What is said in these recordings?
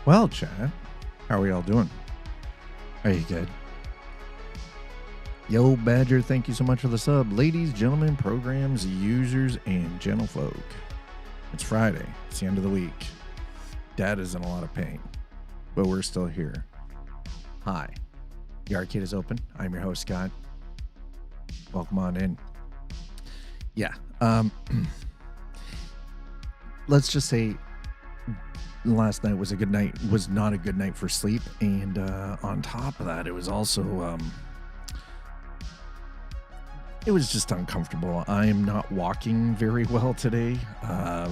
Well, chat, how are y'all doing? Are you good? Yo, Badger, thank you so much for the sub. Ladies, gentlemen, programs, users, and gentlefolk. It's Friday. It's the end of the week. Dad is in a lot of pain, but we're still here. Hi. The arcade is open. I'm your host, Scott. Welcome on in. Yeah. Let's just say last night was a good night, was not a good night for sleep. And on top of that, it was also, it was just uncomfortable. I am not walking very well today.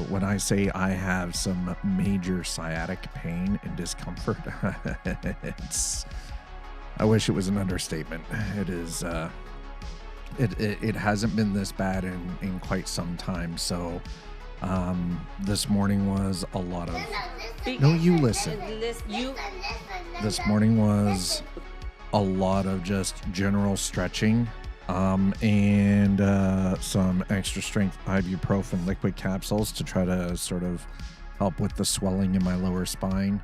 When I say I have some major sciatic pain and discomfort, I wish it was an understatement. It is, it hasn't been this bad in quite some time. So, this morning was a lot of, no, you listen. This morning was a lot of just general stretching, and some extra strength ibuprofen liquid capsules to try to sort of help with the swelling in my lower spine,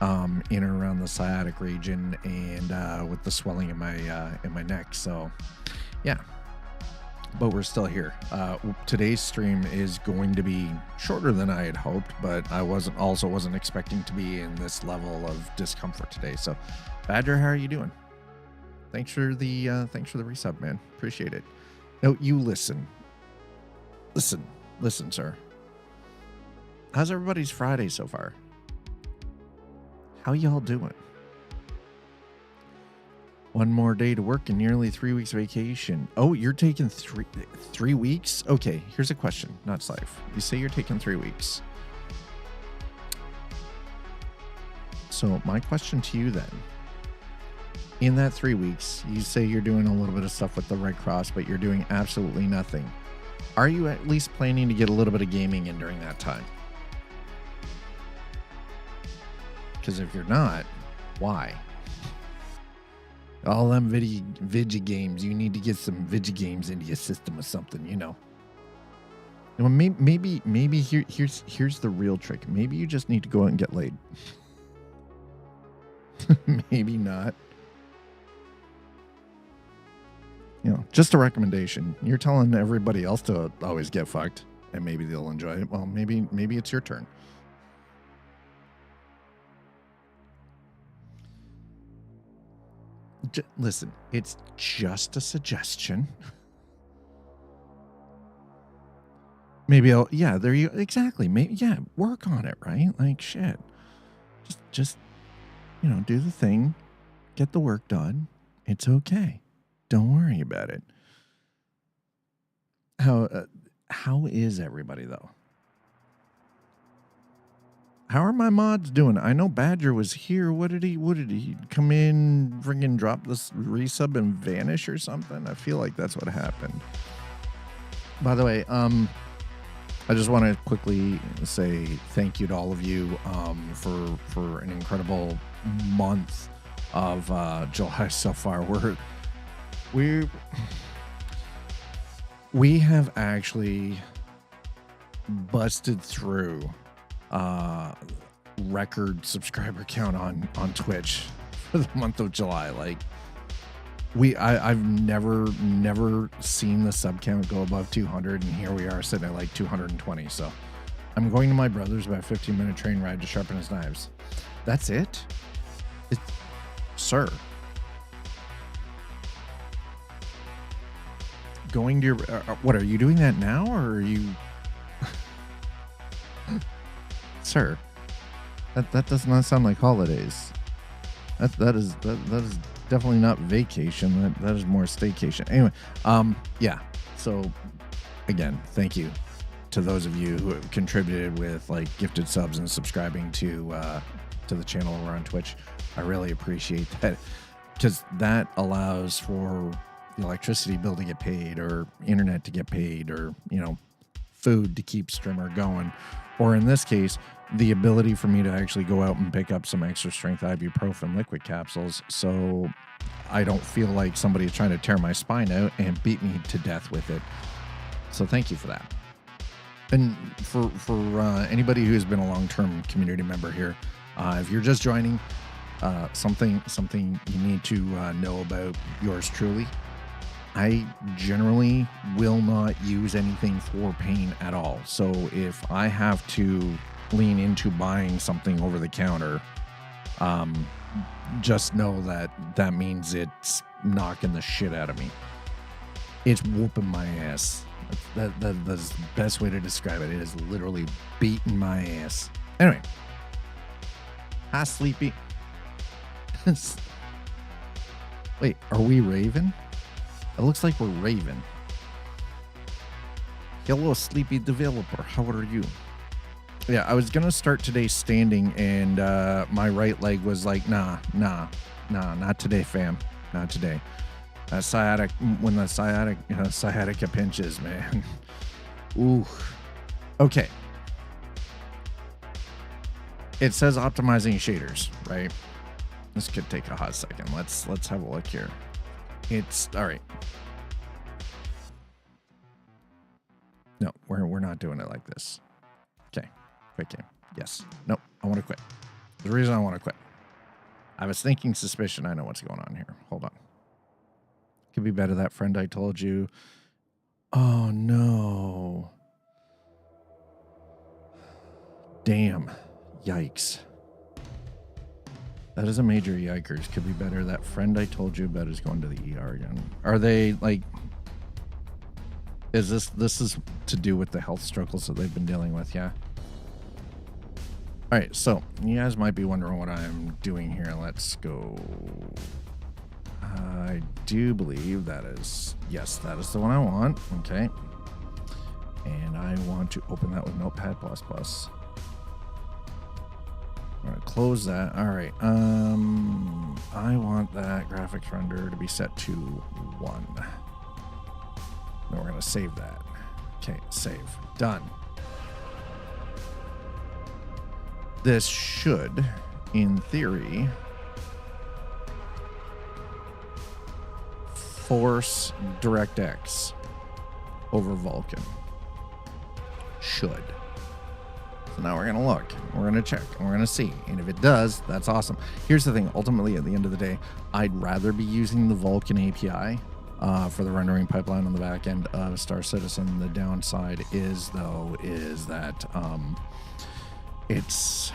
in and around the sciatic region, and with the swelling in my neck. So yeah, but we're still here. Today's stream is going to be shorter than I had hoped, but I wasn't expecting to be in this level of discomfort today. So Badger, how are you doing? Thanks for the resub, man. Appreciate it. No, you listen, sir. How's everybody's Friday so far? How y'all doing? One more day to work and nearly 3 weeks vacation. Oh, you're taking three weeks? Okay, here's a question, not Slife. You say you're taking 3 weeks. So my question to you then, in that 3 weeks, you say you're doing a little bit of stuff with the Red Cross, but you're doing absolutely nothing. Are you at least planning to get a little bit of gaming in during that time? Because if you're not, why? All them Vigi games, you need to get some Vigi games into your system or something, you know. Well, maybe here's the real trick. Maybe you just need to go out and get laid. Maybe not. You know, just a recommendation. You're telling everybody else to always get fucked, and maybe they'll enjoy it. Well, maybe it's your turn. Listen, it's just a suggestion. Maybe there you exactly. Maybe, work on it, right? Like shit. Just, you know, do the thing, get the work done. It's okay. Don't worry about it. How is everybody though? How are my mods doing? I know Badger was here. What did he come in, friggin' drop this resub and vanish or something? I feel like that's what happened. By the way, I just want to quickly say thank you to all of you for an incredible month of July so far. We have actually busted through record subscriber count on Twitch for the month of July. Like I've never seen the sub count go above 200, and here we are sitting at like 220. So I'm going to my brother's, about a 15-minute train ride to sharpen his knives. That's it? Sir. Going to your, what, are you doing that now, or are you sir, that does not sound like holidays. That is definitely not vacation. That is more staycation. Anyway, yeah. So again, thank you to those of you who have contributed with like gifted subs and subscribing to the channel over on Twitch. I really appreciate that, because that allows for the electricity bill to get paid, or internet to get paid, or, you know, food to keep streamer going, or in this case, the ability for me to actually go out and pick up some extra strength ibuprofen liquid capsules, so I don't feel like somebody is trying to tear my spine out and beat me to death with it. So thank you for that. And for anybody who's been a long-term community member here, If you're just joining, something you need to know about yours truly. I generally will not use anything for paint at all. So if I have to lean into buying something over the counter, just know that means it's knocking the shit out of me. It's whooping my ass. That's the best way to describe it. It is literally beating my ass. Anyway. Hi, Sleepy. Wait, are we Raven? It looks like we're Raven. Hello, Sleepy Developer. How are you? Yeah, I was gonna start today standing, and my right leg was like, nah, not today, fam, not today. Sciatic, when the sciatica pinches, man. Ooh. Okay. It says optimizing shaders, right? This could take a hot second. Let's have a look here. It's all right. No, we're not doing it like this. Okay, quick game. Yes. Nope. I want to quit. The reason I want to quit. I have a sneaking suspicion I know what's going on here. Hold on. Could be better. That friend I told you. Oh no. Damn. Yikes. That is a major yikers. Could be better. That friend I told you about is going to the ER again. Are they like... Is this is to do with the health struggles that they've been dealing with, yeah? Alright, so you guys might be wondering what I'm doing here. Let's go. I do believe that is... Yes, that is the one I want. Okay. And I want to open that with Notepad++. I'm gonna close that. All right. I want that graphics render to be set to 1. Then we're gonna save that. Okay, save. Done. This should, in theory, force DirectX over Vulkan. Should. So now we're going to look, we're going to check, and we're going to see. And if it does, that's awesome. Here's the thing. Ultimately, at the end of the day, I'd rather be using the Vulkan API for the rendering pipeline on the back end of Star Citizen. The downside is, though, is that it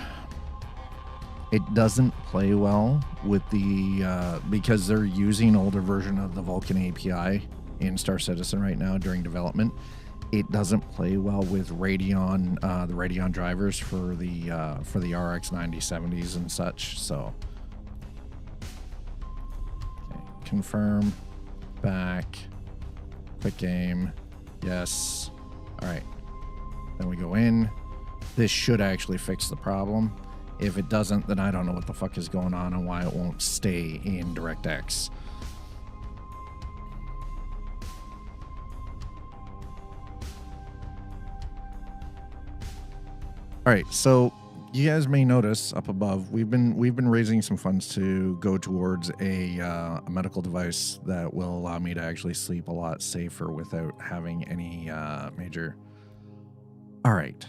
doesn't play well with the, because they're using an older version of the Vulkan API in Star Citizen right now during development. It doesn't play well with Radeon, the Radeon drivers for the RX 9070s and such. So, okay. Confirm, back, quick game, yes. All right, then we go in. This should actually fix the problem. If it doesn't, then I don't know what the fuck is going on and why it won't stay in DirectX. All right, so you guys may notice up above, we've been raising some funds to go towards a medical device that will allow me to actually sleep a lot safer without having any major. All right,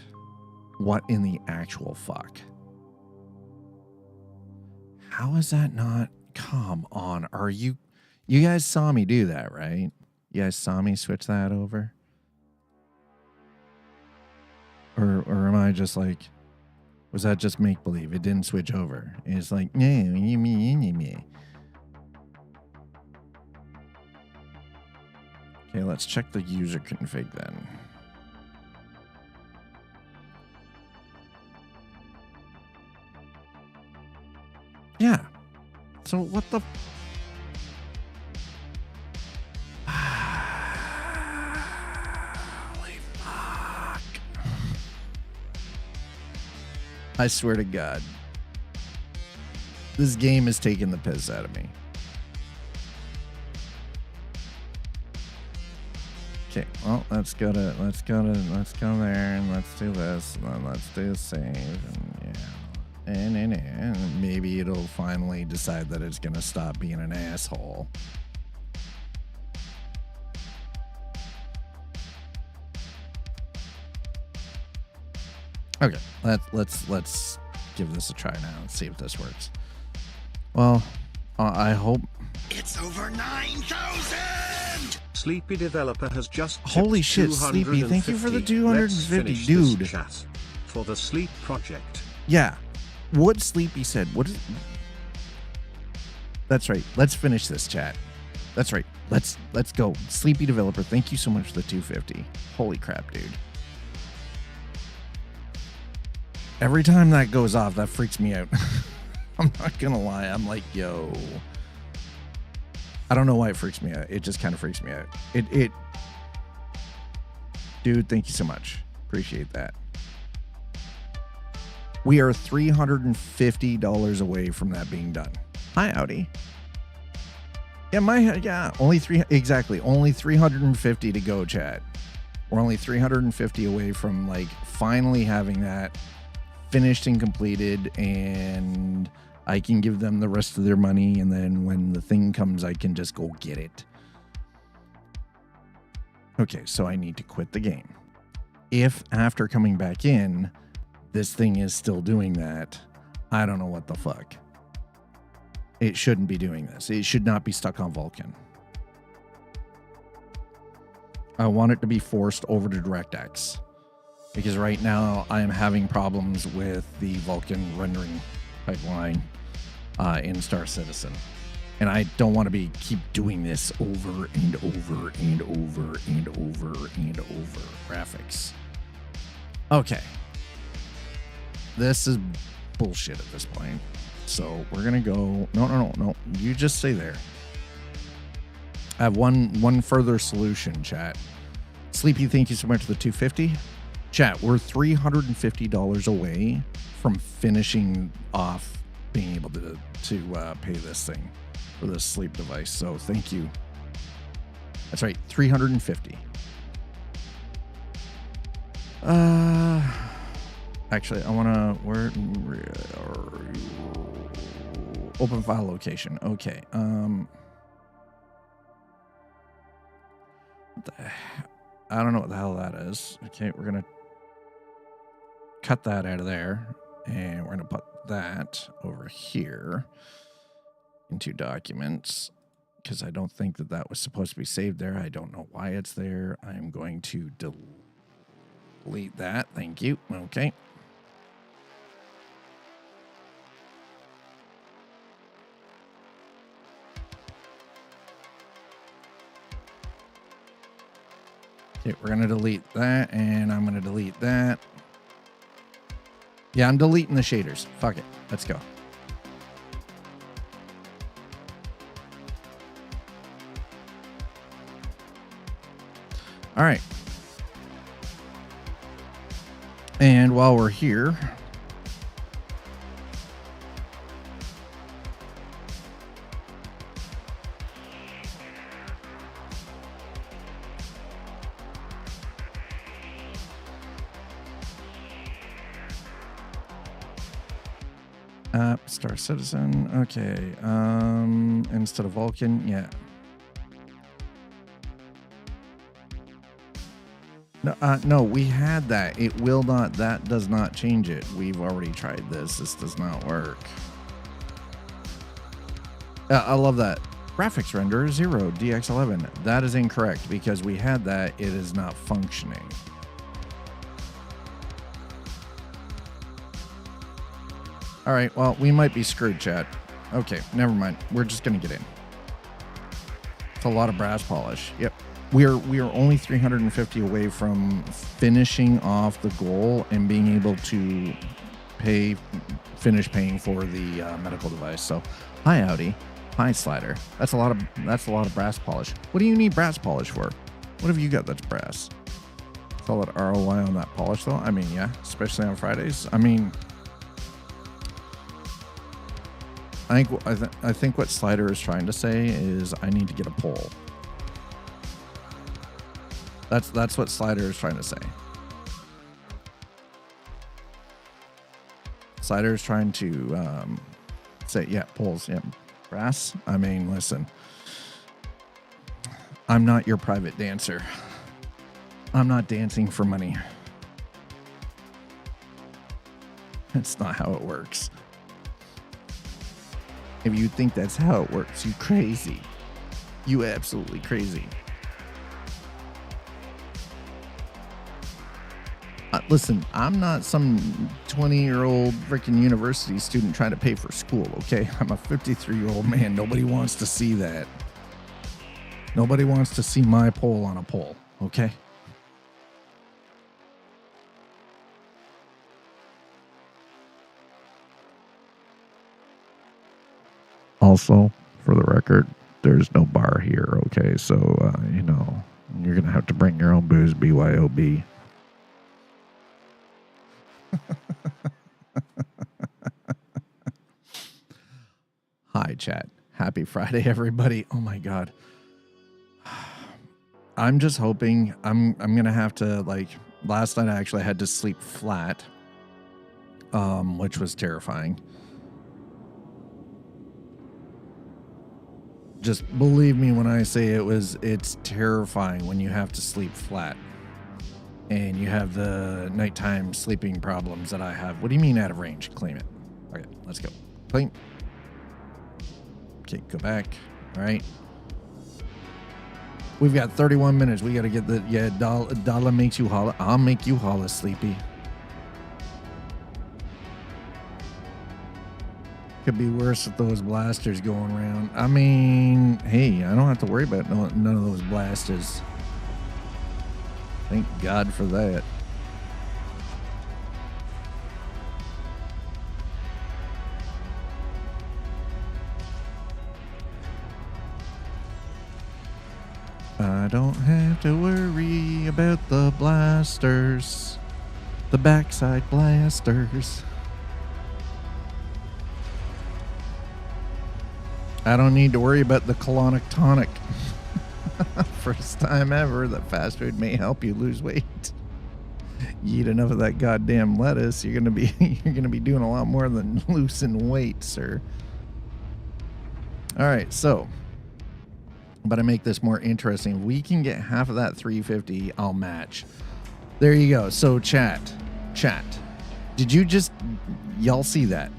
what in the actual fuck? How is that not? Come on, are you? You guys saw me do that, right? You guys saw me switch that over. Or am I just like, was that just make-believe? It didn't switch over. It's like, me. Okay, let's check the user config then. Yeah. So what the... I swear to God, this game is taking the piss out of me. Okay, well, let's go there, and let's do this, and then let's do save, and yeah, and maybe it'll finally decide that it's gonna stop being an asshole. Okay, let's give this a try now and see if this works. Well, I hope. It's over 9,000. Sleepy Developer has just holy shit, Sleepy! Thank you for the 250, dude. Chat for the Sleep Project. Yeah, what Sleepy said. What is? That's right. Let's finish this chat. That's right. Let's go. Sleepy Developer, thank you so much for the 250. Holy crap, dude. Every time that goes off, that freaks me out. I'm not gonna lie. I'm like, yo. I don't know why it freaks me out. It just kind of freaks me out. Dude, thank you so much. Appreciate that. We are $350 away from that being done. Hi, Audi. Yeah, only only 350 to go, chat. We're only 350 away from like finally having that finished and completed, and I can give them the rest of their money, and then when the thing comes, I can just go get it. Okay, so I need to quit the game. If after coming back in, this thing is still doing that, I don't know what the fuck. It shouldn't be doing this. It should not be stuck on Vulkan. I want it to be forced over to DirectX, because right now I am having problems with the Vulkan rendering pipeline in Star Citizen. And I don't want to keep doing this over and over and over and over and over. Graphics. Okay. This is bullshit at this point. So we're going to go... No. You just stay there. I have one further solution, chat. Sleepy, thank you so much for the 250. Chat, we're $350 away from finishing off being able to pay this thing for this sleep device. So thank you. That's right, 350. Actually, I want to... Where are you? Open file location. Okay. What the... I don't know what the hell that is. Okay, we're going to cut that out of there. And we're going to put that over here into documents, because I don't think that was supposed to be saved there. I don't know why it's there. I'm going to delete that. Thank you. Okay. Okay, we're going to delete that, and I'm going to delete that. Yeah, I'm deleting the shaders. Fuck it. Let's go. All right. And while we're here... Star Citizen. Okay. Instead of Vulkan, yeah. No, we had that. It will not. That does not change it. We've already tried this. This does not work. I love that. Graphics render 0 DX11. That is incorrect because we had that. It is not functioning. All right, well, we might be screwed, chat. Okay, never mind. We're just going to get in. It's a lot of brass polish. Yep. We are only 350 away from finishing off the goal and being able to finish paying for the medical device. So, hi, Audi. Hi, Slider. That's a lot of brass polish. What do you need brass polish for? What have you got that's brass? Solid ROI on that polish, though? I mean, yeah, especially on Fridays. I mean... I think what Slider is trying to say is I need to get a pole. That's what Slider is trying to say. Slider is trying to say, yeah, poles, yeah, brass. I mean, listen, I'm not your private dancer. I'm not dancing for money. That's not how it works. If you think that's how it works, you crazy. You absolutely crazy. Listen, I'm not some 20-year-old freaking university student trying to pay for school, okay? I'm a 53-year-old man. Nobody wants to see that. Nobody wants to see my pole on a pole, okay? Also, for the record, there's no bar here, okay? So, you know, you're going to have to bring your own booze, BYOB. Hi, chat. Happy Friday, everybody. Oh my God. I'm just hoping I'm going to have to, like, last night I actually had to sleep flat, which was terrifying. Just believe me when I say it's terrifying when you have to sleep flat and you have the nighttime sleeping problems that I have. What do you mean out of range? Claim it. Okay, let's go. Claim. Okay, go back. All right. We've got 31 minutes. We got to get the, yeah, Dollar makes you holler. I'll make you holler, Sleepy. Could be worse with those blasters going around. I mean, hey, I don't have to worry about none of those blasters. Thank God for that. I don't have to worry about the blasters. The backside blasters. I don't need to worry about the colonic tonic. First time ever that fast food may help you lose weight. You eat enough of that goddamn lettuce, you're gonna be doing a lot more than losing weight, sir. All right, so, but to make this more interesting, we can get half of that 350. I'll match. There you go. So chat, did you just y'all see that?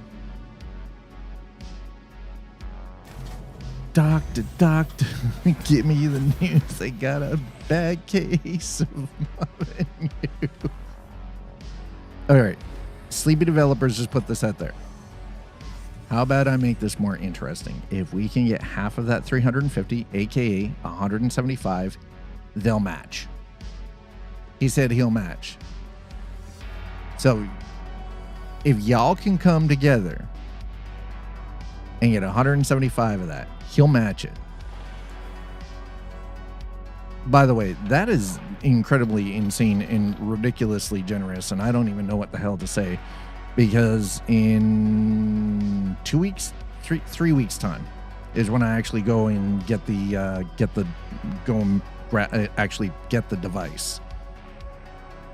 Doctor, give me the news. I got a bad case of Mountain Dew. All right. Sleepy developers just put this out there. How about I make this more interesting? If we can get half of that 350, aka 175, they'll match. He said he'll match. So if y'all can come together and get 175 of that, he'll match it. By the way, that is incredibly insane and ridiculously generous, and I don't even know what the hell to say, because in 2 weeks, three weeks time is when I actually go and get the actually get the device,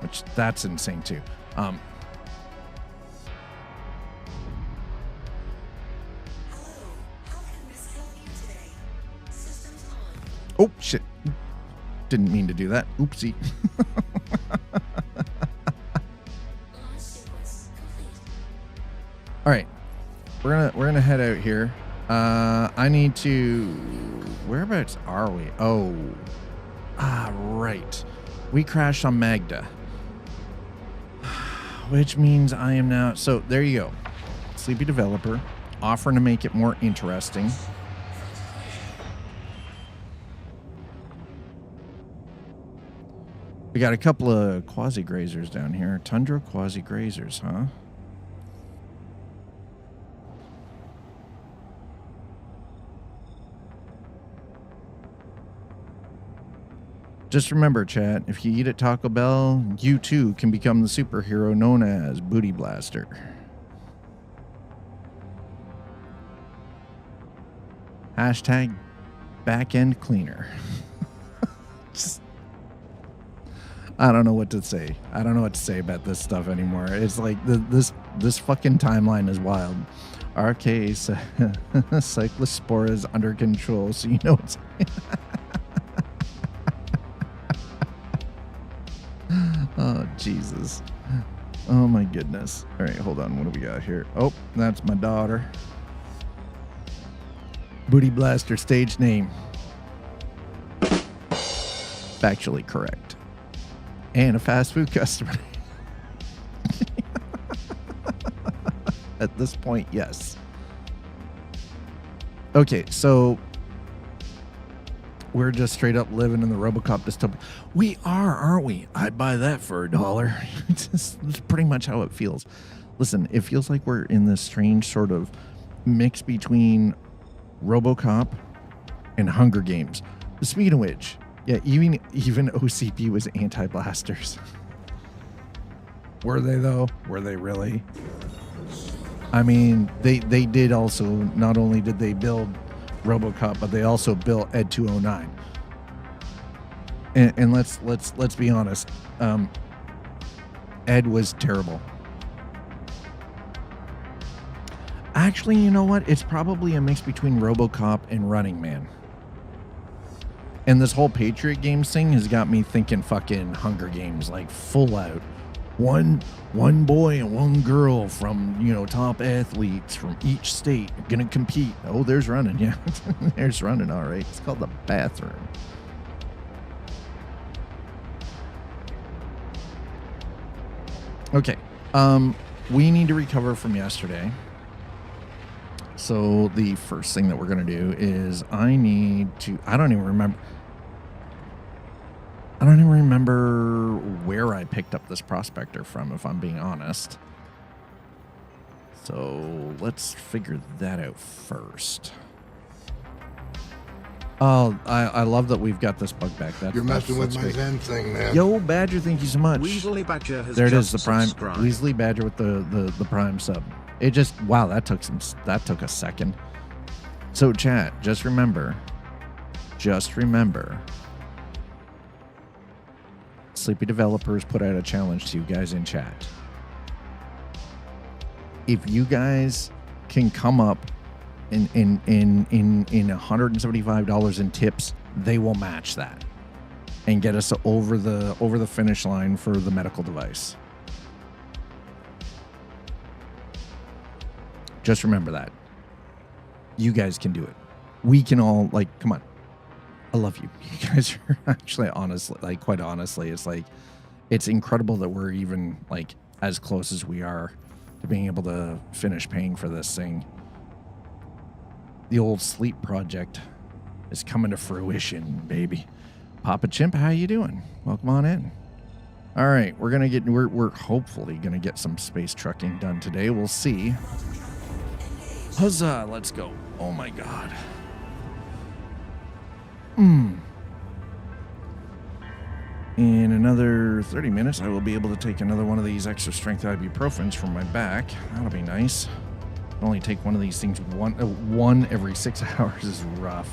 which that's insane too. Oh, shit. Didn't mean to do that. Oopsie. All right. We're gonna head out here. I need to... Whereabouts are we? Oh. Right. We crashed on Magda. Which means I am now... So, there you go. Sleepy developer. Offering to make it more interesting. We got a couple of quasi-grazers down here. Tundra quasi-grazers, huh? Just remember, chat, if you eat at Taco Bell, you too can become the superhero known as Booty Blaster. Hashtag back-end cleaner. Just... I don't know what to say. I don't know what to say about this stuff anymore. It's like this fucking timeline is wild. RK Cyclospora is under control, so you know it's... Oh, Jesus. Oh my goodness. All right, hold on. What do we got here? Oh, that's my daughter. Booty Blaster stage name. Factually correct. And a fast food customer. At this point, yes. Okay, so we're just straight up living in the RoboCop dystopia. We are, aren't we? I'd buy that for $1. It's pretty much how it feels. Listen, it feels like we're in this strange sort of mix between RoboCop and Hunger Games. Speaking of which, yeah, even OCP was anti-blasters. Were they though? Were they really? I mean, they did also, not only did they build RoboCop, but they also built Ed 209. And let's be honest, Ed was terrible. Actually, you know what? It's probably a mix between RoboCop and Running Man. And this whole Patriot Games thing has got me thinking fucking Hunger Games, like full out. One boy and one girl from, you know, top athletes from each state gonna compete. Oh, there's running. Yeah, there's running. All right. It's called the bathroom. Okay. We need to recover from yesterday. So the first thing that we're gonna do is I don't even remember where I picked up this prospector from, if I'm being honest. So let's figure that out first. Oh, I love that we've got this bug back. You're messing with my Zen thing, man. Yo, Badger, thank you so much. Weasley Badger has there it is, just the prime. subscribed. Weasley Badger with the prime sub. It just, wow, that took a second. So chat, just remember, Sleepy Developers put out a challenge to you guys in chat. If you guys can come up in $175 in tips, they will match that and get us over the finish line for the medical device. Just remember that. You guys can do it. We can all, like, come on. I love you. You guys are actually, honestly, like, quite honestly, it's like, it's incredible that we're even, like, as close as we are to being able to finish paying for this thing. The old sleep project is coming to fruition, baby. Papa Chimp, how you doing? Welcome on in. All right, we're hopefully gonna get some space trucking done today. We'll see. Huzzah, let's go. Oh my God. In another 30 minutes, I will be able to take another one of these extra strength ibuprofens from my back. That'll be nice. Only take one of these things one every 6 hours is rough.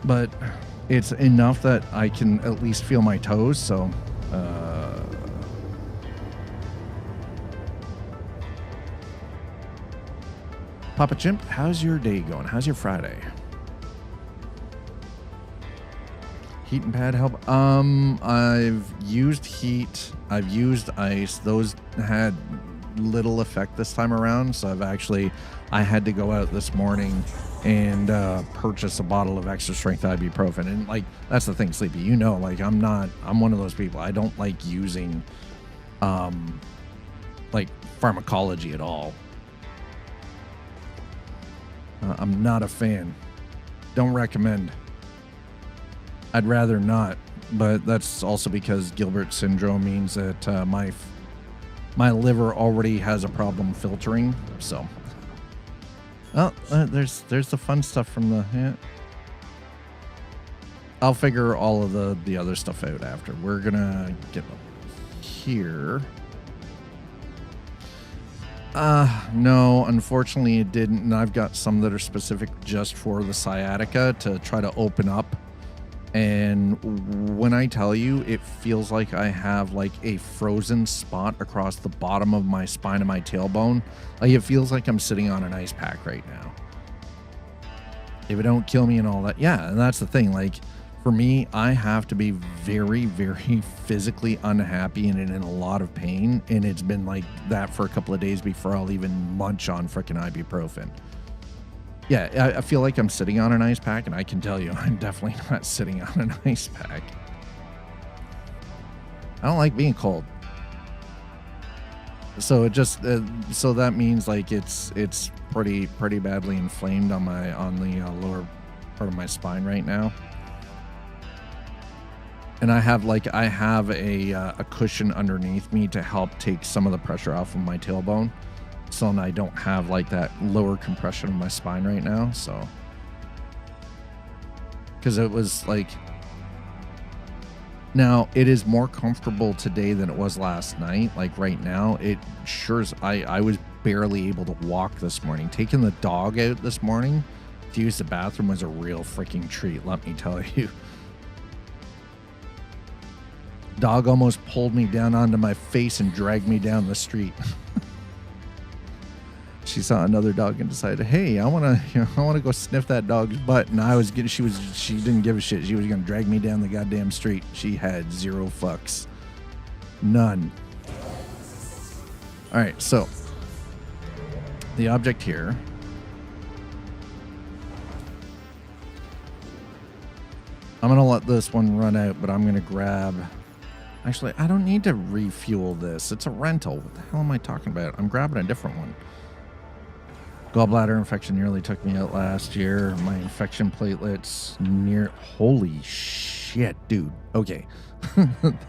But it's enough that I can at least feel my toes, so Papa Chimp, how's your day going? How's your Friday? Heat and pad help. I've used heat. I've used ice. Those had little effect this time around. So I had to go out this morning and purchase a bottle of extra strength ibuprofen. And like, that's the thing, Sleepy, you know, like I'm one of those people. I don't like using like pharmacology at all. I'm not a fan. Don't recommend. I'd rather not, but that's also because Gilbert syndrome means that my liver already has a problem filtering. So, there's the fun stuff from the. Yeah. I'll figure all of the other stuff out after. We're gonna get here. No, unfortunately it didn't, and I've got some that are specific just for the sciatica to try to open up. And when I tell you, it feels like I have like a frozen spot across the bottom of my spine and my tailbone. Like it feels like I'm sitting on an ice pack right now. If it don't kill me and all that. Yeah, and that's the thing. Like For me, I have to be very, very physically unhappy and in a lot of pain. And it's been like that for a couple of days before I'll even munch on freaking ibuprofen. Yeah, I feel like I'm sitting on an ice pack, and I can tell you I'm definitely not sitting on an ice pack. I don't like being cold. So it just so that means like it's pretty badly inflamed on the lower part of my spine right now. And I have a cushion underneath me to help take some of the pressure off of my tailbone, so I don't have like that lower compression of my spine right now. So, because it was like, now it is more comfortable today than it was last night. Like right now, it sure is. I was barely able to walk this morning. Taking the dog out this morning to use the bathroom was a real freaking treat, let me tell you. Dog almost pulled me down onto my face and dragged me down the street. She saw another dog and decided, hey, I want to go sniff that dog's butt. And she didn't give a shit. She was going to drag me down the goddamn street. She had zero fucks. None. All right. So the object here. I'm going to let this one run out, but I'm going to grab, actually, I don't need to refuel this. It's a rental. What the hell am I talking about? I'm grabbing a different one. Gallbladder infection nearly took me out last year. My infection platelets holy shit, dude. Okay.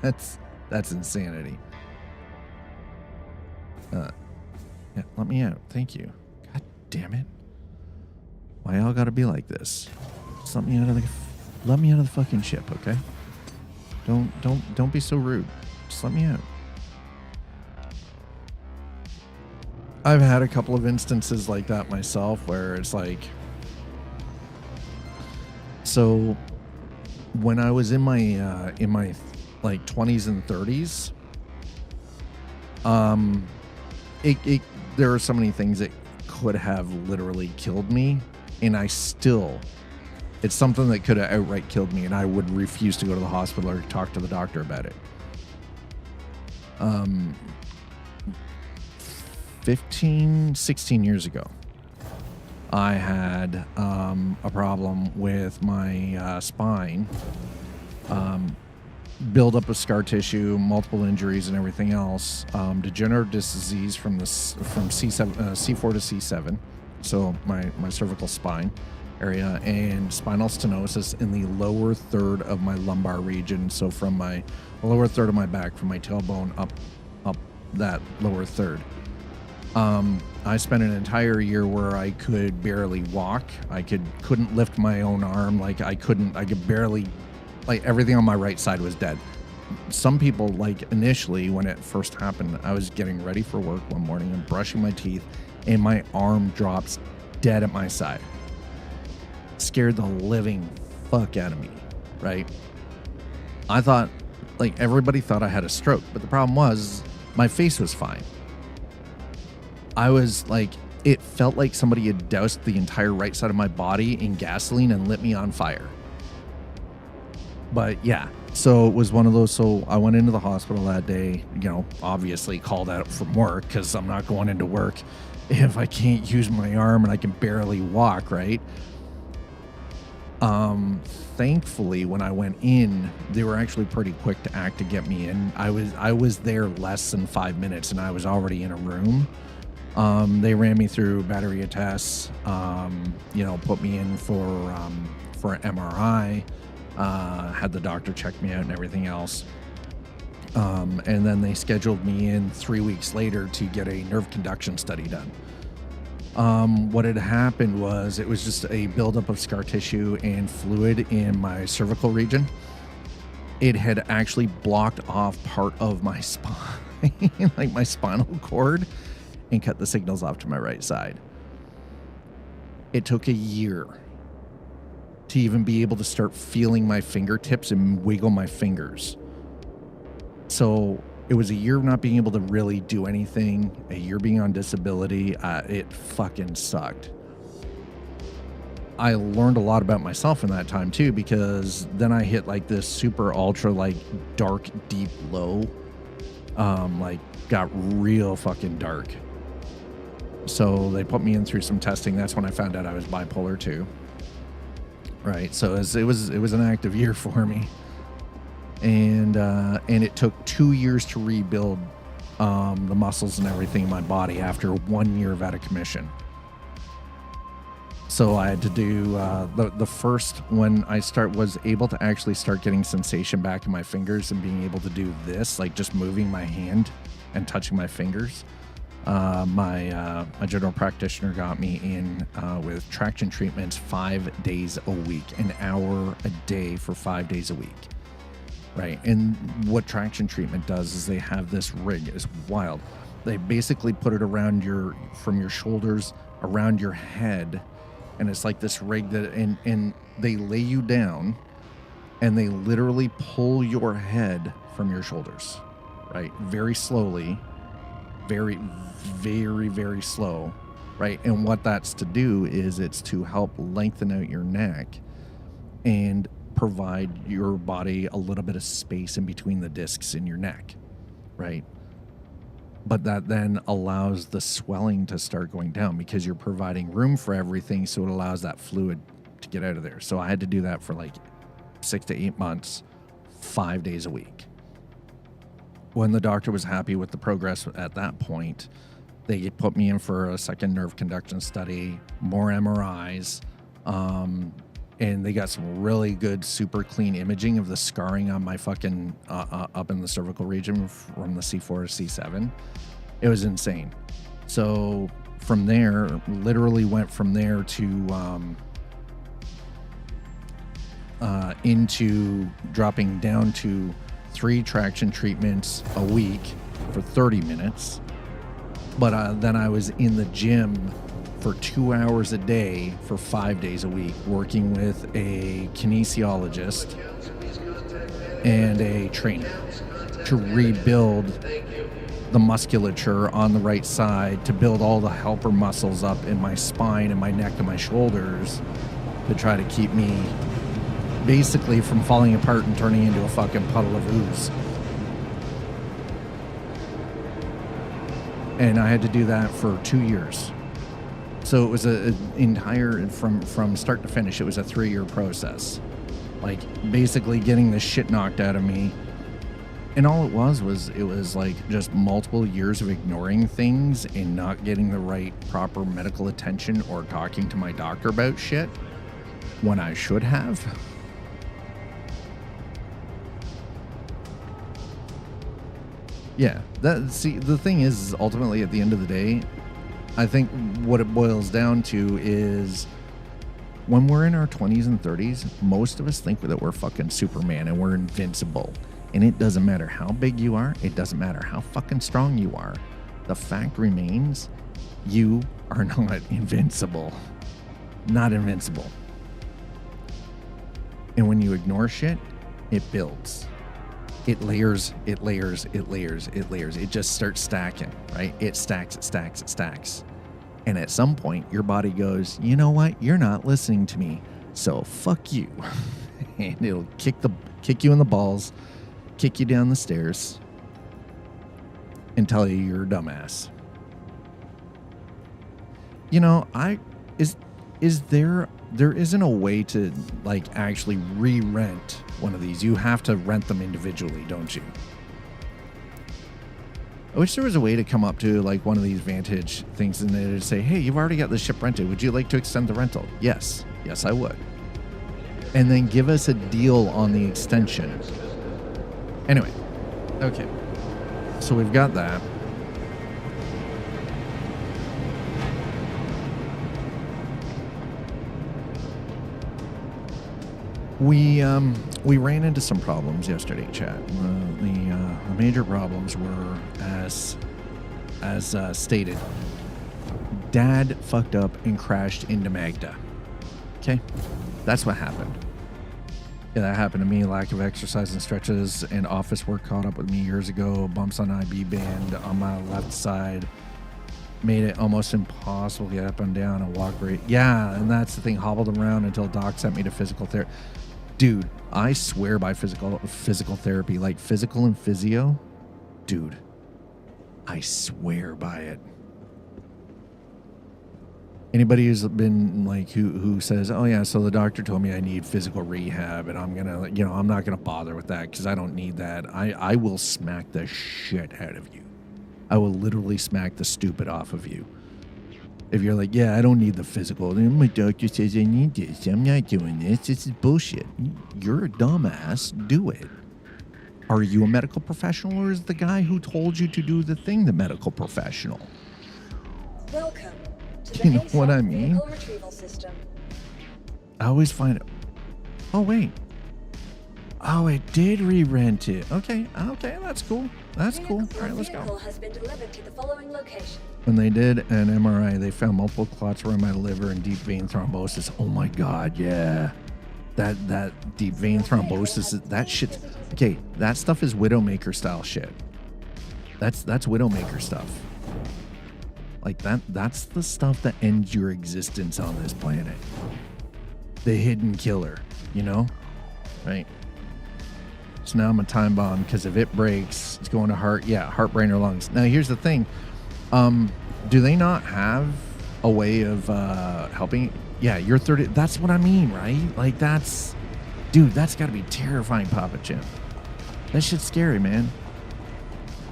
That's insanity. Yeah, let me out. Thank you. God damn it. Why y'all gotta be like this? Just let me out of the fucking ship, okay? Don't be so rude. Just let me out. I've had a couple of instances like that myself where it's like, so when I was in my like 20s and 30s, there are so many things that could have literally killed me, and it's something that could have outright killed me, and I would refuse to go to the hospital or talk to the doctor about it. 16 years ago, I had a problem with my spine, buildup of scar tissue, multiple injuries, and everything else. Degenerative disc disease from C4 to C7, so my cervical spine area, and spinal stenosis in the lower third of my lumbar region. So from my lower third of my back, from my tailbone up that lower third. I spent an entire year where I could barely walk. I couldn't lift my own arm. Like I could barely, like everything on my right side was dead. Some people, like initially when it first happened, I was getting ready for work one morning and brushing my teeth, and my arm drops dead at my side. Scared the living fuck out of me, right? I thought, like, everybody thought I had a stroke, but the problem was my face was fine. I was like, it felt like somebody had doused the entire right side of my body in gasoline and lit me on fire. But yeah, so it was one of those. So I went into the hospital that day, obviously called out from work, because I'm not going into work if I can't use my arm and I can barely walk, right? Thankfully, when I went in, they were actually pretty quick to act to get me in. I was there less than 5 minutes, and I was already in a room. They ran me through battery of tests, put me in for an MRI, had the doctor check me out and everything else. And then they scheduled me in 3 weeks later to get a nerve conduction study done. What had happened was it was just a buildup of scar tissue and fluid in my cervical region. It had actually blocked off part of my spine, like my spinal cord, and cut the signals off to my right side. It took a year to even be able to start feeling my fingertips and wiggle my fingers. So it was a year of not being able to really do anything, a year being on disability. It fucking sucked. I learned a lot about myself in that time too, because then I hit like this super ultra like dark deep low, like got real fucking dark. So they put me in through some testing. That's when I found out I was bipolar 2. Right. So it was an active year for me. And it took 2 years to rebuild the muscles and everything in my body after 1 year of out of commission. So I had to do the first, when I was able to actually start getting sensation back in my fingers and being able to do this, like just moving my hand and touching my fingers. My general practitioner got me in with traction treatments 5 days a week, an hour a day for 5 days a week. Right. And what traction treatment does is they have this rig. It's wild. They basically put it around from your shoulders around your head. And it's like this rig that, and they lay you down and they literally pull your head from your shoulders, right? Very slowly, very, very, very slow, right? And what that's to do is it's to help lengthen out your neck and provide your body a little bit of space in between the discs in your neck, right? But that then allows the swelling to start going down because you're providing room for everything, so it allows that fluid to get out of there. So I had to do that for like 6 to 8 months, 5 days a week. When the doctor was happy with the progress at that point, they put me in for a second nerve conduction study, more MRIs, and they got some really good, super clean imaging of the scarring on my fucking up in the cervical region from the C4 to C7. It was insane. So from there, literally went from there to into dropping down to 3 traction treatments a week for 30 minutes. But then I was in the gym for 2 hours a day for 5 days a week, working with a kinesiologist and a trainer to rebuild the musculature on the right side, to build all the helper muscles up in my spine and my neck and my shoulders, to try to keep me basically from falling apart and turning into a fucking puddle of ooze. And I had to do that for 2 years. So it was an entire, from start to finish, it was a 3-year process. Like, basically getting the shit knocked out of me. And all it was like just multiple years of ignoring things and not getting the right proper medical attention or talking to my doctor about shit when I should have. Yeah, the thing is ultimately at the end of the day, I think what it boils down to is when we're in our 20s and 30s, most of us think that we're fucking Superman and we're invincible. And it doesn't matter how big you are. It doesn't matter how fucking strong you are. The fact remains, you are not invincible. Not invincible. And when you ignore shit, it builds. It layers, it layers, it layers, it layers. It just starts stacking, right? It stacks, it stacks, it stacks. And at some point, your body goes, you know what? You're not listening to me, so fuck you. And it'll kick you in the balls, kick you down the stairs, and tell you you're a dumbass. You know, there isn't a way to like actually re-rent one of these. You have to rent them individually, don't you? I wish there was a way to come up to like one of these Vantage things and they'd say, hey, you've already got this ship rented. Would you like to extend the rental? Yes, I would. And then give us a deal on the extension. Anyway, okay. So we've got that. We ran into some problems yesterday, chat. The major problems were as stated. Dad fucked up and crashed into Magda. Okay, that's what happened. Yeah, that happened to me. Lack of exercise and stretches and office work caught up with me years ago. Bumps on IB band on my left side. made it almost impossible to get up and down and walk right. Yeah, and that's the thing. Hobbled around until Doc sent me to physical therapy. Dude, I swear by physical therapy, like physical and physio. Dude, I swear by it. Anybody who's been like who says, "Oh yeah, so the doctor told me I need physical rehab, and I'm gonna, I'm not gonna bother with that because I don't need that." I will smack the shit out of you. I will literally smack the stupid off of you. If you're like, "Yeah, I don't need the physical. My doctor says I need this. I'm not doing this. This is bullshit." You're a dumbass. Do it. Are you a medical professional, or is the guy who told you to do the thing the medical professional? Welcome. Do you know what I mean? I always find it. Oh, wait. Oh, it did re-rent it. Okay, that's cool. That's cool. All right, let's go. Has been delivered to the following location. When they did an MRI, they found multiple clots around my liver and deep vein thrombosis. Oh my God, yeah. That deep vein thrombosis, that shit. Okay, that stuff is Widowmaker style shit. That's Widowmaker stuff. Like that's the stuff that ends your existence on this planet. The hidden killer, right? So now I'm a time bomb because if it breaks, it's going to heart, brain, or lungs. Now here's the thing. Do they not have a way of helping? Yeah, you're 30. That's what I mean, right? Like that's gotta be terrifying, Papa Chimp. That shit's scary, man.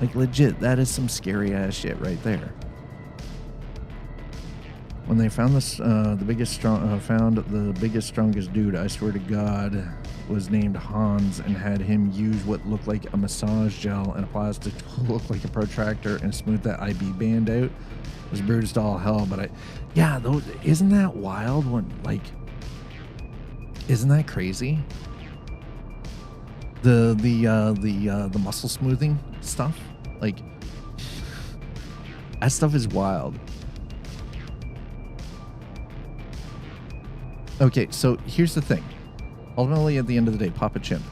Like legit, that is some scary ass shit right there. When they found this, found the biggest, strongest dude, I swear to God, was named Hans and had him use what looked like a massage gel and a plastic to look like a protractor and smooth that IB band out. It was bruised to all hell, but isn't that wild? Isn't that crazy? The muscle smoothing stuff, like that stuff is wild. Okay, so here's the thing. Ultimately, at the end of the day, Papa Chimp,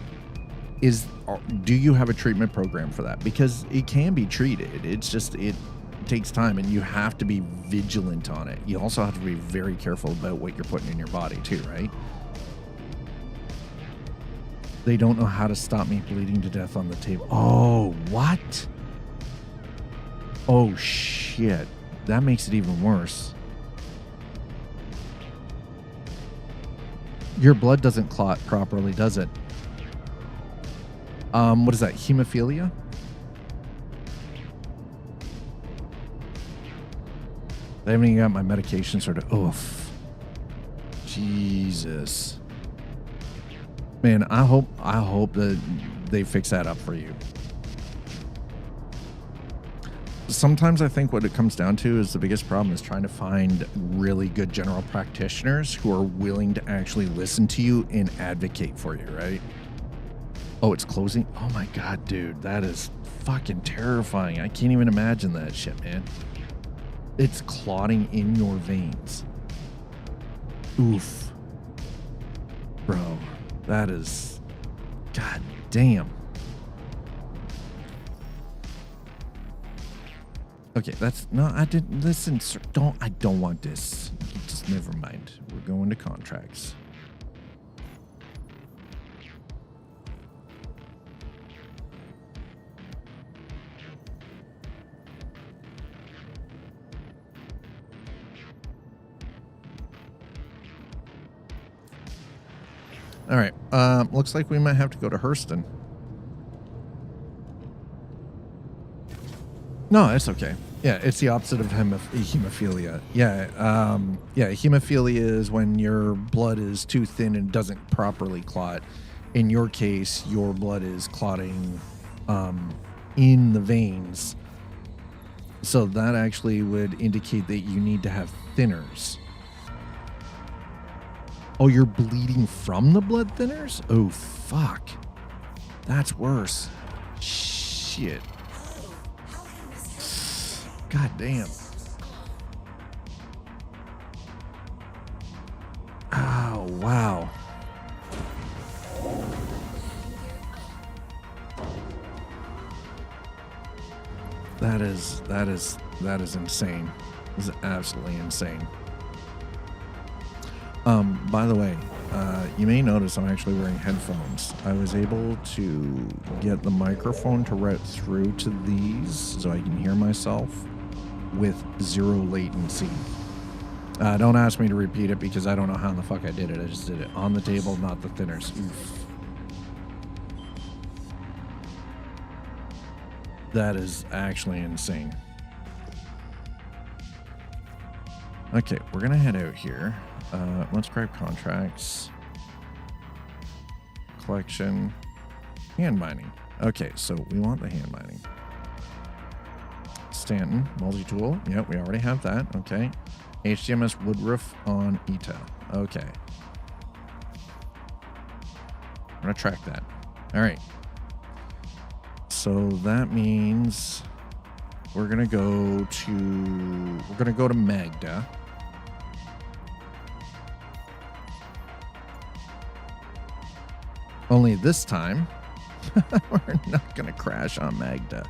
do you have a treatment program for that? Because it can be treated. It's just, it takes time, and you have to be vigilant on it. You also have to be very careful about what you're putting in your body too, right? They don't know how to stop me bleeding to death on the table. Oh, what? Oh, shit. That makes it even worse. Your blood doesn't clot properly, does it? What is that? Hemophilia? I haven't even got my medication sorted. Oof. Jesus. Man, I hope that they fix that up for you. Sometimes I think what it comes down to is the biggest problem is trying to find really good general practitioners who are willing to actually listen to you and advocate for you, right? Oh, it's closing? Oh my God, dude, that is fucking terrifying. I can't even imagine that shit, man. It's clotting in your veins. Oof. Bro, that is... God damn. Okay, that's no. I didn't listen. Sir, I don't want this. Just never mind. We're going to contracts. All right. Looks like we might have to go to Hurston. No, it's okay. Yeah, it's the opposite of hemophilia. Yeah, hemophilia is when your blood is too thin and doesn't properly clot. In your case, your blood is clotting in the veins. So that actually would indicate that you need to have thinners. Oh, you're bleeding from the blood thinners? Oh, fuck. That's worse. Shit. God damn. Oh, wow. That is insane. This is absolutely insane. By the way, you may notice I'm actually wearing headphones. I was able to get the microphone to route through to these so I can hear myself with 0 latency. Don't ask me to repeat it because I don't know how in the fuck I did it. I just did it on the table, not the thinners. Oof. That is actually insane. Okay, we're gonna head out here. Let's grab contracts. Collection. Hand mining. Okay, so we want the hand mining. Stanton, multi-tool. Yep, we already have that. Okay. HDMS woodroof on ETA. Okay. I'm gonna track that. All right. So that means we're gonna go to Magda. Only this time, we're not gonna crash on Magda.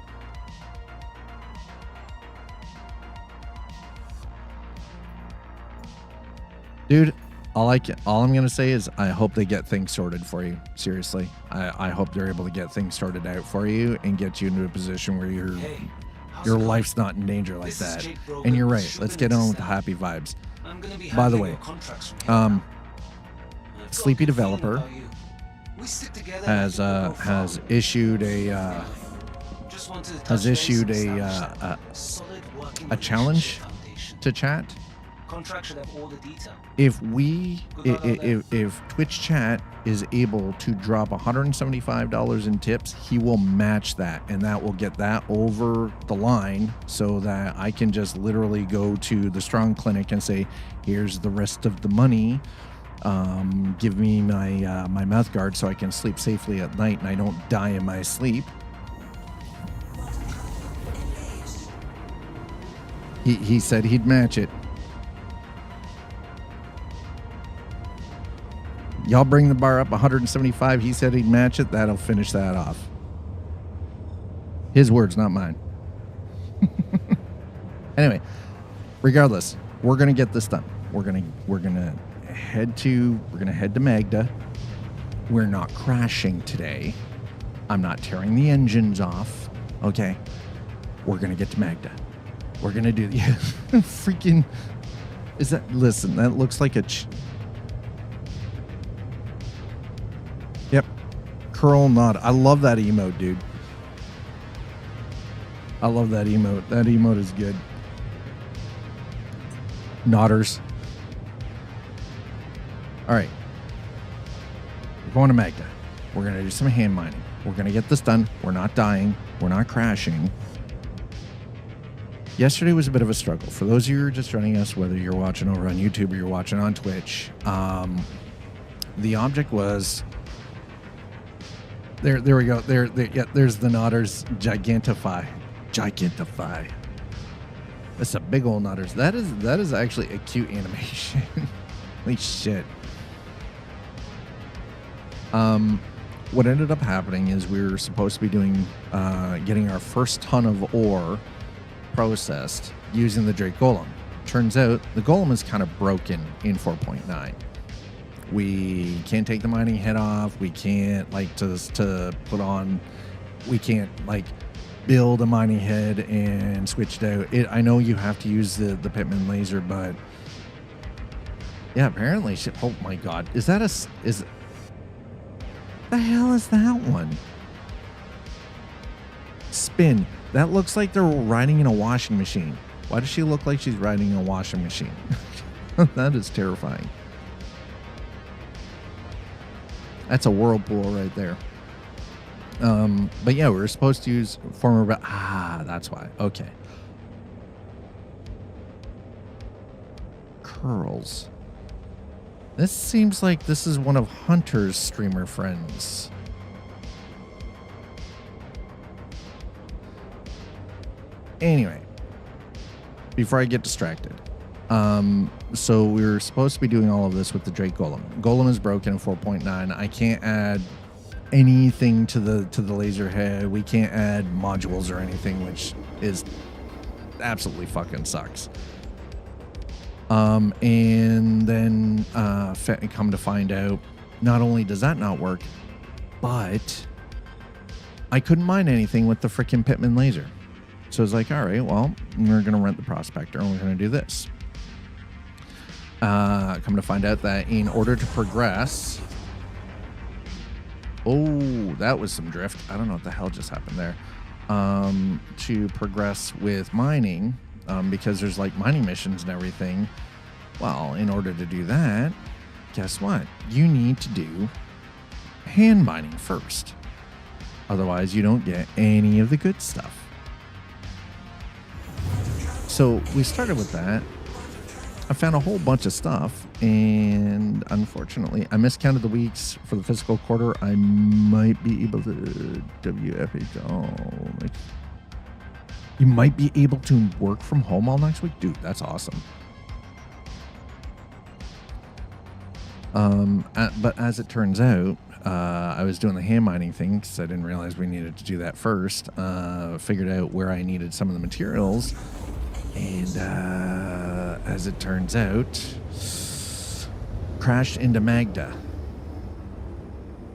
Dude, all I'm gonna say is I hope they get things sorted for you. Seriously, I hope they're able to get things sorted out for you and get you into a position where your life's not in danger like that. And you're right. Let's get on with the happy vibes. By the way, Sleepy Developer has issued a challenge to chat. If Twitch chat is able to drop $175 in tips, he will match that, and that will get that over the line so that I can just literally go to the Strong Clinic and say, here's the rest of the money. Give me my mouth guard so I can sleep safely at night and I don't die in my sleep. He said he'd match it. Y'all bring the bar up 175. He said he'd match it. That'll finish that off. His words, not mine. Anyway, regardless, we're gonna get this done. We're gonna head to Magda. We're not crashing today. I'm not tearing the engines off. Okay, we're gonna get to Magda. We're gonna do the freaking. Is that? Listen, that looks like a. Yep. Curl nod. I love that emote, dude. I love that emote. That emote is good. Nodders. All right. We're going to Magda. We're going to do some hand mining. We're going to get this done. We're not dying. We're not crashing. Yesterday was a bit of a struggle. For those of you who are just joining us, whether you're watching over on YouTube or you're watching on Twitch, the object was... There we go. Yeah, there's the Nodders. Gigantify. That's a big old Nodders. That is actually a cute animation. Holy shit. What ended up happening is we were supposed to be doing getting our first ton of ore processed using the Drake Golem. Turns out the Golem is kind of broken in 4.9. We can't take the mining head off. We can't to put on. We can't build a mining head and switch it out. I know you have to use the Pitman laser, but yeah, apparently. Oh my God, is the hell is that one? Spin. That looks like they're riding in a washing machine. Why does she look like she's riding in a washing machine? That is terrifying. That's a whirlpool right there. But yeah, we were supposed to use former... that's why. Okay. Curls. This seems like this is one of Hunter's streamer friends. Anyway, before I get distracted. So we were supposed to be doing all of this with the Drake Golem. Golem is broken in 4.9. I can't add anything to the laser head. We can't add modules or anything, which is absolutely fucking sucks. And then come to find out, not only does that not work, but I couldn't mine anything with the freaking Pitman laser. So it's like, all right, well, we're going to rent the Prospector and we're going to do this. Come to find out that in order to progress... Oh, that was some drift. I don't know what the hell just happened there. To progress with mining, because there's like mining missions and everything. Well, in order to do that, guess what? You need to do hand mining first. Otherwise, you don't get any of the good stuff. So we started with that. I found a whole bunch of stuff, and unfortunately, I miscounted the weeks for the fiscal quarter. I might be able to WFH. Oh, you might be able to work from home all next week, dude. That's awesome. But as it turns out, I was doing the hand mining thing because I didn't realize we needed to do that first. Figured out where I needed some of the materials. And as it turns out, crashed into Magda.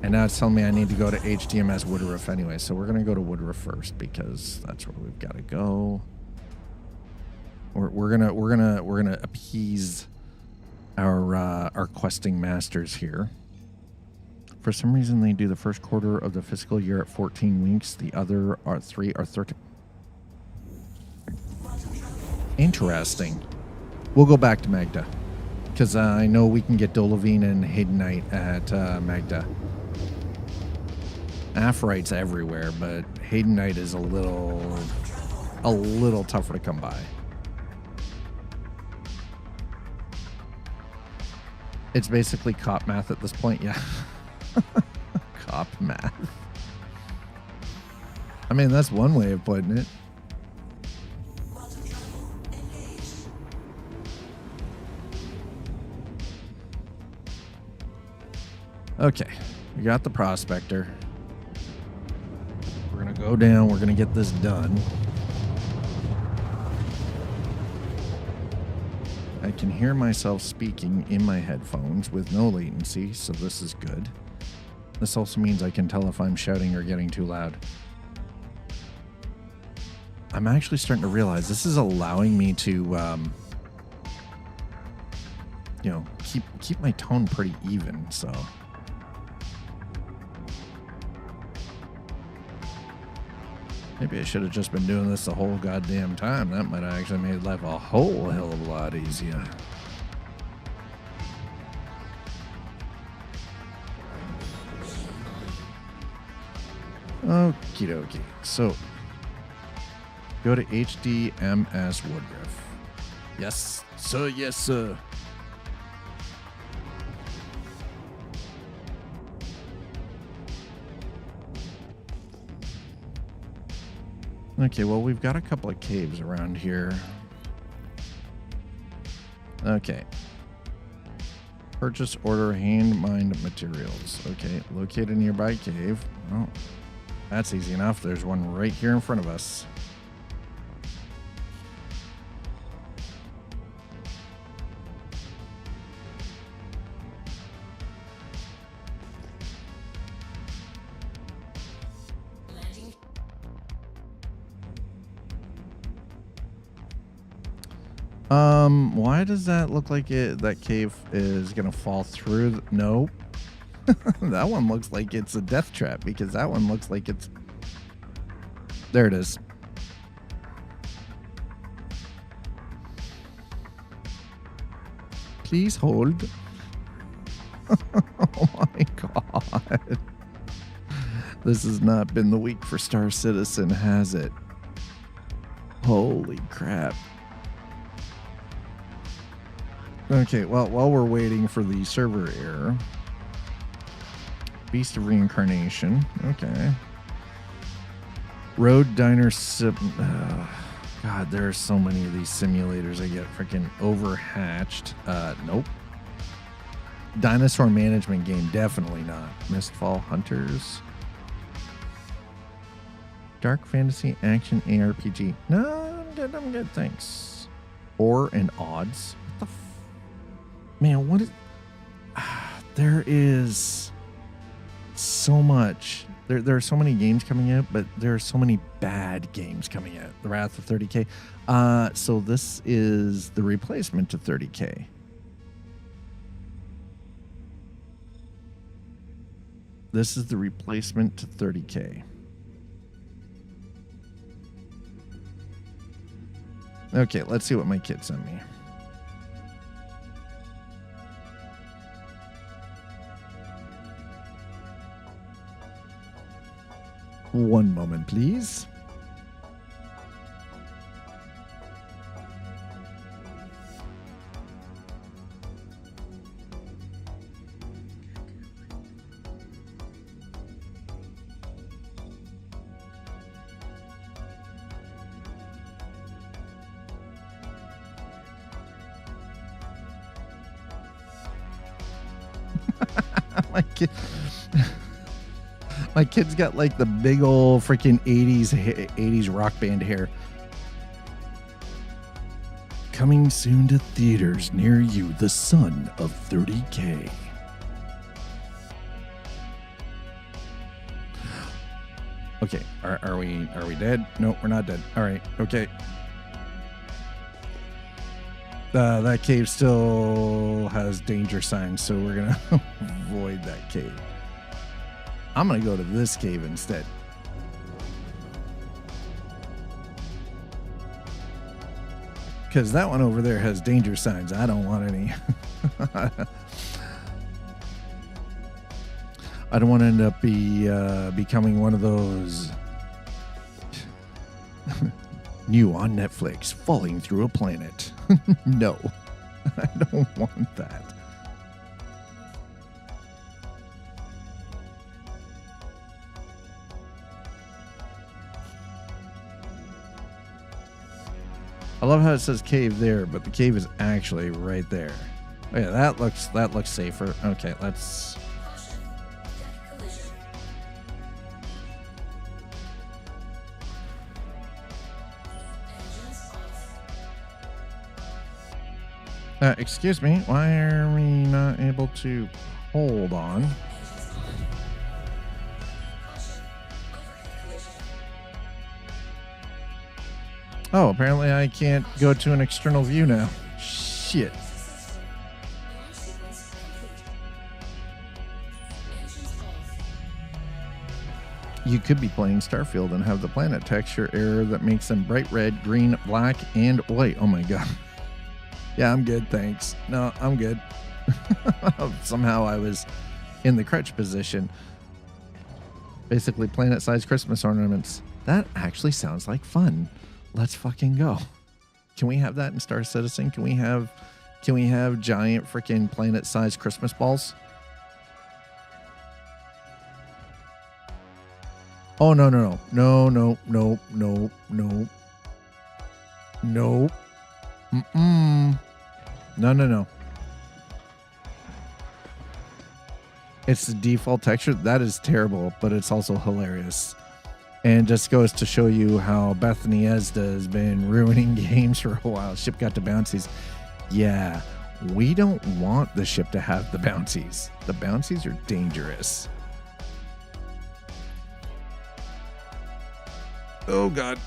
And now it's telling me I need to go to HDMS Woodruff anyway. So we're going to go to Woodruff first because that's where we've got to go. We're gonna appease our questing masters here. For some reason, they do the first quarter of the fiscal year at 14 weeks. The other three are 13. Interesting. We'll go back to Magda because I know we can get Dolovine and Haydenite at Magda. Aphorite's everywhere, but Haydenite is a little tougher to come by. It's basically cop math at this point, yeah. Cop math. I mean, that's one way of putting it. Okay, we got the Prospector. We're gonna go down, we're gonna get this done. I can hear myself speaking in my headphones with no latency, so this is good. This also means I can tell if I'm shouting or getting too loud. I'm actually starting to realize this is allowing me to, keep my tone pretty even, so. Maybe I should have just been doing this the whole goddamn time. That might have actually made life a whole hell of a lot easier. Okie dokie. So, go to HDMS Woodruff. Yes, sir, yes, sir. Okay, well, we've got a couple of caves around here. Okay. Purchase order hand mined materials. Okay, locate a nearby cave. Oh, that's easy enough. There's one right here in front of us. Why does that look like that cave is gonna fall through? No. That one looks like it's a death trap because that one looks like it's... There it is. Please hold. Oh my god. This has not been the week for Star Citizen, has it? Holy crap. Okay, well, while we're waiting for the server error, Beast of Reincarnation, okay. Road Diner God, there are so many of these simulators. I get freaking overhatched. Nope. Dinosaur management game, definitely not. Mistfall Hunters. Dark fantasy action ARPG. No, I'm good, thanks. Or and odds. What the man, what is... there is so much. There are so many games coming out, but there are so many bad games coming out. The Wrath of 30K. So this is the replacement to 30K. This is the replacement to 30K. Okay, let's see what my kid sent me. One moment, please. My kid's got like the big old freaking 80s rock band hair. Coming soon to theaters near you, The Son of 30K. Okay, are we dead? No, we're not dead. All right, okay. That cave still has danger signs, so we're gonna avoid that cave. I'm gonna go to this cave instead. Because that one over there has danger signs. I don't want any. I don't want to end up becoming one of those new on Netflix, falling through a planet. No, I don't want that. I love how it says cave there, but the cave is actually right there. Oh yeah, that looks safer. Okay, let's. Excuse me, why are we not able to hold on? Oh, apparently I can't go to an external view now. Shit. You could be playing Starfield and have the planet texture error that makes them bright red, green, black, and white. Oh my god. Yeah, I'm good, thanks. No, I'm good. Somehow I was in the crutch position. Basically planet-sized Christmas ornaments. That actually sounds like fun. Let's fucking go. Can we have that in Star Citizen? Can we have giant freaking planet-sized Christmas balls? Oh no. No. It's the default texture. That is terrible, but it's also hilarious. And just goes to show you how Bethesda has been ruining games for a while. Ship got the bouncies. Yeah, we don't want the ship to have the bouncies. The bouncies are dangerous. Oh, God.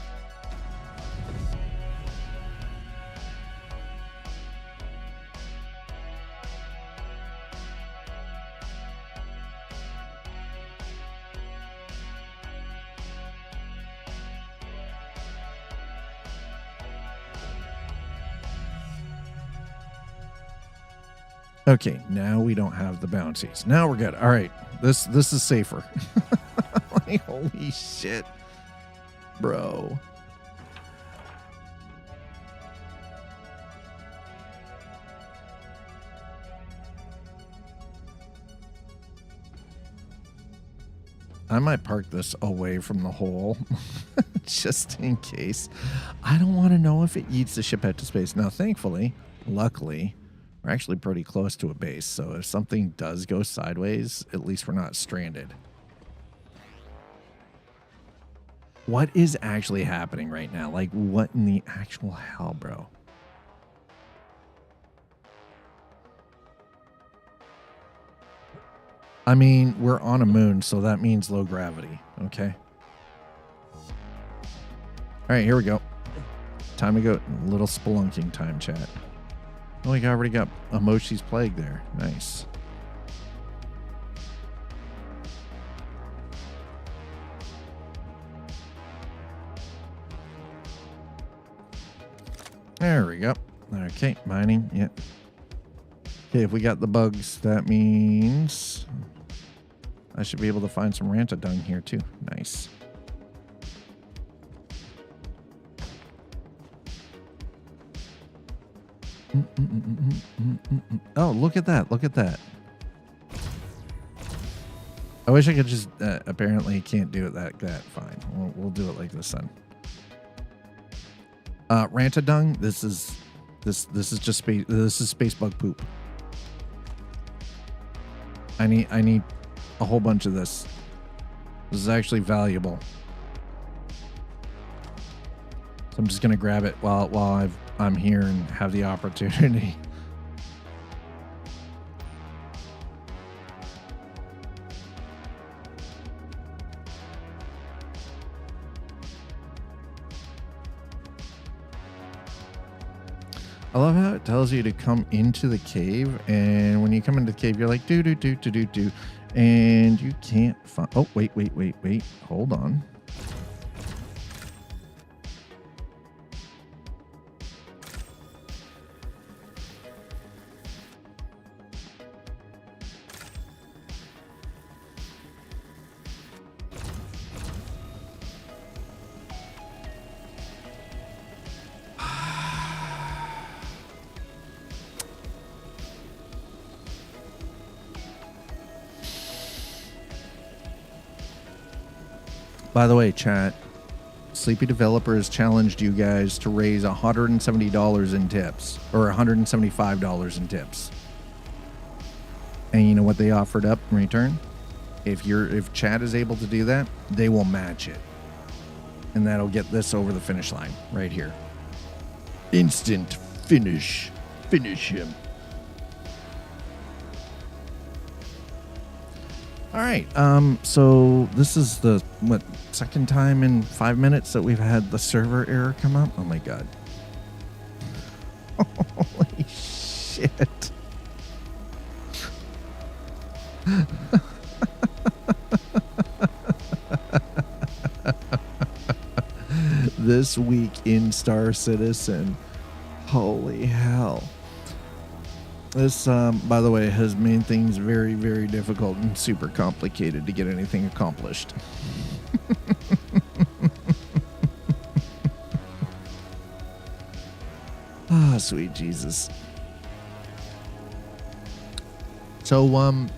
Okay, now we don't have the bouncies. Now we're good. All right, this is safer. Like, holy shit, bro. I might park this away from the hole just in case. I don't want to know if it eats the ship out to space. Now, thankfully, luckily, We're actually pretty close to a base, so if something does go sideways, at least we're not stranded. What is actually happening right now? Like, what in the actual hell, bro? I mean, we're on a moon, so that means low gravity, okay? All right, here we go. Time to go. Little spelunking time, chat. Oh, we already got Amoshi's Plague there. Nice. There we go. Okay, mining. Yeah. Okay, if we got the bugs, that means I should be able to find some Ranta dung here too. Nice. Oh, look at that. Look at that. I wish I could just, apparently can't do it that fine. We'll do it like this then. Ranta dung, this is just space, this is space bug poop. I need a whole bunch of this. This is actually valuable. So I'm just gonna grab it while I'm here and have the opportunity. I love how it tells you to come into the cave, and when you come into the cave, you're like do, and you can't find. Oh, wait, hold on. By the way, chat, Sleepy Developer has challenged you guys to raise $170 in tips, or $175 in tips. And you know what they offered up in return? If chat is able to do that, they will match it. And that'll get this over the finish line right here. Instant finish. Finish him. All right, so this is the, second time in 5 minutes that we've had the server error come up? Oh my god. Holy shit. This week in Star Citizen. Holy hell. This, by the way, has made things very, very difficult and super complicated to get anything accomplished. Ah, sweet Jesus. So,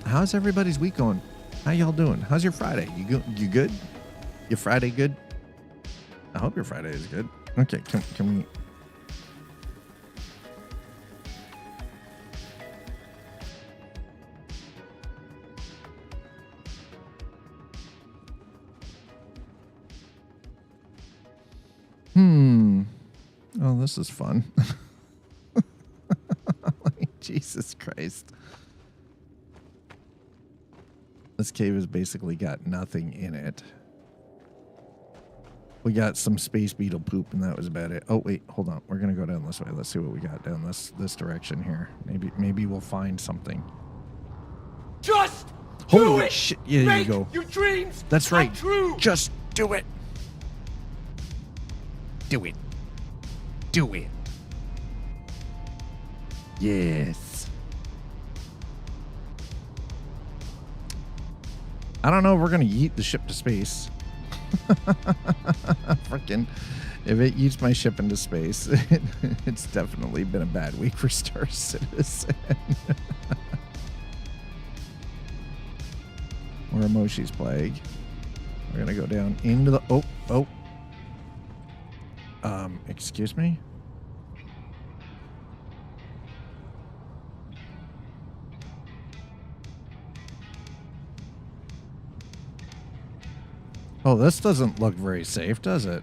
how's everybody's week going? How y'all doing? How's your Friday? You good? Your Friday good? I hope your Friday is good. Okay, can we... Oh, this is fun. Jesus Christ. This cave has basically got nothing in it. We got some space beetle poop, and that was about it. Oh, wait, hold on. We're going to go down this way. Let's see what we got down this direction here. Maybe we'll find something. Just Holy shit. Yeah, there you go. Your dreams. That's right. True. Just do it. Do it. Do it. Yes. I don't know if we're going to yeet the ship to space. Freaking, if it yeets my ship into space, it's definitely been a bad week for Star Citizen. Or Amoshi's Plague. We're going to go down into the... Oh. Excuse me? Oh, this doesn't look very safe, does it?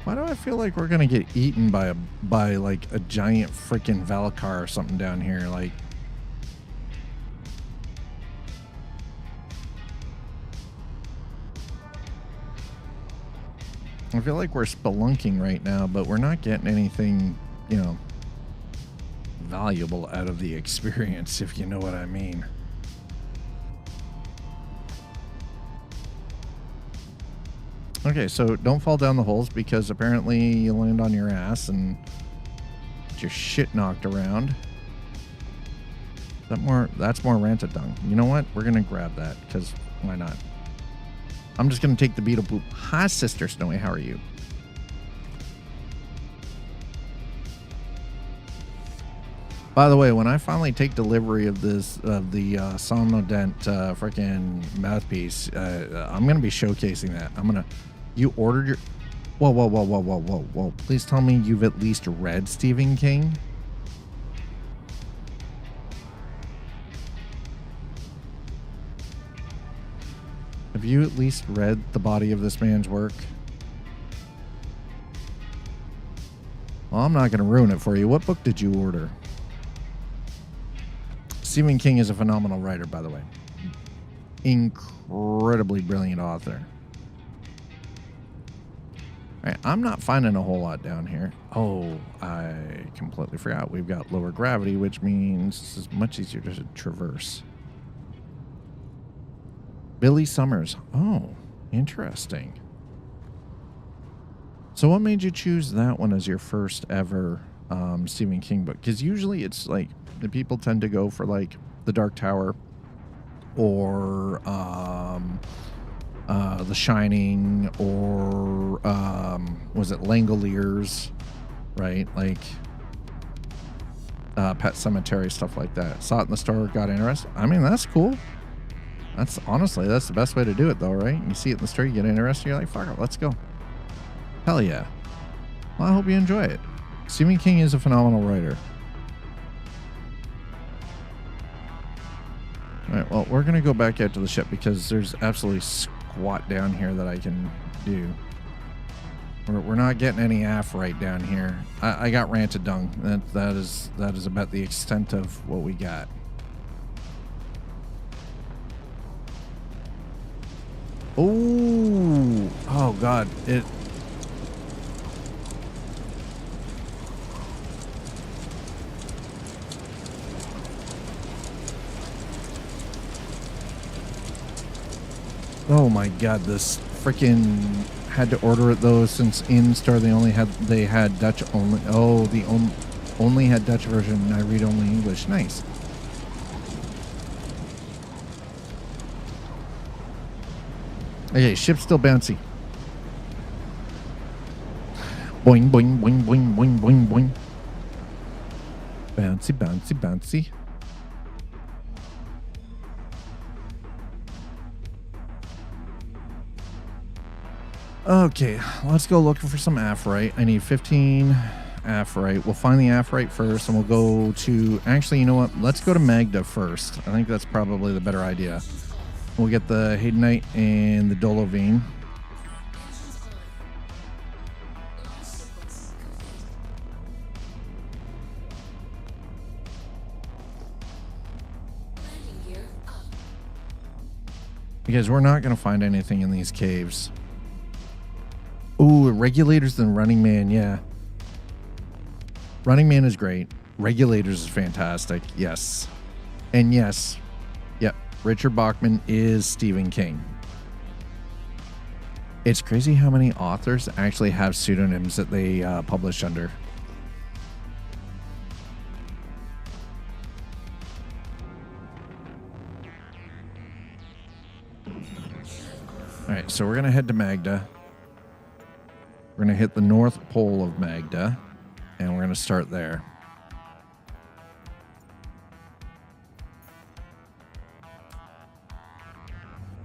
Why do I feel like we're gonna get eaten by like a giant freaking Valakar or something down here? Like, I feel like we're spelunking right now, but we're not getting anything, you know, valuable out of the experience, if you know what I mean. Okay, so don't fall down the holes because apparently you land on your ass and get your shit knocked around. That's more ranted dung. You know what? We're gonna grab that because why not? I'm just gonna take the beetle poop. Hi, Sister Snowy. How are you? By the way, when I finally take delivery of the Somnodent freaking mouthpiece, I'm gonna be showcasing that. You ordered your. Whoa! Please tell me you've at least read Stephen King. Have you at least read the body of this man's work? Well, I'm not gonna ruin it for you. What book did you order? Stephen King is a phenomenal writer, by the way. Incredibly brilliant author. All right, I'm not finding a whole lot down here. Oh, I completely forgot. We've got lower gravity, which means this is much easier to traverse. Billy Summers. Oh, interesting. So what made you choose that one as your first ever Stephen King book? Because usually it's like the people tend to go for like The Dark Tower or The Shining or was it Langoliers, right? Like Pet Cemetery, stuff like that. Saw it in the store, got interested. I mean, that's cool. That's honestly, that's the best way to do it though, right? You see it in the store, you get interested, you're like, fuck it, let's go. Hell yeah. Well, I hope you enjoy it. Stephen King is a phenomenal writer. All right, well, we're going to go back out to the ship because there's absolutely squat down here that I can do. We're not getting any aff right down here. I got ranted dung. That is about the extent of what we got. Oh God! Oh my God! This freaking had to order it though, since in store they had Dutch only. Oh, the only had Dutch version. And I read only English. Nice. Okay, ship's still bouncy. Boing, boing, boing, boing, boing, boing, boing. Bouncy, bouncy, bouncy. Okay, let's go looking for some aphrite. I need 15 aphrite. We'll find the aphrite first, and we'll go to... Actually, you know what? Let's go to Magda first. I think that's probably the better idea. We'll get the Haydenite and the Dolovine. Because we're not going to find anything in these caves. Ooh, Regulators and Running Man, yeah. Running Man is great. Regulators is fantastic, yes. And yes, yep, Richard Bachman is Stephen King. It's crazy how many authors actually have pseudonyms that they publish under. All right, so we're going to head to Magda. We're going to hit the North Pole of Magda, and we're going to start there.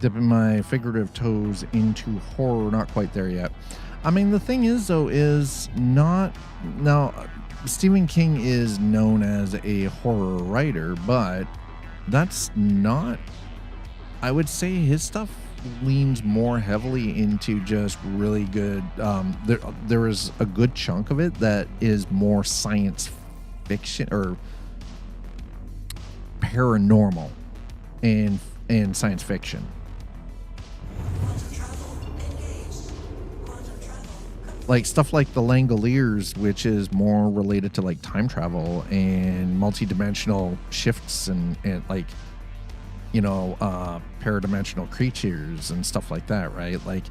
dipping my figurative toes into horror. Not quite there yet. I mean, the thing is, though, is not now. Stephen King is known as a horror writer, but that's not. I would say his stuff leans more heavily into just really good. There is a good chunk of it that is more science fiction or paranormal and science fiction. Like stuff like the Langoliers, which is more related to like time travel and multi-dimensional shifts and like, you know, paradimensional creatures and stuff like that, right? Like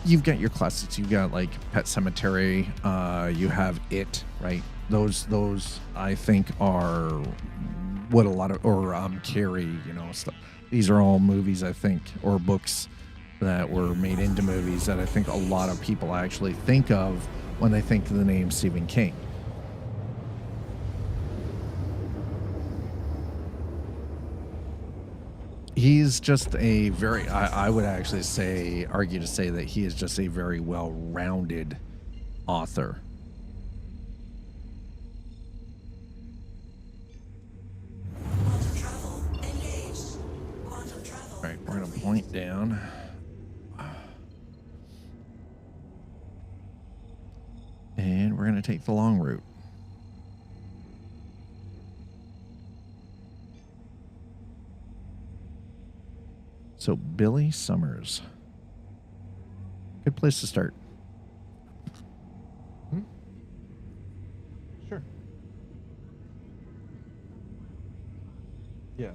you've got your classics, you've got like Pet Cemetery, you have It, right? Those I think are what a lot of, or Carrie, you know, stuff. These are all movies, I think, or books that were made into movies that I think a lot of people actually think of when they think of the name Stephen King. He's just a very, I would actually argue to say that he is just a very well-rounded author. All right, we're going to point down. And we're going to take the long route. So, Billy Summers. Good place to start. Sure. Yeah.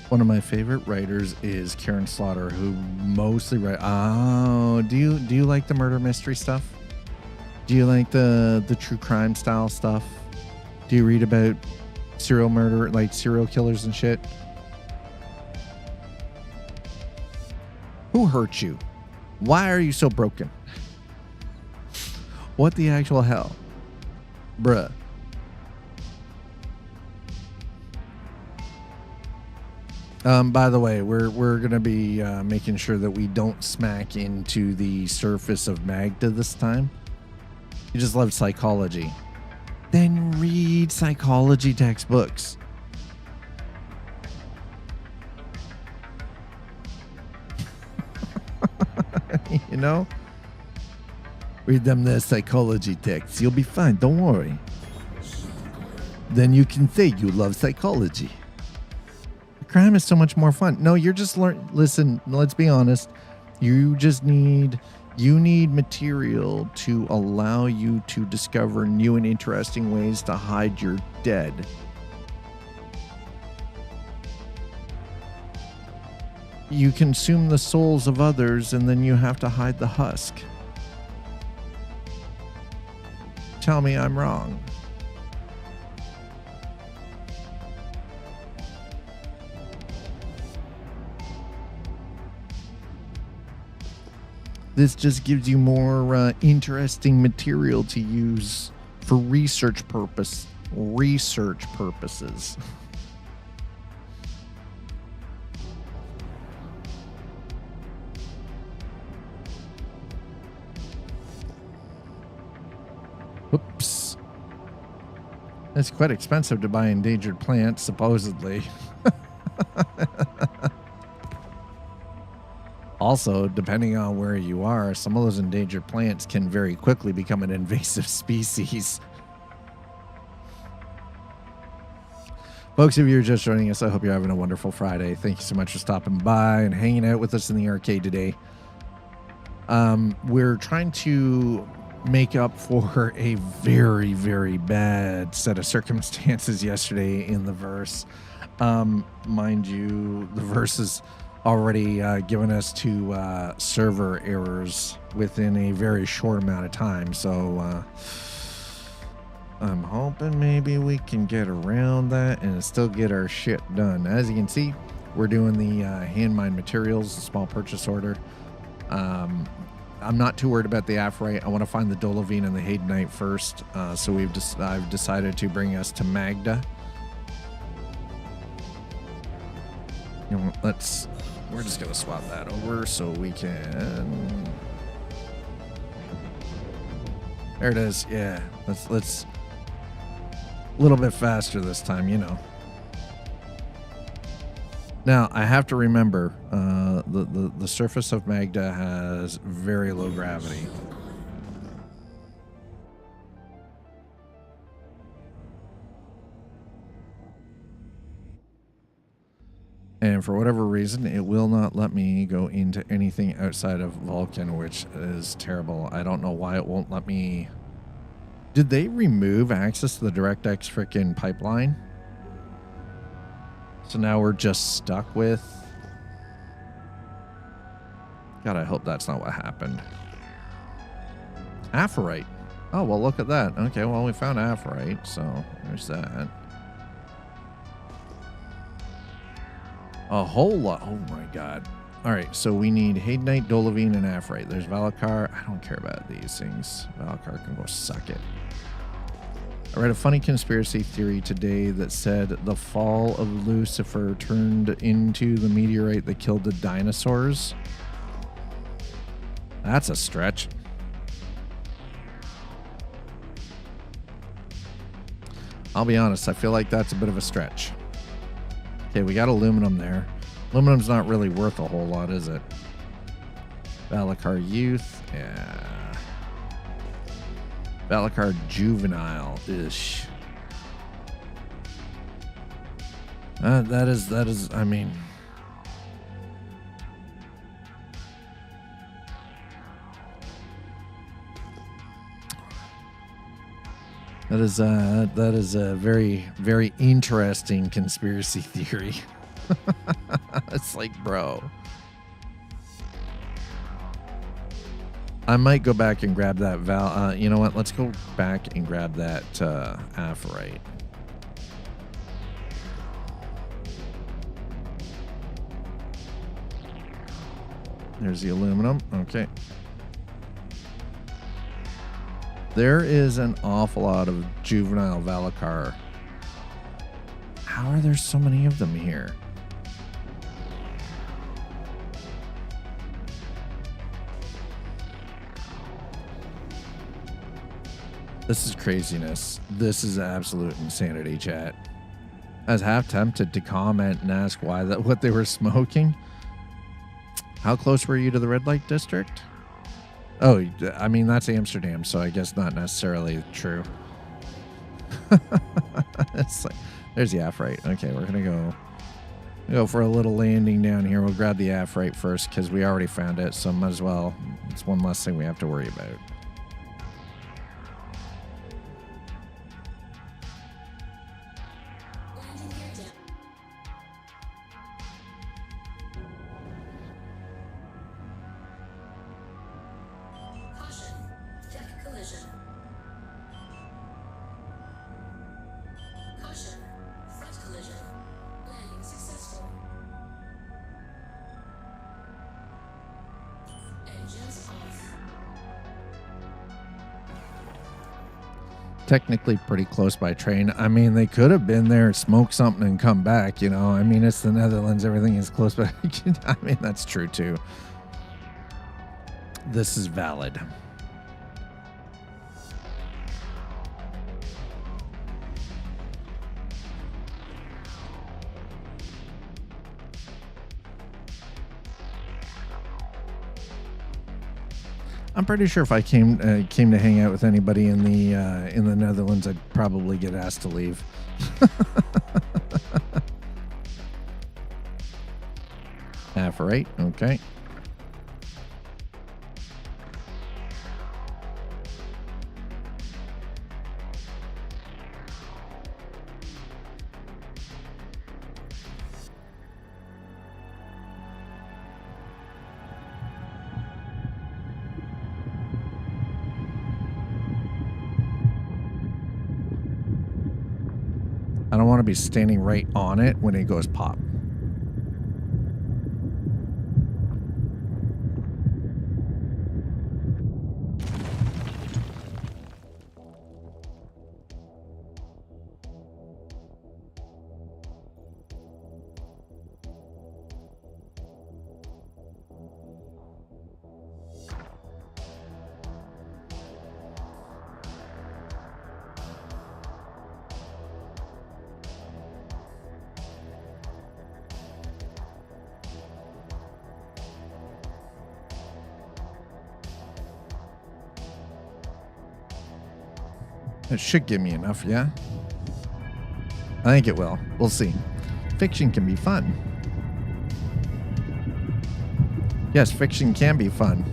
One of my favorite writers is Karen Slaughter, who mostly write. Oh, do you like the murder mystery stuff? Do you like the true crime style stuff? Do you read about serial murder, like serial killers and shit? Who hurt you? Why are you so broken? What the actual hell, bruh? By the way, we're gonna be making sure that we don't smack into the surface of Magda this time. You just love psychology. Then read psychology textbooks. You know? Read them the psychology texts. You'll be fine. Don't worry. Then you can say you love psychology. Crime is so much more fun. No, you're just listen, let's be honest. You need material to allow you to discover new and interesting ways to hide your dead. You consume the souls of others and then you have to hide the husk. Tell me I'm wrong. This just gives you more interesting material to use for research purposes. Whoops. It's quite expensive to buy endangered plants, supposedly. Also, depending on where you are, some of those endangered plants can very quickly become an invasive species. Folks, if you're just joining us, I hope you're having a wonderful Friday. Thank you so much for stopping by and hanging out with us in the arcade today. We're trying to make up for a very, very bad set of circumstances yesterday in the verse. Mind you, the verse has already given us 2 server errors within a very short amount of time. So I'm hoping maybe we can get around that and still get our shit done. As you can see, we're doing the hand mined materials, a small purchase order. I'm not too worried about the Aphorite. I want to find the Dolivine and the Haydenite first. So I've decided to bring us to Magda. You know, we're just gonna swap that over so we can. There it is. Yeah, let's a little bit faster this time, you know. Now, I have to remember, the surface of Magda has very low gravity. And for whatever reason, it will not let me go into anything outside of Vulcan, which is terrible. I don't know why it won't let me. Did they remove access to the DirectX frickin' pipeline? So now we're just stuck with... God, I hope that's not what happened. Aphorite. Oh, well, look at that. Okay, well, we found Aphorite, so there's that. A whole lot. Oh, my God. All right, so we need Haydenite, Dolivine, and Aphorite. There's Valakar. I don't care about these things. Valakar can go suck it. I read a funny conspiracy theory today that said the fall of Lucifer turned into the meteorite that killed the dinosaurs. That's a stretch. I'll be honest, I feel like that's a bit of a stretch. Okay, we got aluminum there. Aluminum's not really worth a whole lot, is it? Valakar Youth, yeah. Valakar Juvenile-ish. That is, I mean... That is a very, very interesting conspiracy theory. It's like, bro. I might go back and grab that you know what? Let's go back and grab that Aphorite. There's the aluminum. Okay. There is an awful lot of juvenile Valakar. How are there so many of them here? This is craziness. This is absolute insanity, chat. I was half tempted to comment and ask what they were smoking. How close were you to the red light district? Oh, I mean, that's Amsterdam, so I guess not necessarily true. It's like, there's the Aphorite. Okay, we're gonna go for a little landing down here. We'll grab the Aphorite first because we already found it, so might as well. It's one less thing we have to worry about. Technically pretty close by train. I mean, they could have been there, smoke something, and come back, you know. I mean, it's the Netherlands. Everything is close by. I mean, that's true, too. This is valid. I'm pretty sure if I came to hang out with anybody in the Netherlands, I'd probably get asked to leave. Apherite, okay. I don't want to be standing right on it when it goes pop. It should give me enough, yeah? I think it will. We'll see. Fiction can be fun. Yes, fiction can be fun.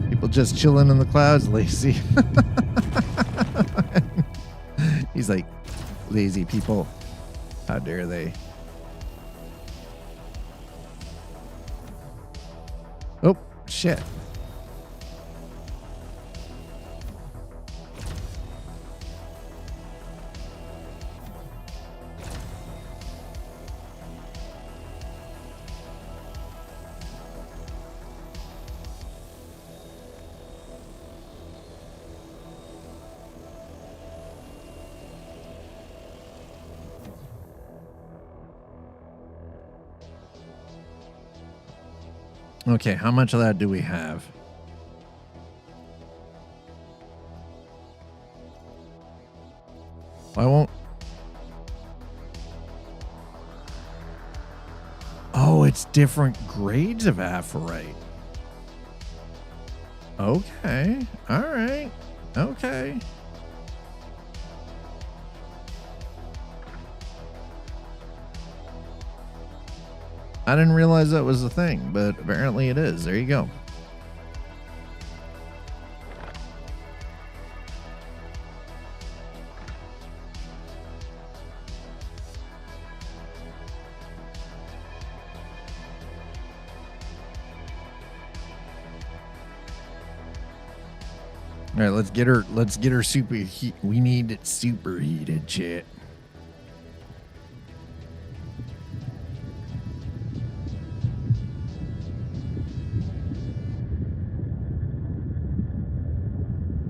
People just chilling in the clouds, lazy. He's like, lazy people. How dare they? Oh, shit. Okay, how much of that do we have? I won't. Oh, it's different grades of apherite. Okay, all right, okay. I didn't realize that was a thing, but apparently it is. There you go. All right, let's get her super heat. We need it superheated, chat.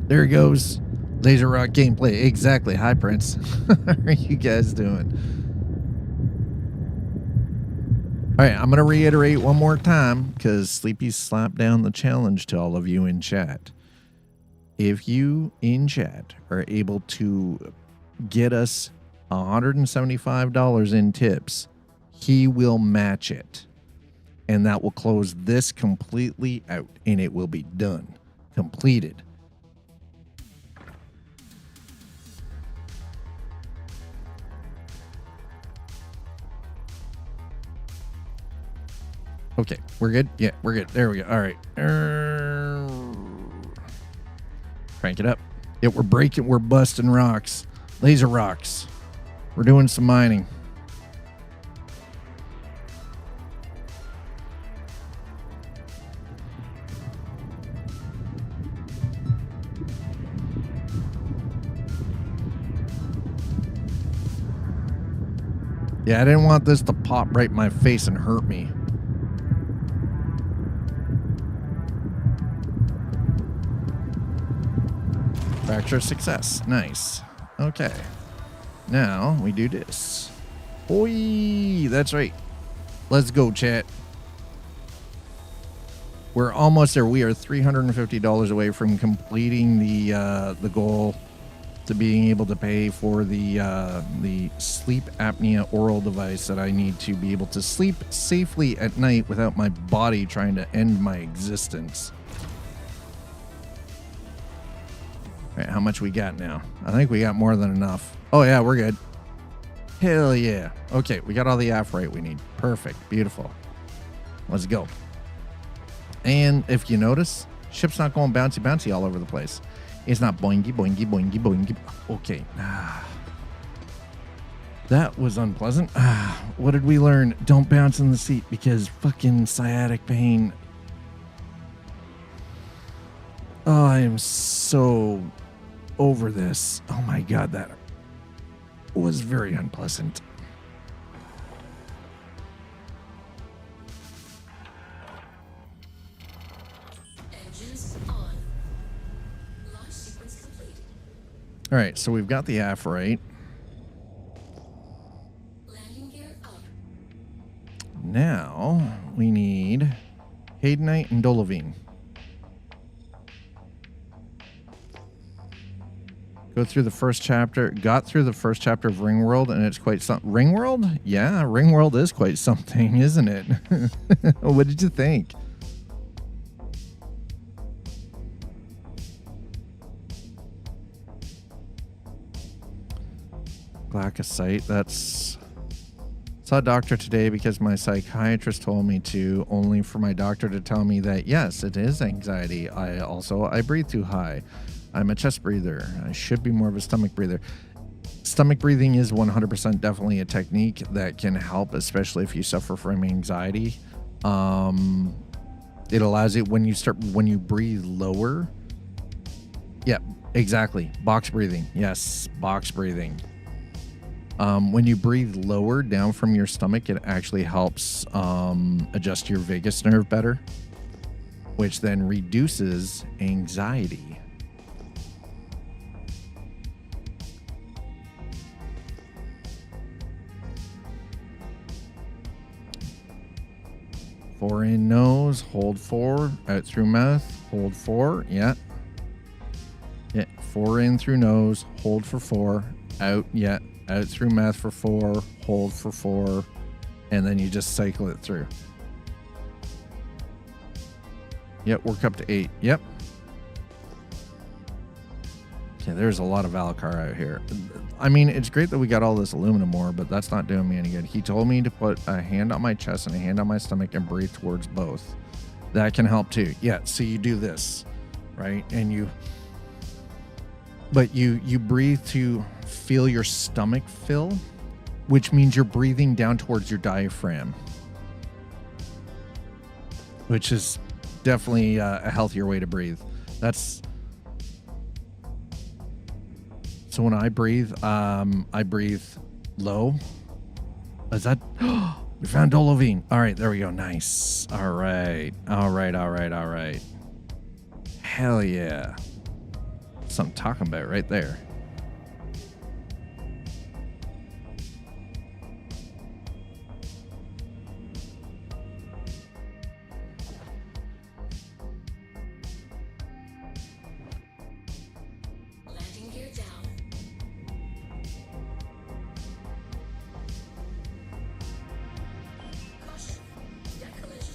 There he goes. Laser Rock gameplay. Exactly. Hi, Prince. How are you guys doing? All right, I'm going to reiterate one more time because Sleepy slapped down the challenge to all of you in chat. If you in chat are able to get us $175 in tips, he will match it. And that will close this completely out and it will be done. Completed. Okay, we're good? Yeah, we're good. There we go. All right. Crank it up. Yeah, we're breaking. We're busting rocks. Laser rocks. We're doing some mining. Yeah, I didn't want this to pop right in my face and hurt me. Fracture success. Nice. Okay. Now we do this. Oi, that's right. Let's go, chat. We're almost there. We are $350 away from completing the goal to being able to pay for the sleep apnea oral device that I need to be able to sleep safely at night without my body trying to end my existence. All right, how much we got now? I think we got more than enough. Oh yeah, we're good. Hell yeah. Okay, we got all the aff right we need. Perfect. Beautiful. Let's go. And if you notice, ship's not going bouncy bouncy all over the place. It's not boingy, boingy, boingy, boingy. Okay. That was unpleasant. What did we learn? Don't bounce in the seat because fucking sciatic pain. Oh, I am so over this. Oh my God, that was very unpleasant. Engines on. Launch sequence completed. All right, so we've got the aff right. Landing gear up. Now we need Haydenite and Dolovine. Go through the first chapter. Got through the first chapter of Ringworld, and it's quite something. Ringworld? Yeah, Ringworld is quite something, isn't it? What did you think? Glaucosite, that's... Saw a doctor today because my psychiatrist told me to, only for my doctor to tell me that, yes, it is anxiety. I breathe too high. I'm a chest breather. I should be more of a stomach breather. Stomach breathing is 100% definitely a technique that can help, especially if you suffer from anxiety. It allows it when you breathe lower. Yeah, exactly. Box breathing. Yes, box breathing. When you breathe lower down from your stomach, it actually helps adjust your vagus nerve better, which then reduces anxiety. Four in nose, hold 4, out through mouth, hold 4, yeah. Yeah, 4 in through nose, hold for 4, out, yeah. Out through mouth for 4, hold for 4, and then you just cycle it through. Yep, work up to 8. Yep. Okay, there's a lot of Valakar out here. I mean, it's great that we got all this aluminum ore, but that's not doing me any good. He told me to put a hand on my chest and a hand on my stomach and breathe towards both. That can help too. Yeah, so you do this, right? And you breathe to feel your stomach fill, which means you're breathing down towards your diaphragm, which is definitely a healthier way to breathe. So when I breathe low. Is that? We found Dolovine. All right, there we go. Nice. All right. Hell yeah. That's what I'm talking about right there. Landing gear down. Caution. Deck collision.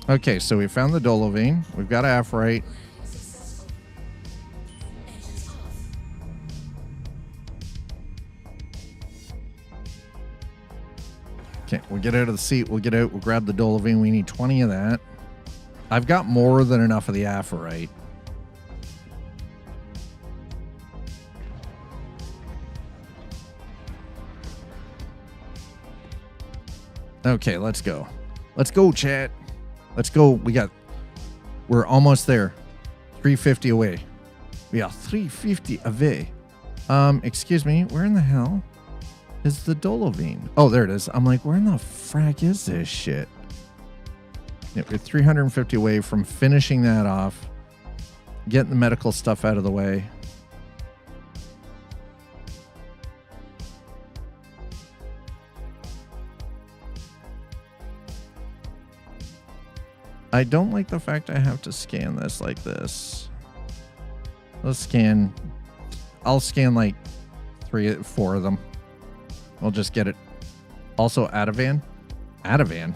Okay, so we found the Dolovine. We've got Aphrite. Landing successful. Engines off. Okay, we'll get out of the seat. We'll get out. We'll grab the Dolovine. We need 20 of that. I've got more than enough of the Aphrite. Okay, let's go. Let's go, chat. Let's go. We're almost there. 350 away. We are 350 away. Excuse me. Where in the hell is the Dolovine? Oh, there it is. I'm like, where in the frack is this shit? Yeah, we're 350 away from finishing that off, getting the medical stuff out of the way. I don't like the fact I have to scan this like this. Let's scan. I'll scan like 4 of them. We'll just get it. Also, Ativan. Ativan.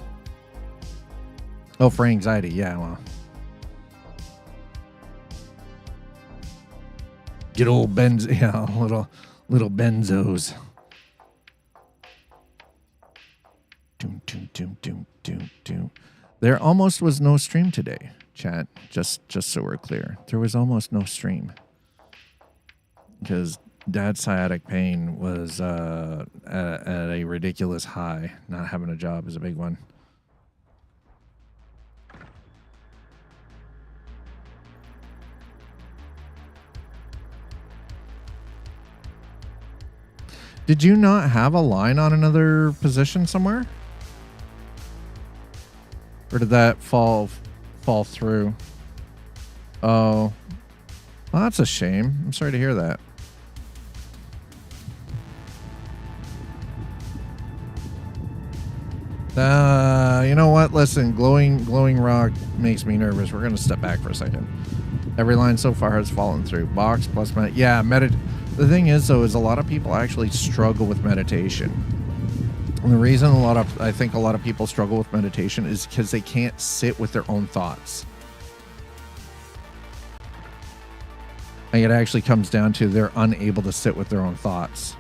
Oh, for anxiety. Yeah, well. Good old benzo. Yeah, little benzos. There almost was no stream today, chat. Just so we're clear, there was almost no stream because Dad's sciatic pain was at a ridiculous high. Not having a job is a big one. Did you not have a line on another position somewhere? Or did that fall through? Oh. Well, that's a shame. I'm sorry to hear that. You know what? Listen, glowing rock makes me nervous. We're gonna step back for a second. Every line so far has fallen through. Box plus yeah, the thing is though, is a lot of people actually struggle with meditation. And the reason I think a lot of people struggle with meditation is because they can't sit with their own thoughts. And it actually comes down to they're unable to sit with their own thoughts.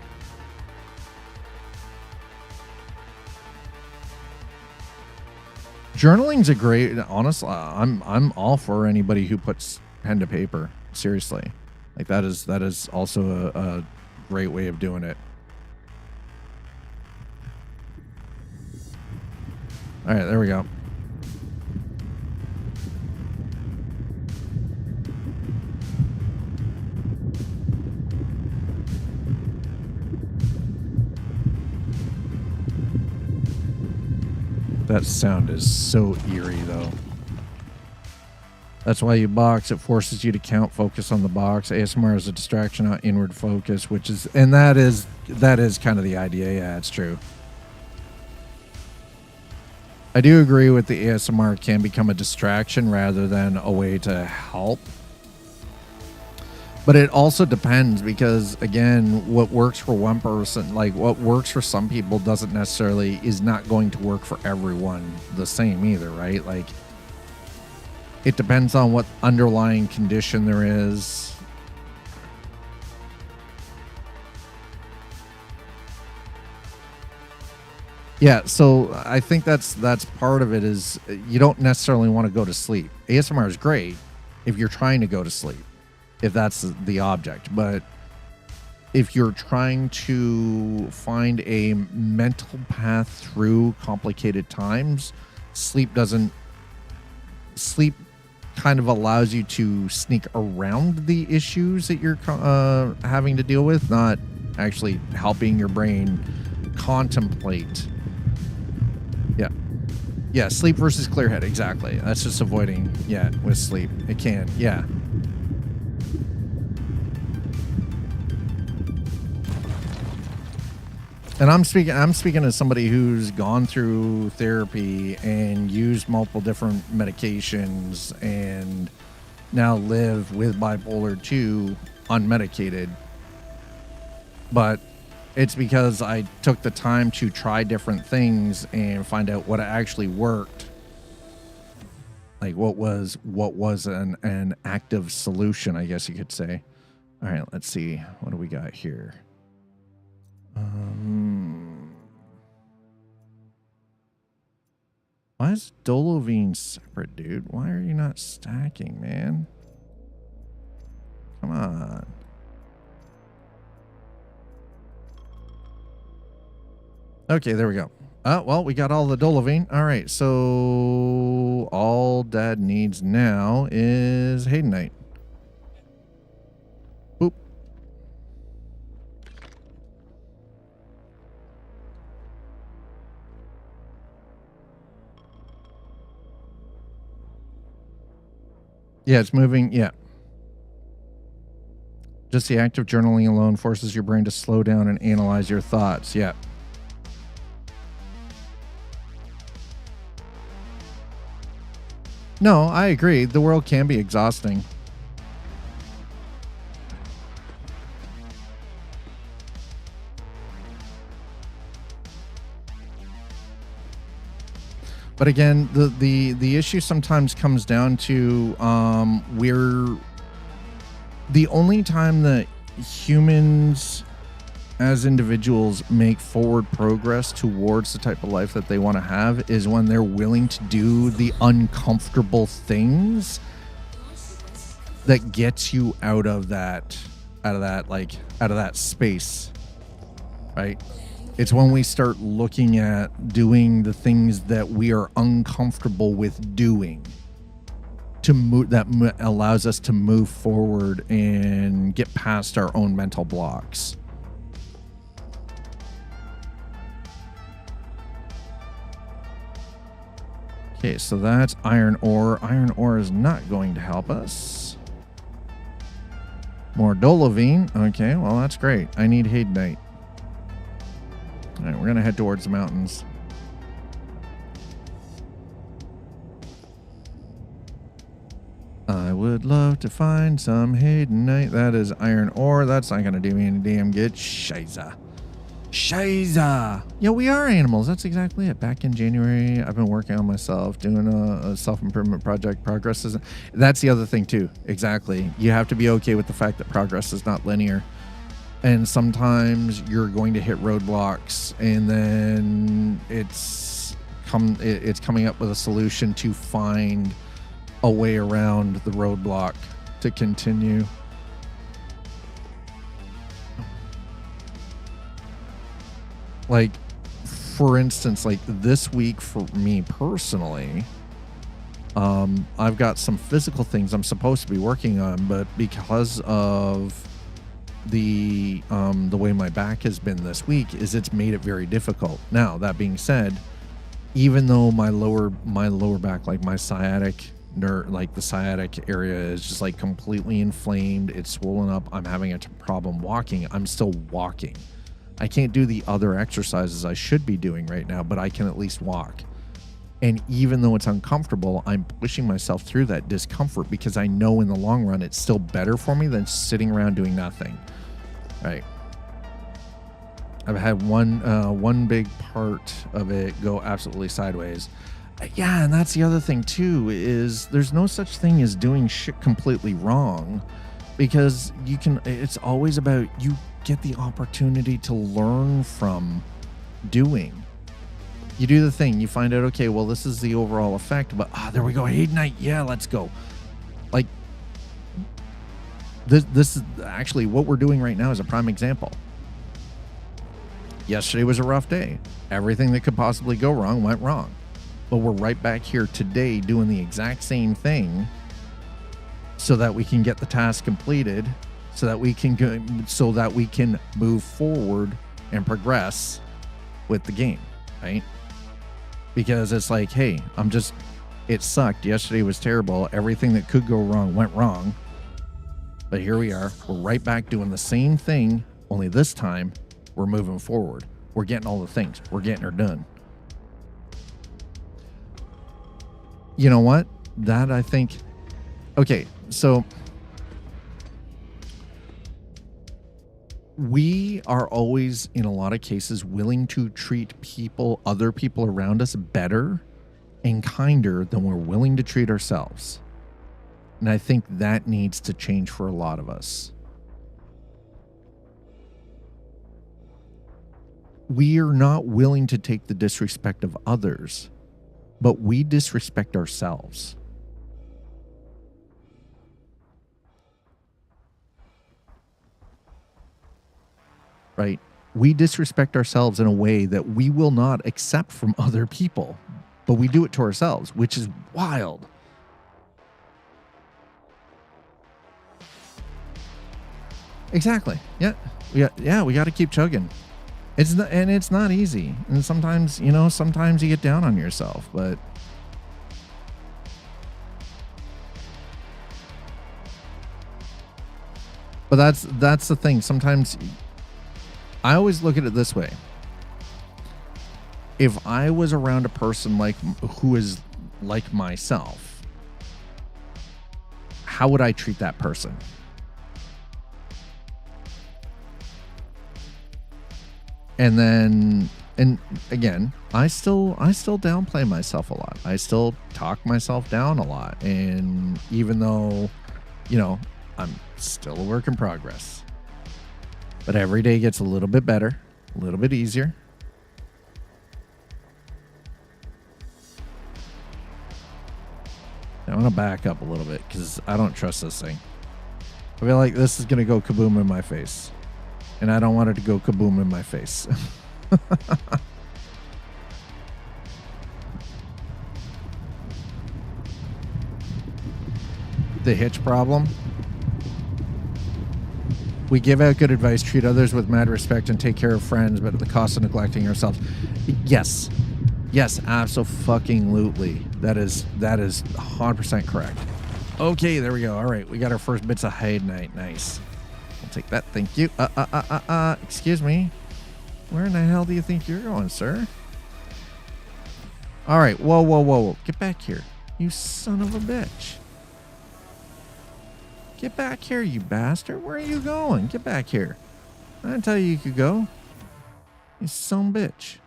Journaling's a great, honestly, I'm all for anybody who puts pen to paper. Seriously. Like that is also a great way of doing it. All right, there we go. That sound is so eerie, though. That's why you box. It forces you to count, focus on the box. ASMR is a distraction, not inward focus, and that is kind of the idea. Yeah, it's true. I do agree with the ASMR can become a distraction rather than a way to help. But it also depends because, again, what works for one person, like what works for some people is not going to work for everyone the same either, right? Like, it depends on what underlying condition there is. Yeah, so I think that's part of it is you don't necessarily want to go to sleep. ASMR is great if you're trying to go to sleep, if that's the object. But if you're trying to find a mental path through complicated times, sleep kind of allows you to sneak around the issues that you're having to deal with, not actually helping your brain contemplate. Yeah, sleep versus clear head, exactly. That's just avoiding, with sleep. It can, yeah. And I'm speaking as somebody who's gone through therapy and used multiple different medications and now live with bipolar 2 unmedicated. But it's because I took the time to try different things and find out what actually worked. Like what was an active solution, I guess you could say. All right, let's see. What do we got here? Why is Dolovine separate, dude? Why are you not stacking, man? Come on. Okay, there we go. Well, we got all the Dolovine. All right, so all Dad needs now is Haydenite. Boop. Yeah, it's moving. Yeah. Just the act of journaling alone forces your brain to slow down and analyze your thoughts. Yeah. No, I agree. The world can be exhausting. But again, the issue sometimes comes down to we're the only time that humans as individuals make forward progress towards the type of life that they want to have is when they're willing to do the uncomfortable things that gets you out of that space, right? It's when we start looking at doing the things that we are uncomfortable with doing to move, that allows us to move forward and get past our own mental blocks. Okay, so that's iron ore. Iron ore is not going to help us. More dolomite. Okay, well, that's great. I need hadenite. All right, we're going to head towards the mountains. I would love to find some hadenite. That is iron ore. That's not going to do me any damn good. Shiza. Yeah, we are animals. That's exactly it. Back in January, I've been working on myself, doing a self-improvement project. Progress isn't... That's the other thing, too. Exactly. You have to be okay with the fact that progress is not linear. And sometimes you're going to hit roadblocks, and then it's coming up with a solution to find a way around the roadblock to continue. Like, for instance, like this week for me personally, I've got some physical things I'm supposed to be working on, but because of the way my back has been this week, it's made it very difficult. Now, that being said, even though my lower back, like my sciatic nerve, like the sciatic area is just like completely inflamed, it's swollen up, I'm having a problem walking, I'm still walking. I can't do the other exercises I should be doing right now, but I can at least walk. And even though it's uncomfortable, I'm pushing myself through that discomfort because I know in the long run it's still better for me than sitting around doing nothing. Right. I've had one big part of it go absolutely sideways. Yeah, and that's the other thing too, is there's no such thing as doing shit completely wrong, because it's always about, you get the opportunity to learn from doing. You do the thing, you find out, okay, well, this is the overall effect, but there we go, hadenite, yeah, let's go. Like, this is actually what we're doing right now is a prime example. Yesterday was a rough day. Everything that could possibly go wrong went wrong. But we're right back here today doing the exact same thing so that we can get the task completed, so that we can move forward and progress with the game, right? Because it's like, hey, it sucked. Yesterday was terrible. Everything that could go wrong went wrong. But here we are. We're right back doing the same thing, only this time we're moving forward. We're getting all the things. We're getting her done. You know what? That, I think... Okay, so... we are always, in a lot of cases, willing to treat other people around us better and kinder than we're willing to treat ourselves. And I think that needs to change for a lot of us. We are not willing to take the disrespect of others, but we disrespect ourselves. Right? We disrespect ourselves in a way that we will not accept from other people, but we do it to ourselves, which is wild. Exactly. Yeah. We got to keep chugging. It's not easy. And sometimes you get down on yourself, but that's the thing. Sometimes I always look at it this way. If I was around a person who is like myself, how would I treat that person? And again, I still downplay myself a lot. I still talk myself down a lot. And even though, I'm still a work in progress. But every day gets a little bit better, a little bit easier. I want to back up a little bit because I don't trust this thing. I feel like this is going to go kaboom in my face. And I don't want it to go kaboom in my face. The hitch problem. We give out good advice, treat others with mad respect, and take care of friends, but at the cost of neglecting ourselves. Yes. Yes, absolutely. That is 100% correct. Okay, there we go. All right, we got our first bits of Haydnite. Nice. I'll take that. Thank you. Excuse me. Where in the hell do you think you're going, sir? All right. Whoa. Get back here. You son of a bitch. Get back here, you bastard. Where are you going? Get back here. I didn't tell you could go. You son of a bitch.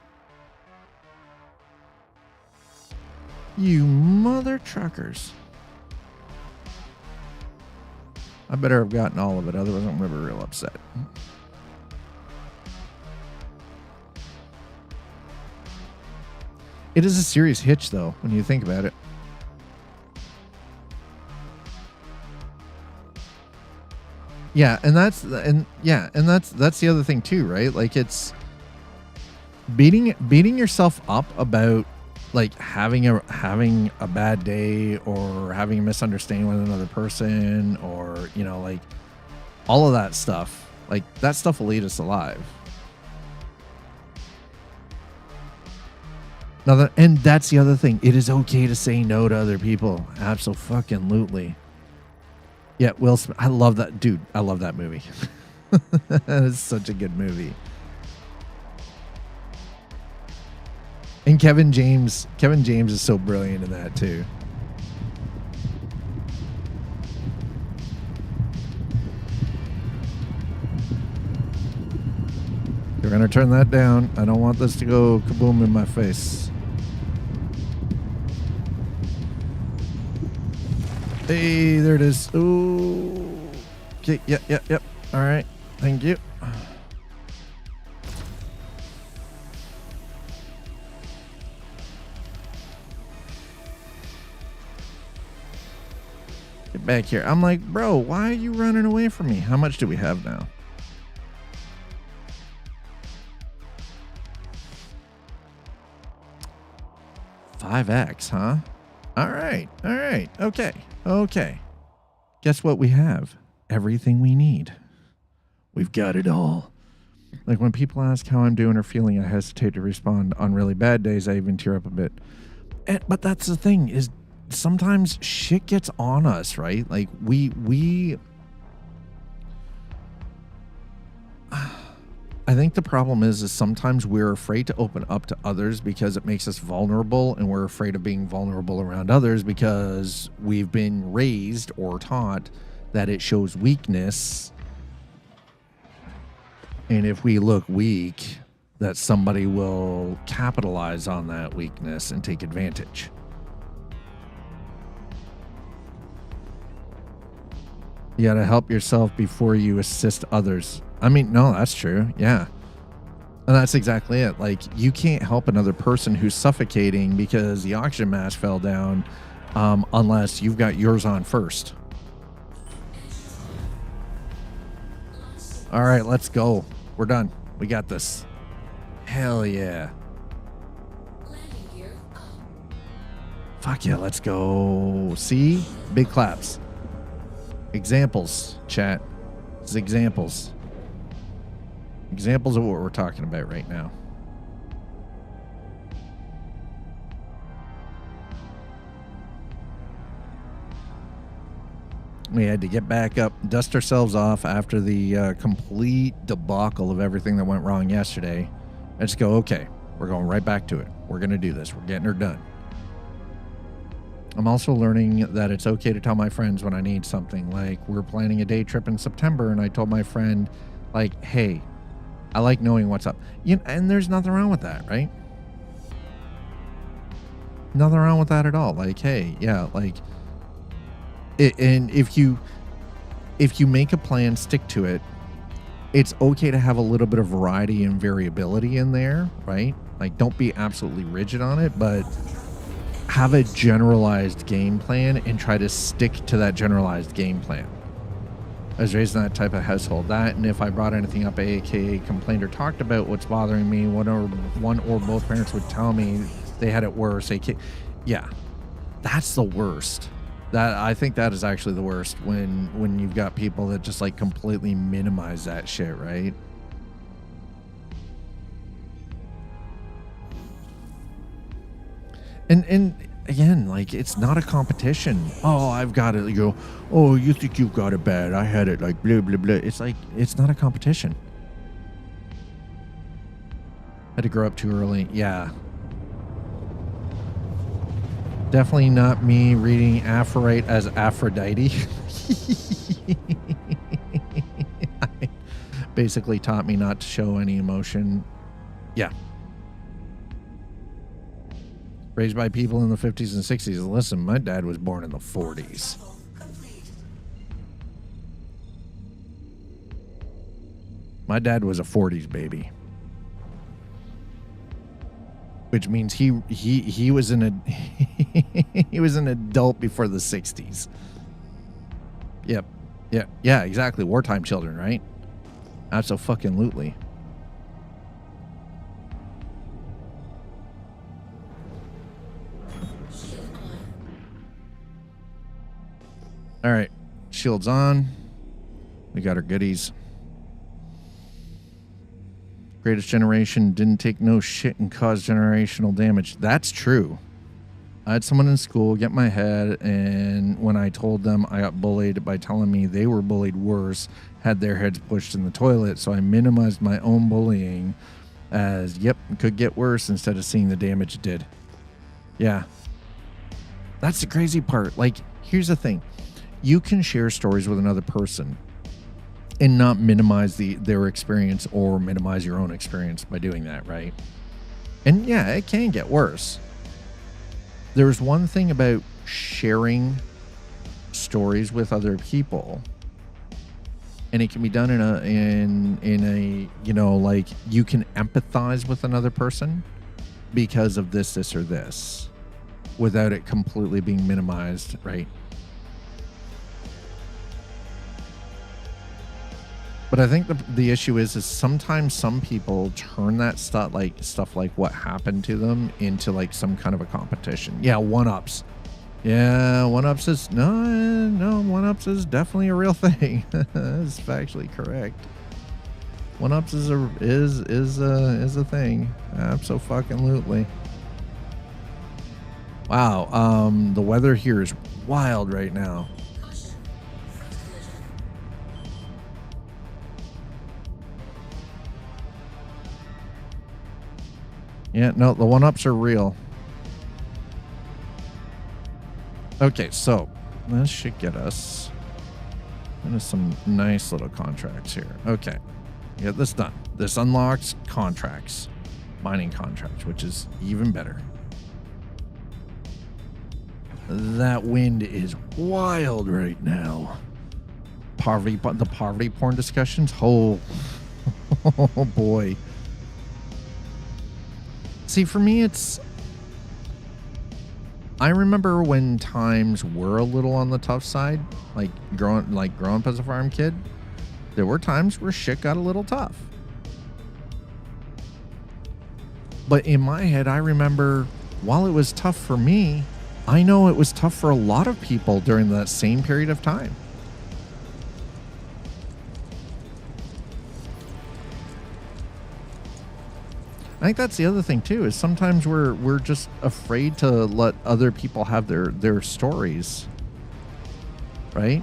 You mother truckers. I better have gotten all of it, otherwise I'm going to be real upset. It is a serious hitch, though, when you think about it. Yeah, and that's the other thing too, right? Like, it's beating yourself up about like having a bad day or having a misunderstanding with another person, or like all of that stuff. Like, that stuff will eat us alive. And that's the other thing. It is okay to say no to other people. Absolutely. Yeah, Will Smith. I love that dude. I love that movie. That is such a good movie. And Kevin James is so brilliant in that too. We're gonna turn that down. I don't want this to go kaboom in my face. Hey, there it is. Ooh. Okay, yep. All right. Thank you. Get back here. I'm like, bro, why are you running away from me? How much do we have now? $5X, huh? All right. Okay. Guess what we have? Everything we need. We've got it all. Like, when people ask how I'm doing or feeling, I hesitate to respond. On really bad days, I even tear up a bit. But that's the thing, is sometimes shit gets on us, right? Like, we I think the problem is sometimes we're afraid to open up to others because it makes us vulnerable, and we're afraid of being vulnerable around others because we've been raised or taught that it shows weakness. And if we look weak, that somebody will capitalize on that weakness and take advantage. You got to help yourself before you assist others. I mean, no, that's true. Yeah. And that's exactly it. Like, you can't help another person who's suffocating because the oxygen mask fell down unless you've got yours on first. All right, let's go. We're done. We got this. Hell yeah. Landing gear up. Fuck yeah, let's go. See? Big claps. Examples, chat. This is examples. Examples of what we're talking about right now. We had to get back up, dust ourselves off after the complete debacle of everything that went wrong yesterday. And just go, okay, we're going right back to it. We're going to do this. We're getting her done. I'm also learning that it's okay to tell my friends when I need something. Like, we're planning a day trip in September, and I told my friend, like, hey, I like knowing what's up. And there's nothing wrong with that, right? Nothing wrong with that at all. Like, hey, yeah, like, and if you make a plan, stick to it. it's okay to have a little bit of variety and variability in there, right? Like, don't be absolutely rigid on it, but have a generalized game plan and try to stick to that generalized game plan. I was raised in that type of household. That, and if I brought anything up, aka complained or talked about what's bothering me, one or both parents would tell me they had it worse. Yeah, that's the worst. That, I think that is actually the worst, when you've got people that just like completely minimize that shit, right? And again, like, it's not a competition. Oh, I've got it. You go, oh, you think you've got it bad. I had it, like, blah, blah, blah. It's like, it's not a competition. Had to grow up too early. Yeah. Definitely not me reading Aphrodite as Aphrodite. Basically taught me not to show any emotion. Yeah. Raised by people in the 50s and 60s. Listen, my dad was born in the 40s. My dad was a 40s baby. Which means he was he was an adult before the 60s. Yep. Yeah, exactly. Wartime children, right? Abso-fucking-lutely. All right, shields on. We got our goodies. Greatest generation didn't take no shit and cause generational damage. That's true. I had someone in school get my head, and when I told them, I got bullied by telling me they were bullied worse, had their heads pushed in the toilet. So I minimized my own bullying as, yep, it could get worse, instead of seeing the damage it did. Yeah. That's the crazy part. Like, here's the thing. You can share stories with another person and not minimize their experience or minimize your own experience by doing that, right? And yeah, it can get worse. There's one thing about sharing stories with other people, and it can be done in a you know, like, you can empathize with another person because of this or this without it completely being minimized, right? But I think the issue is sometimes some people turn that stuff like what happened to them into like some kind of a competition. Yeah, one-ups. Yeah, one-ups is no, one-ups is definitely a real thing. That's factually correct. One-ups is a thing. Abso-fucking-lutely. Wow, the weather here is wild right now. Yeah, no, the one-ups are real. Okay, so this should get us into some nice little contracts here. Okay, get this done. This unlocks contracts, mining contracts, which is even better. That wind is wild right now. The poverty porn discussions. Oh boy. See, for me, I remember when times were a little on the tough side, like growing up as a farm kid. There were times where shit got a little tough. But in my head, I remember, while it was tough for me, I know it was tough for a lot of people during that same period of time. I think that's the other thing too, is sometimes we're just afraid to let other people have their stories, right?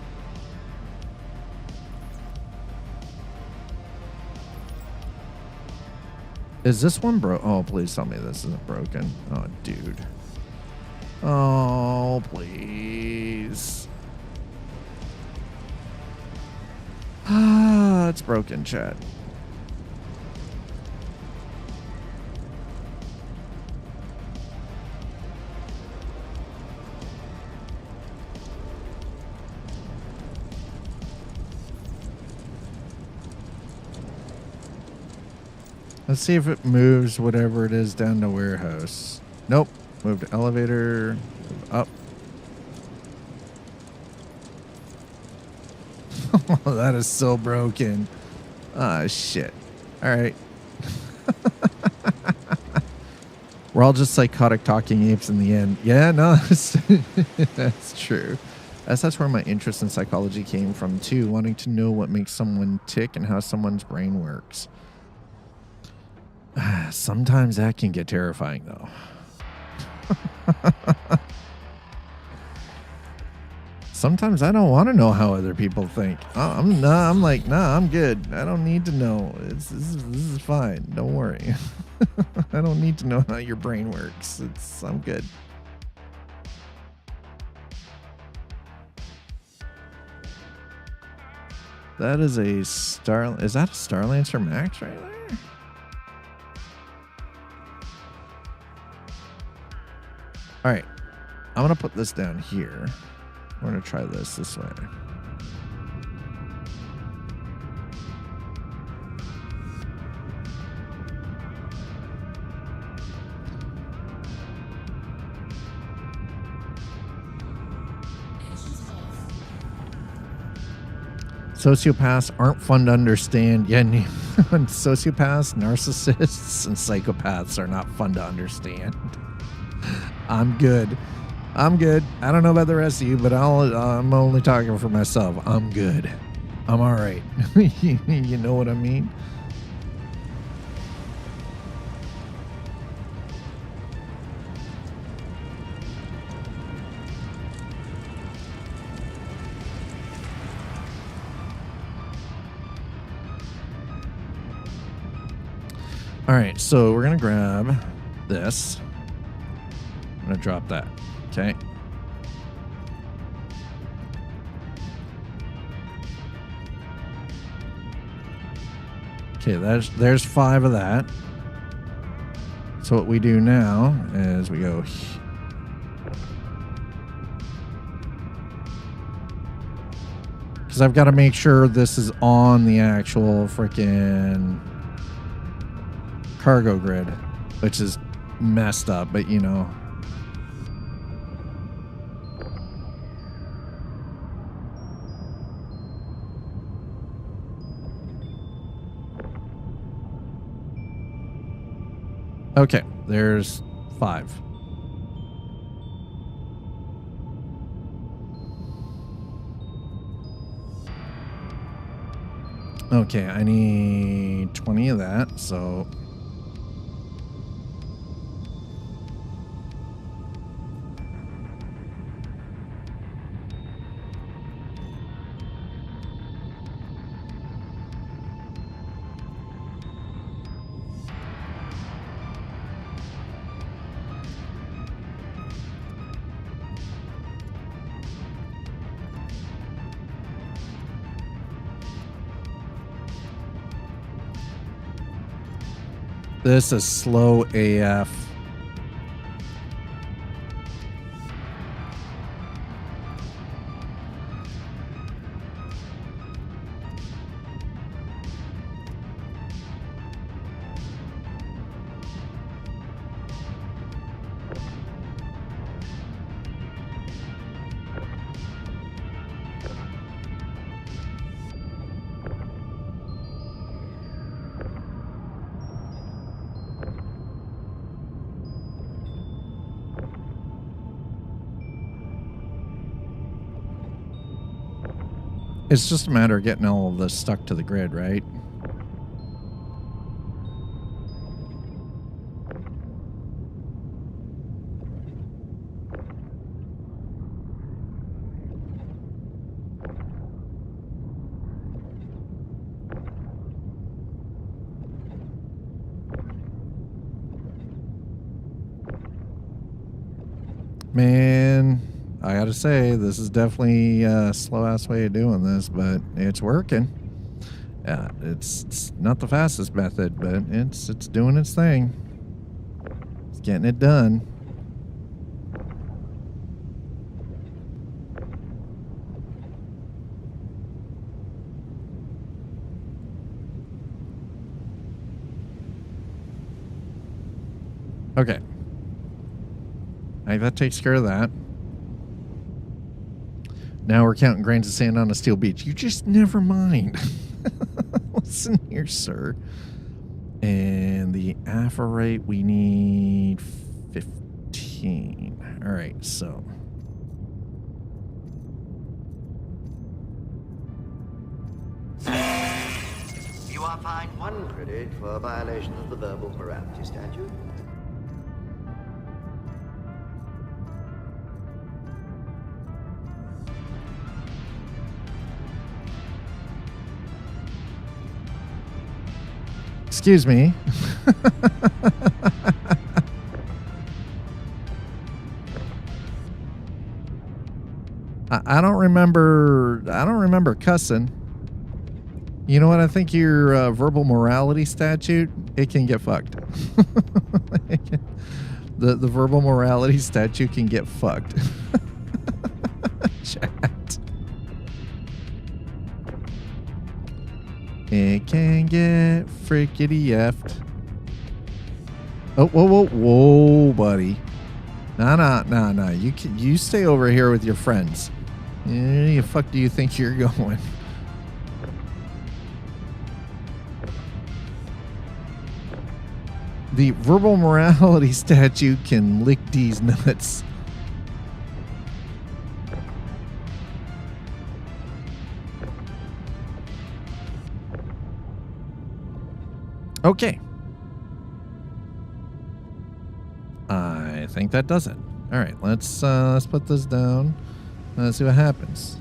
Is this one broke? Oh, please tell me this isn't broken. Oh, dude. Oh, please. Ah, it's broken, chat. Let's see if it moves whatever it is down to warehouse. Nope. Move to elevator. Move up. Oh, that is so broken. Ah, shit. All right. We're all just psychotic talking apes in the end. Yeah, no, that's true. That's where my interest in psychology came from, too. Wanting to know what makes someone tick and how someone's brain works. Sometimes that can get terrifying, though. Sometimes I don't want to know how other people think. I'm like, nah, I'm good. I don't need to know. This is fine. Don't worry. I don't need to know how your brain works. I'm good. That is a Star. Is that a Starlancer Max right there? All right. I'm going to put this down here. We're going to try this way. Sociopaths aren't fun to understand. Yeah, sociopaths, narcissists, and psychopaths are not fun to understand. I'm good. I'm good. I don't know about the rest of you, but I'm only talking for myself. I'm good. I'm all right. You know what I mean? All right, so we're going to grab this. I'm going to drop that. Okay. Okay, there's 5 of that. So what we do now is we go because I've got to make sure this is on the actual freaking cargo grid, which is messed up, but you know. Okay, there's 5. Okay, I need 20 of that, so this is slow AF. It's just a matter of getting all of this stuck to the grid, right? Man, I gotta say, this is definitely a slow-ass way of doing this, but it's working. Yeah, it's not the fastest method, but it's doing its thing. It's getting it done. Okay. That takes care of that. Now we're counting grains of sand on a steel beach. You just never mind. Listen here, sir. And the apharite, we need 15. All right, so. You are fined 1 credit for a violation of the verbal morality statute. Excuse me. I don't remember cussing. You know what? I think your verbal morality statute, it can get fucked. The verbal morality statute can get fucked. Chat. It can get frickety effed. Oh, whoa, buddy. Nah. You stay over here with your friends. Where the fuck do you think you're going? The verbal morality statute can lick these nuts. Okay. I think that does it. All right, let's put this down. Let's see what happens.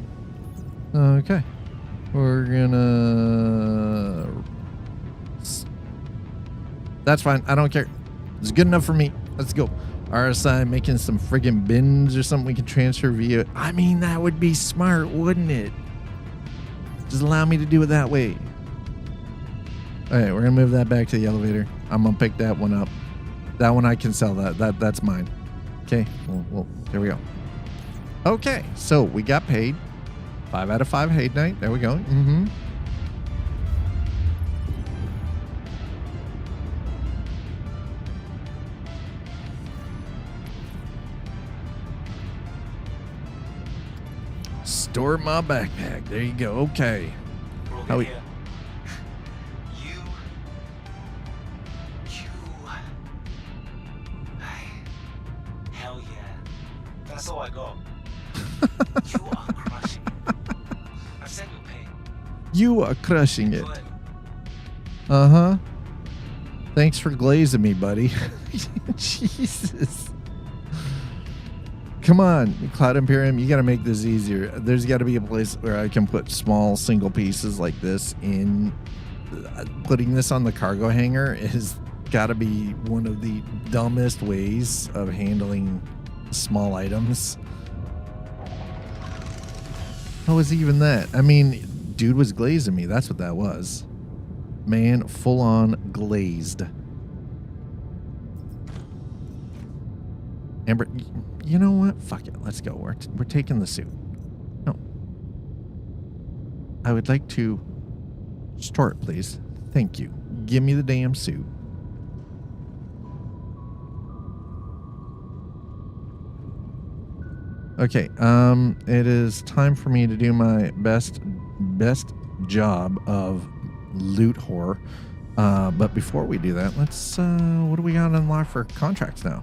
Okay. We're gonna... That's fine. I don't care. It's good enough for me. Let's go. RSI making some friggin' bins or something we can transfer via... I mean, that would be smart, wouldn't it? Just allow me to do it that way. All right, we're gonna move that back to the elevator. I'm gonna pick that one up. That one I can sell. That's mine. Okay. Well, there we go. Okay, so we got paid. 5 out of 5 hate night. There we go. Mm-hmm. Store my backpack. There you go. Okay. How we? Hell yeah. That's all I got. You are crushing it. I sent you pay. You are crushing it. Uh-huh. Thanks for glazing me, buddy. Jesus. Come on, Cloud Imperium, you got to make this easier. There's got to be a place where I can put small single pieces like this in. Putting this on the cargo hangar is got to be one of the dumbest ways of handling small items. How was even that? I mean, dude was glazing me. That's what that was. Man, full on glazed. Amber, you know what? Fuck it. Let's go. We're taking the suit. No. I would like to store it, please. Thank you. Give me the damn suit. Okay. It is time for me to do my best job of loot whore. But before we do that, let's what do we got unlocked for contracts now?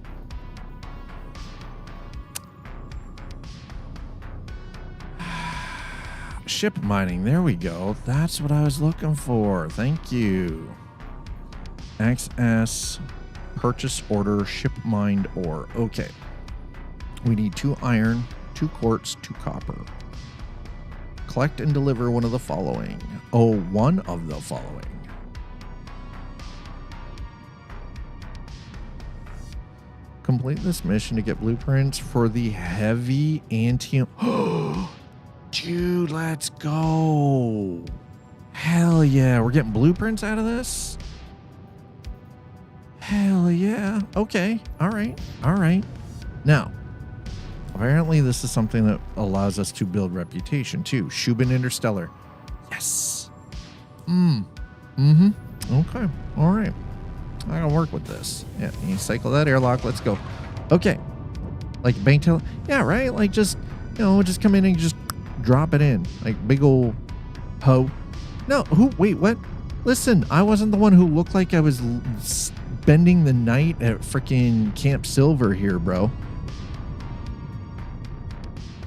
Ship mining. There we go. That's what I was looking for. Thank you. XS purchase order ship mined ore. Okay. We need 2 iron, 2 quartz, 2 copper. Collect and deliver one of the following. Oh, one of the following. Complete this mission to get blueprints for the heavy antium. Dude, let's go. Hell yeah. We're getting blueprints out of this? Hell yeah. Okay. All right. All right. Now, apparently this is something that allows us to build reputation too. Shubin Interstellar. Yes. Okay. All right. I'm gonna work with this. Yeah, you cycle that airlock. Let's go. Okay. Like bank tail. Yeah, right. Like just, you know, just come in and just drop it in. Like big old hoe. No, who? Wait, what? Listen, I wasn't the one who looked like I was spending the night at freaking Camp Silver here, bro.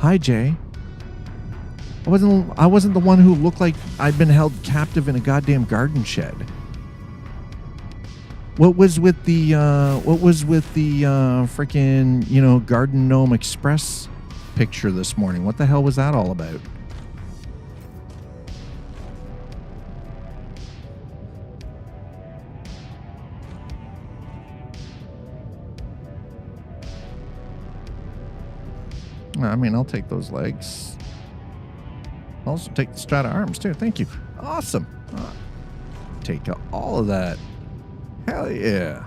Hi, Jay. I wasn't the one who looked like I'd been held captive in a goddamn garden shed. What was with the freaking, you know, Garden Gnome Express picture this morning? What the hell was that all about? I mean, I'll take those legs. I'll also take the strata arms too. Thank you. Awesome. Take all of that. Hell yeah.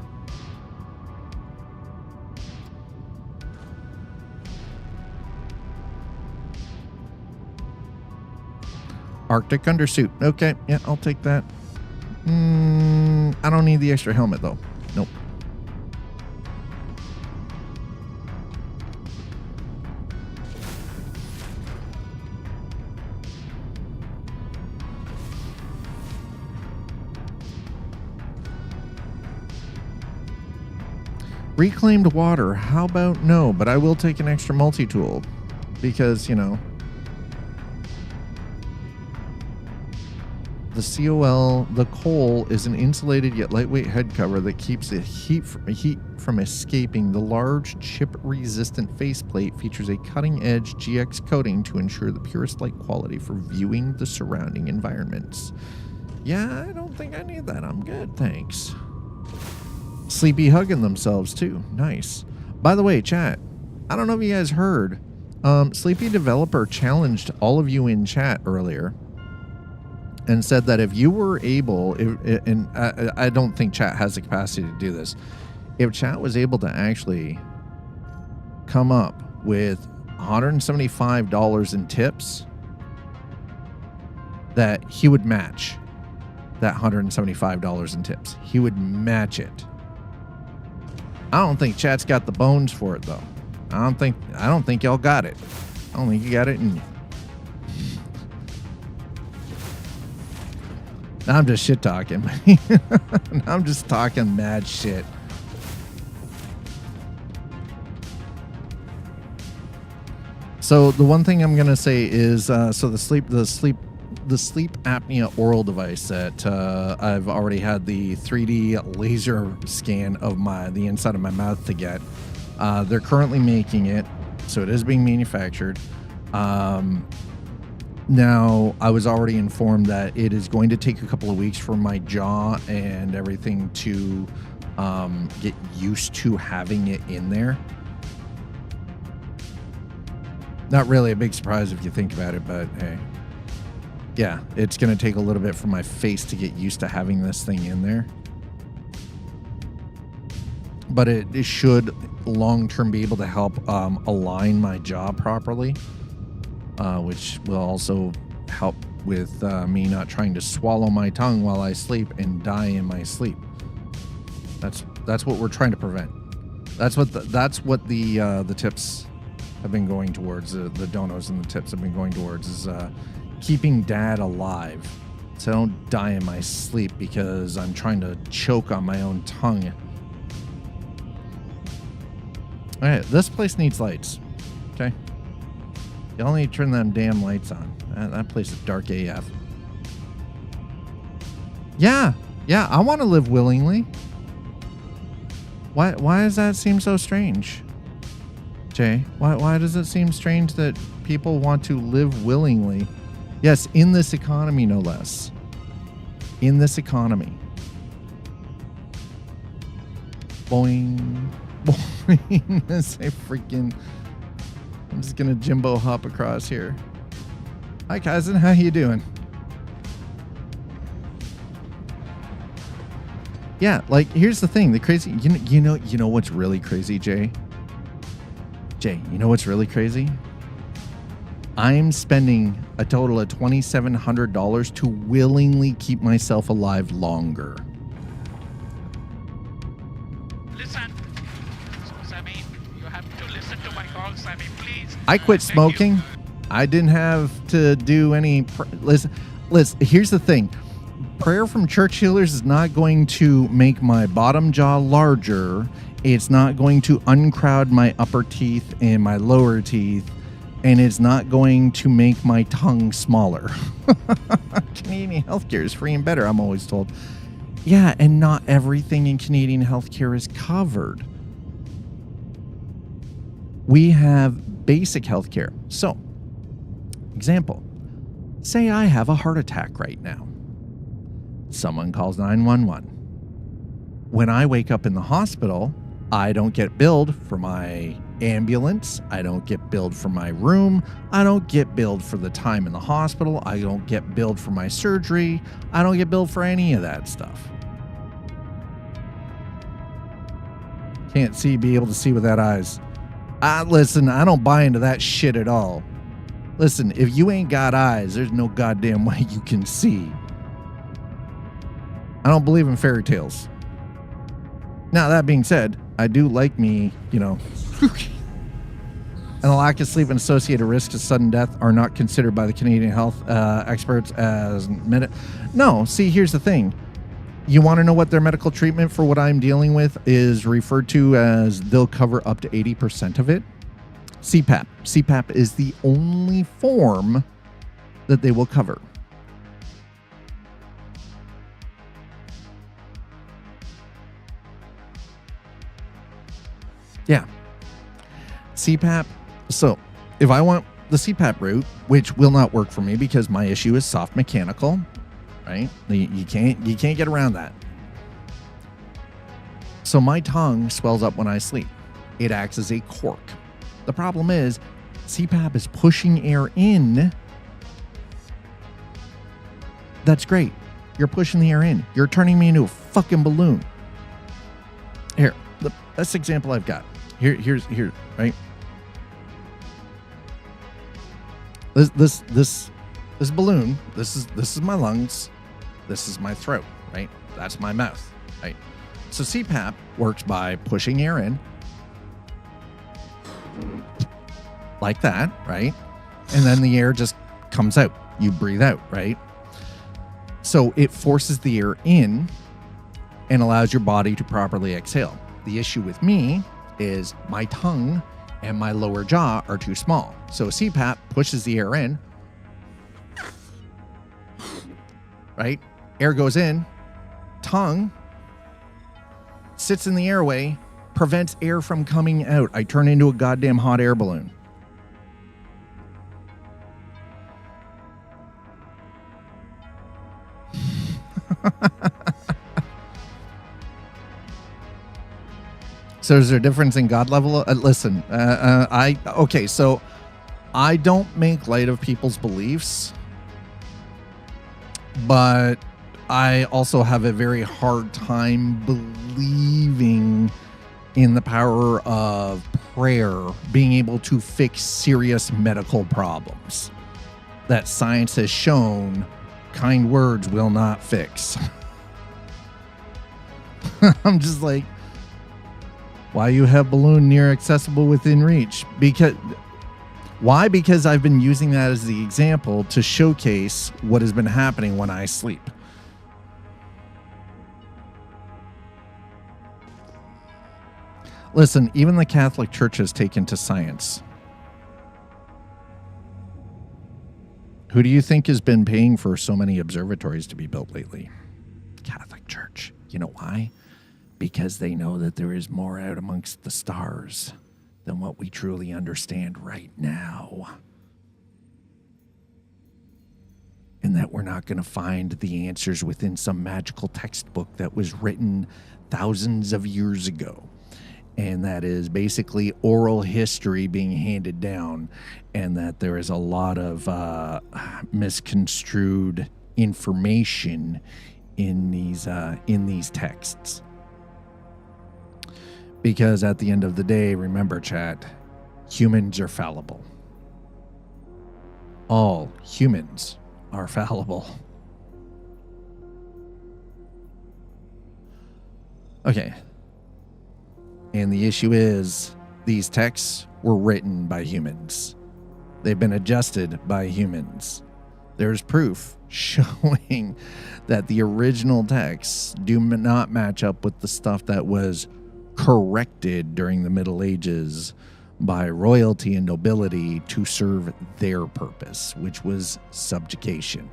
Arctic undersuit. Okay. Yeah, I'll take that. I don't need the extra helmet though. Nope. Reclaimed water. How about no? But I will take an extra multi-tool because, you know, the COL, the coal is an insulated yet lightweight head cover that keeps the heat from escaping. The large chip-resistant faceplate features a cutting-edge GX coating to ensure the purest light quality for viewing the surrounding environments. Yeah, I don't think I need that. I'm good, thanks. Sleepy hugging themselves too. Nice. By the way, chat, I don't know if you guys heard, Sleepy Developer challenged all of you in chat earlier and said that if you were able, and I don't think chat has the capacity to do this, if chat was able to actually come up with $175 in tips, that he would match that $175 in tips. He would match it. I don't think chat's got the bones for it though. I don't think y'all got it. I don't think you got it in you. Now I'm just shit talking. I'm just talking mad shit. So the one thing I'm gonna say is, so the sleep apnea oral device that I've already had the 3D laser scan of the inside of my mouth to get. They're currently making it, so it is being manufactured. Now, I was already informed that it is going to take a couple of weeks for my jaw and everything to get used to having it in there. Not really a big surprise if you think about it, but hey. Yeah, it's going to take a little bit for my face to get used to having this thing in there. But it should long-term be able to help align my jaw properly, which will also help with me not trying to swallow my tongue while I sleep and die in my sleep. That's what we're trying to prevent. That's what the tips have been going towards. The donos and the tips have been going towards is keeping dad alive, so I don't die in my sleep because I'm trying to choke on my own tongue. All right, this place needs lights. Okay, y'all need to turn them damn lights on. That place is dark AF. Yeah, I want to live willingly. Why does that seem so strange, Jay? Why does it seem strange that people want to live willingly? Yes, in this economy, no less. In this economy. Boing. Boing. As I freaking... I'm just going to Jimbo hop across here. Hi, cousin. How you doing? Yeah, like, here's the thing. The crazy... You know what's really crazy, Jay? Jay, you know what's really crazy? I'm spending a total of $2,700 to willingly keep myself alive longer. I quit smoking. I didn't have to do any. Listen, here's the thing. Prayer from church healers is not going to make my bottom jaw larger. It's not going to uncrowd my upper teeth and my lower teeth. And it's not going to make my tongue smaller. Canadian healthcare is free and better, I'm always told. Yeah, and not everything in Canadian healthcare is covered. We have basic healthcare. So, example, say I have a heart attack right now. Someone calls 911. When I wake up in the hospital, I don't get billed for my ambulance. I don't get billed for my room. I don't get billed for the time in the hospital. I don't get billed for my surgery. I don't get billed for any of that stuff. Can't be able to see with that eyes. Listen, I don't buy into that shit at all. Listen, if you ain't got eyes, there's no goddamn way you can see. I don't believe in fairy tales. Now, that being said, I do like me, and the lack of sleep and associated risks of sudden death are not considered by the Canadian health experts as No, see, here's the thing. You want to know what their medical treatment for what I'm dealing with is referred to as they'll cover up to 80% of it? CPAP. CPAP is the only form that they will cover. Yeah. CPAP. So if I want the CPAP route, which will not work for me because my issue is soft mechanical, right? You can't get around that. So my tongue swells up when I sleep. It acts as a cork. The problem is CPAP is pushing air in. That's great. You're pushing the air in. You're turning me into a fucking balloon. Here, the best example I've got. Here's right. This balloon. This is my lungs. This is my throat. Right. That's my mouth. Right. So CPAP works by pushing air in, like that, right? And then the air just comes out. You breathe out, right? So it forces the air in and allows your body to properly exhale. The issue with me is my tongue and my lower jaw are too small. So CPAP pushes the air in, right? Air goes in, tongue sits in the airway, prevents air from coming out. I turn into a goddamn hot air balloon. So is there a difference in God level? Listen, so I don't make light of people's beliefs, but I also have a very hard time believing in the power of prayer being able to fix serious medical problems that science has shown kind words will not fix. I'm just like, why you have balloon near accessible within reach? Why? Because I've been using that as the example to showcase what has been happening when I sleep. Listen, even the Catholic Church has taken to science. Who do you think has been paying for so many observatories to be built lately? Catholic Church. You know why? Because they know that there is more out amongst the stars than what we truly understand right now. And that we're not going to find the answers within some magical textbook that was written thousands of years ago. And that is basically oral history being handed down, and that there is a lot of misconstrued information in these texts. Because at the end of the day, remember, chat, humans are fallible. All humans are fallible. Okay. And the issue is these texts were written by humans. They've been adjusted by humans. There's proof showing that the original texts do not match up with the stuff that was corrected during the Middle Ages by royalty and nobility to serve their purpose, which was subjugation.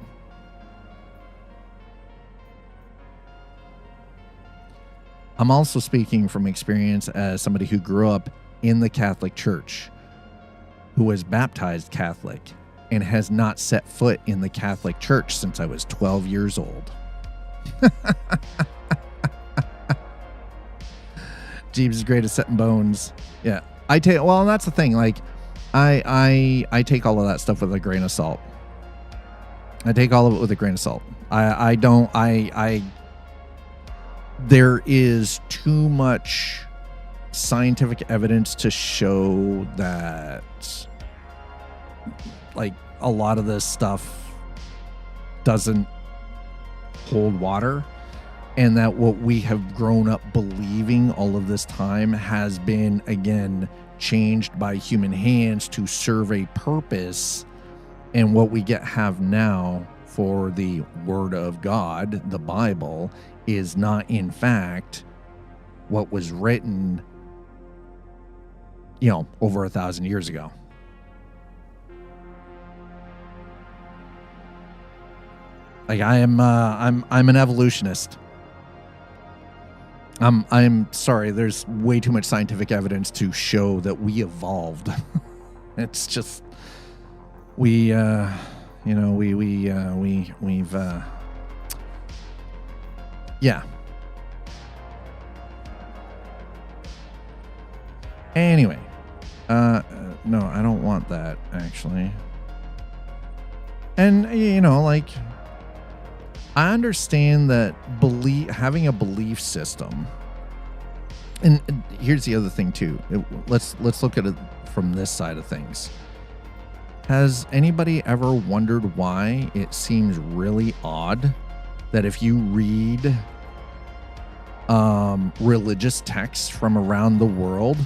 I'm also speaking from experience as somebody who grew up in the Catholic Church, who was baptized Catholic, and has not set foot in the Catholic Church since I was 12 years old. Jeeves is great at setting bones. Yeah. Well, that's the thing. Like, I take all of that stuff with a grain of salt. I take all of it with a grain of salt. There is too much scientific evidence to show that, like, a lot of this stuff doesn't hold water, and that what we have grown up believing all of this time has been, again, changed by human hands to serve a purpose. And what we have now for the Word of God, the Bible, is not in fact what was written, over 1,000 years ago. Like, I'm an evolutionist. I'm sorry, there's way too much scientific evidence to show that we evolved. It's just we've yeah. Anyway, no, I don't want that, actually. And I understand that having a belief system, and here's the other thing too. Let's look at it from this side of things. Has anybody ever wondered why it seems really odd that if you read religious texts from around the world,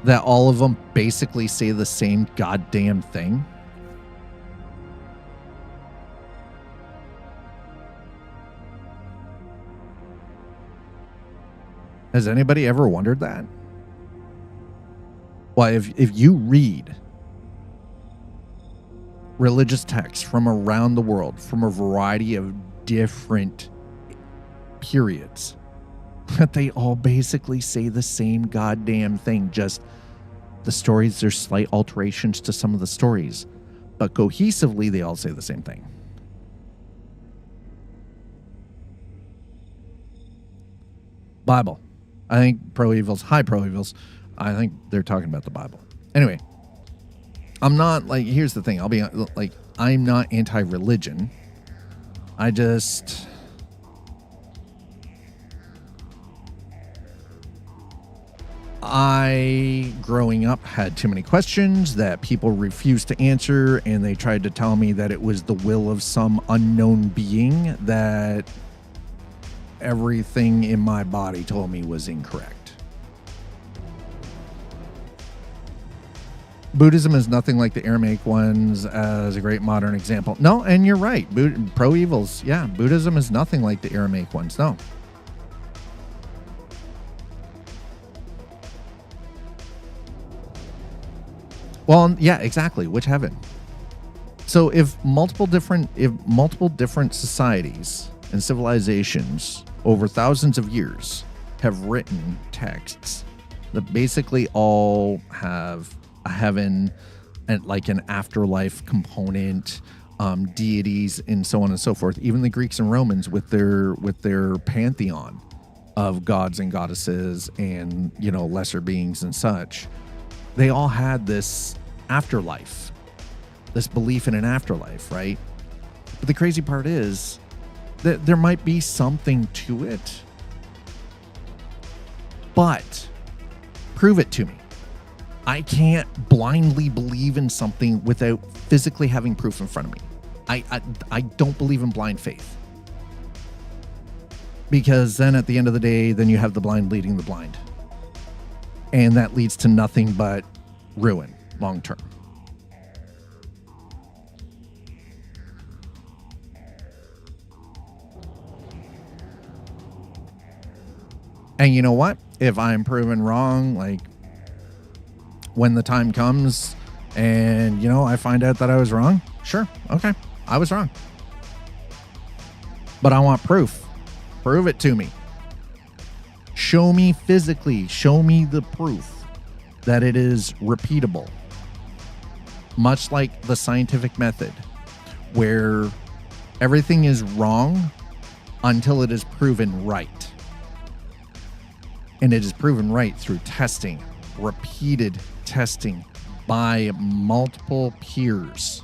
that all of them basically say the same goddamn thing? Has anybody ever wondered that? Well, if you read religious texts from around the world, from a variety of different periods, that they all basically say the same goddamn thing. Just the stories, there's slight alterations to some of the stories, but cohesively they all say the same thing. Bible. I think pro-evils, I think they're talking about the Bible. Anyway, I'm not here's the thing. I'll be I'm not anti-religion. I, growing up, had too many questions that people refused to answer, and they tried to tell me that it was the will of some unknown being, that everything in my body told me was incorrect. Buddhism is nothing like the Aramaic ones as a great modern example. No, and you're right. Pro-evils, yeah, Buddhism is nothing like the Aramaic ones. No. Well, yeah, exactly. Which heaven? So if multiple different societies and civilizations over thousands of years have written texts that basically all have a heaven and an afterlife component, deities, and so on and so forth. Even the Greeks and Romans with their pantheon of gods and goddesses and lesser beings and such, they all had this afterlife, this belief in an afterlife, right? But the crazy part is that there might be something to it, but prove it to me. I can't blindly believe in something without physically having proof in front of me. I don't believe in blind faith, because then at the end of the day, then you have the blind leading the blind. And that leads to nothing but ruin long term. And you know what? If I'm proven wrong, like when the time comes and, you know, I find out that I was wrong, sure. Okay. I was wrong. But I want proof. Prove it to me. Show me physically. Show me the proof that it is repeatable. Much like the scientific method, where everything is wrong until it is proven right. And it is proven right through testing, repeated testing by multiple peers.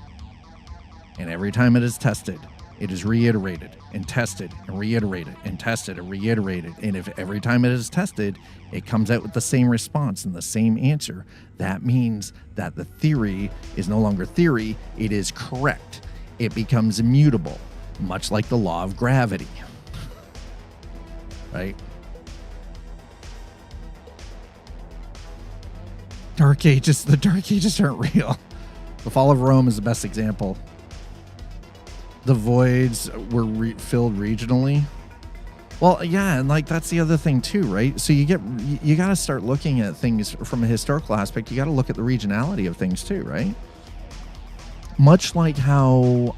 And every time it is tested, it is reiterated and tested and reiterated and tested and reiterated. And if every time it is tested, it comes out with the same response and the same answer, that means that the theory is no longer theory, it is correct. It becomes immutable, much like the law of gravity. Right? Dark Ages, the Dark Ages aren't real. The fall of Rome is the best example. The voids were filled regionally. Well, yeah, and like that's the other thing too, right? So you got to start looking at things from a historical aspect. You got to look at the regionality of things too, right? Much like how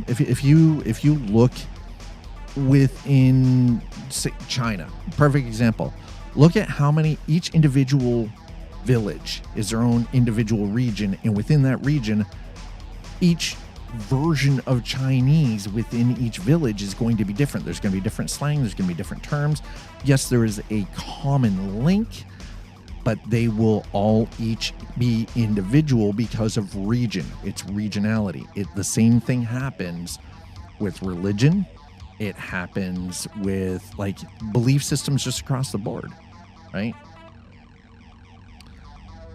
if you look within, say, China, perfect example. Look at how many each individual village is their own individual region, and within that region, each version of Chinese within each village is going to be different. There's going to be different slang, there's going to be different terms. Yes, there is a common link, but they will all each be individual because of region. It's regionality. The same thing happens with religion. It happens with like belief systems just across the board, right?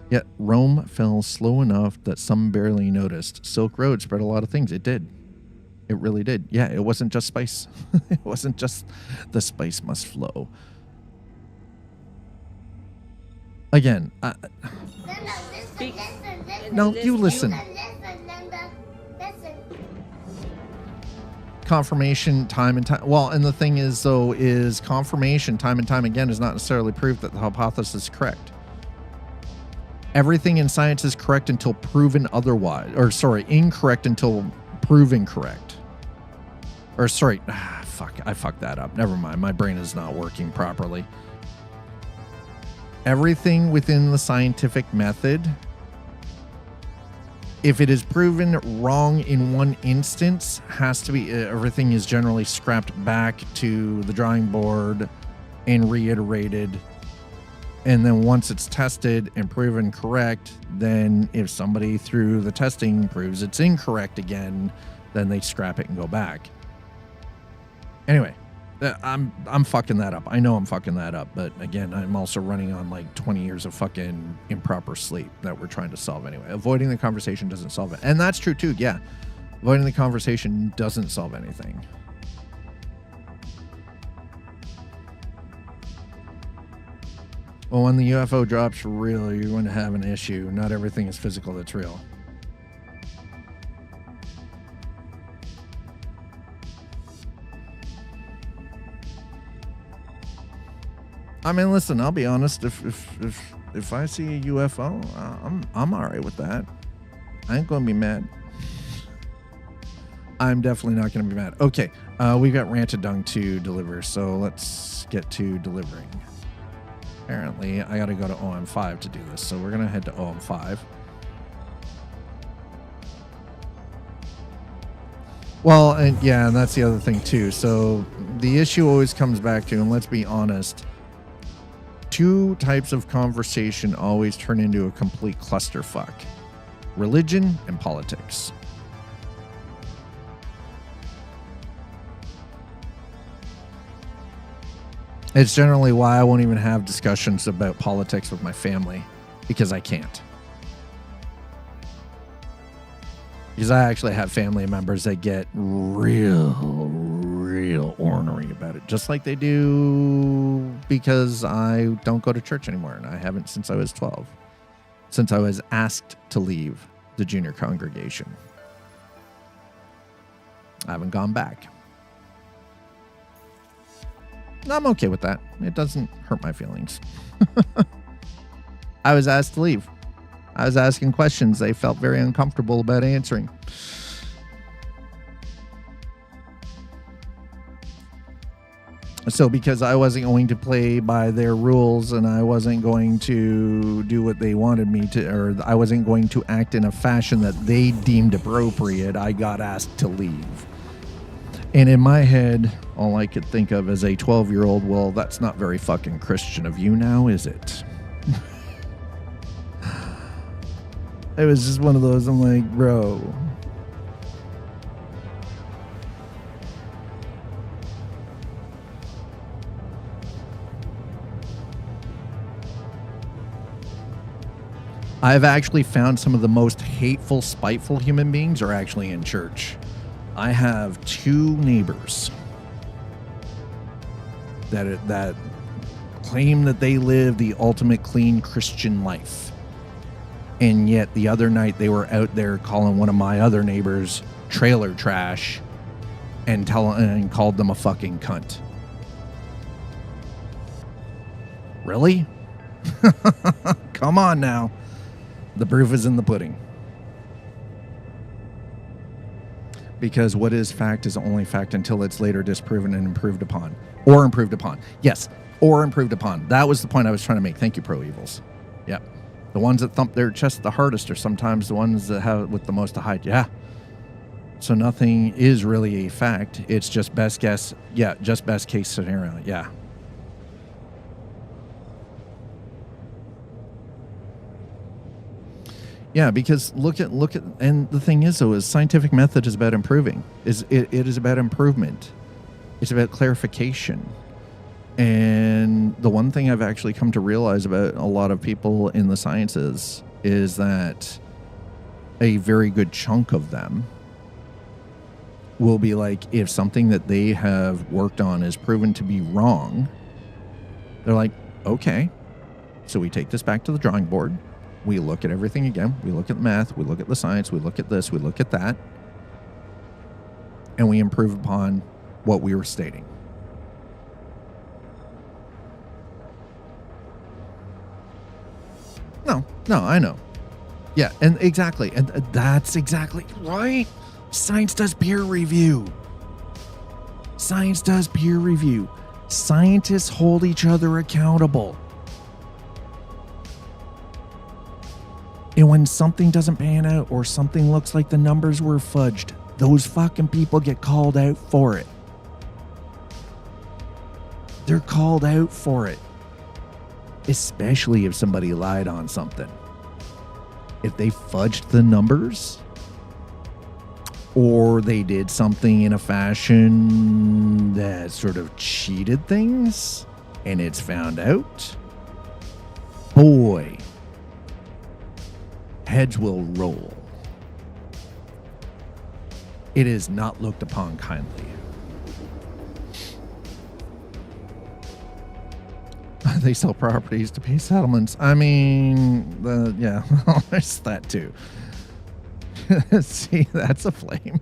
Yet Rome fell slow enough that some barely noticed. Silk Road spread a lot of things. It did. It really did. Yeah, it wasn't just spice. It wasn't just the spice must flow. Again, no, you listen. Confirmation time and time. Well, and the thing is, though, is confirmation time and time again is not necessarily proof that the hypothesis is correct. Everything in science is correct until proven otherwise. Or, sorry, incorrect until proven correct. Or, sorry, fuck, I fucked that up. Never mind, my brain is not working properly. Everything within the scientific method, if it is proven wrong in one instance, has to be, everything is generally scrapped back to the drawing board and reiterated. And then once it's tested and proven correct, then if somebody through the testing proves it's incorrect again, then they scrap it and go back. Anyway, I'm fucking that up. I know I'm fucking that up, but again, I'm also running on like 20 years of fucking improper sleep that we're trying to solve anyway. Avoiding the conversation doesn't solve it. And that's true too, yeah. Avoiding the conversation doesn't solve anything. Well, when the UFO drops for real, you're going to have an issue. Not everything is physical that's real. I mean, listen, I'll be honest. If I see a UFO, I'm all right with that. I ain't going to be mad. I'm definitely not going to be mad. Okay, we've got Ranted Dung to deliver, so let's get to delivering. Apparently, I got to go to OM5 to do this, so we're going to head to OM5. Well, and yeah, and that's the other thing too. So the issue always comes back to, and let's be honest, two types of conversation always turn into a complete clusterfuck: religion and politics. It's generally why I won't even have discussions about politics with my family, because I can't. Because I actually have family members that get real real ornery about it, just like they do because I don't go to church anymore, and I haven't since I was 12, since I was asked to leave the junior congregation. I haven't gone back. I'm okay with that. It doesn't hurt my feelings. I was asked to leave. I was asking questions they felt very uncomfortable about answering. So because I wasn't going to play by their rules and I wasn't going to do what they wanted me to, or I wasn't going to act in a fashion that they deemed appropriate, I got asked to leave. And in my head, all I could think of as a 12-year-old, well, that's not very fucking Christian of you now, is it? It was just one of those, I'm like, bro. I've actually found some of the most hateful, spiteful human beings are actually in church. I have 2 neighbors that claim that they live the ultimate clean Christian life. And yet the other night they were out there calling one of my other neighbors trailer trash and called them a fucking cunt. Really? Come on now. The proof is in the pudding. Because what is fact is only fact until it's later disproven and improved upon. Or improved upon. Yes, or improved upon. That was the point I was trying to make. Thank you, Pro Evils. Yeah. The ones that thump their chest the hardest are sometimes the ones that have with the most to hide. Yeah. So nothing is really a fact. It's just best guess. Yeah, just best case scenario. Yeah. Yeah, because look at, and the thing is, though, is scientific method is about improving. It is about improvement. It's about clarification. And the one thing I've actually come to realize about a lot of people in the sciences is that a very good chunk of them will be like, if something that they have worked on is proven to be wrong, they're like, okay, so we take this back to the drawing board. We look at everything again. We look at the math. We look at the science. We look at this. We look at that. And we improve upon what we were stating. No, I know. Yeah, and exactly. And that's exactly right. Science does peer review. Science does peer review. Scientists hold each other accountable. And when something doesn't pan out or something looks like the numbers were fudged, those fucking people get called out for it. They're called out for it. Especially if somebody lied on something. If they fudged the numbers, or they did something in a fashion that sort of cheated things, and it's found out, boy, heads will roll. It is not looked upon kindly. They sell properties to pay settlements. I mean, yeah, there's that too. See, that's a flame.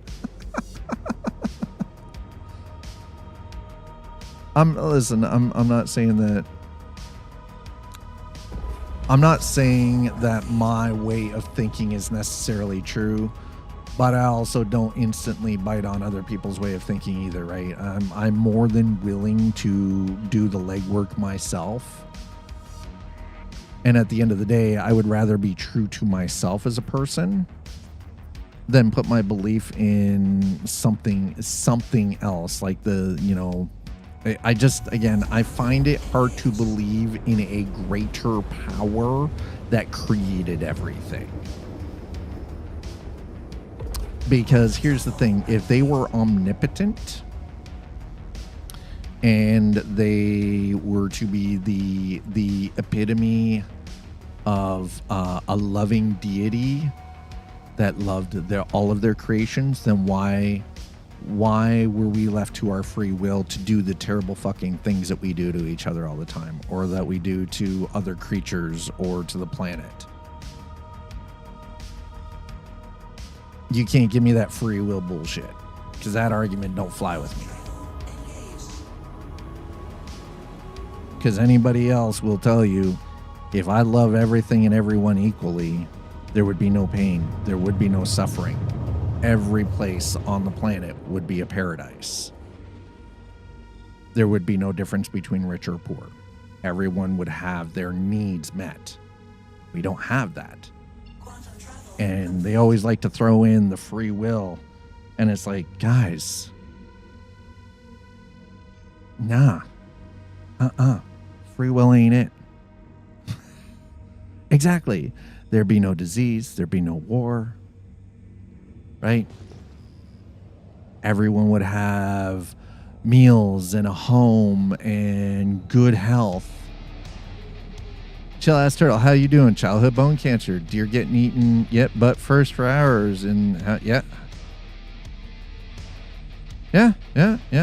I'm not saying that. I'm not saying that my way of thinking is necessarily true, but I also don't instantly bite on other people's way of thinking either, right? I'm more than willing to do the legwork myself. And at the end of the day, I would rather be true to myself as a person than put my belief in something else, like I find it hard to believe in a greater power that created everything. Because here's the thing, if they were omnipotent and they were to be the epitome of a loving deity that loved all of their creations, then why Why were we left to our free will to do the terrible fucking things that we do to each other all the time, or that we do to other creatures or to the planet? You can't give me that free will bullshit, because that argument don't fly with me. Because anybody else will tell you, if I love everything and everyone equally, there would be no pain, there would be no suffering. Every place on the planet would be a paradise. There would be no difference between rich or poor. Everyone would have their needs met. We don't have that. And they always like to throw in the free will. And it's like, guys, nah. Free will ain't it. Exactly. There'd be no disease. There'd be no war. Right? Everyone would have meals and a home and good health. Chill ass turtle, how you doing? Childhood bone cancer. Deer getting eaten yet but first for hours. And yeah.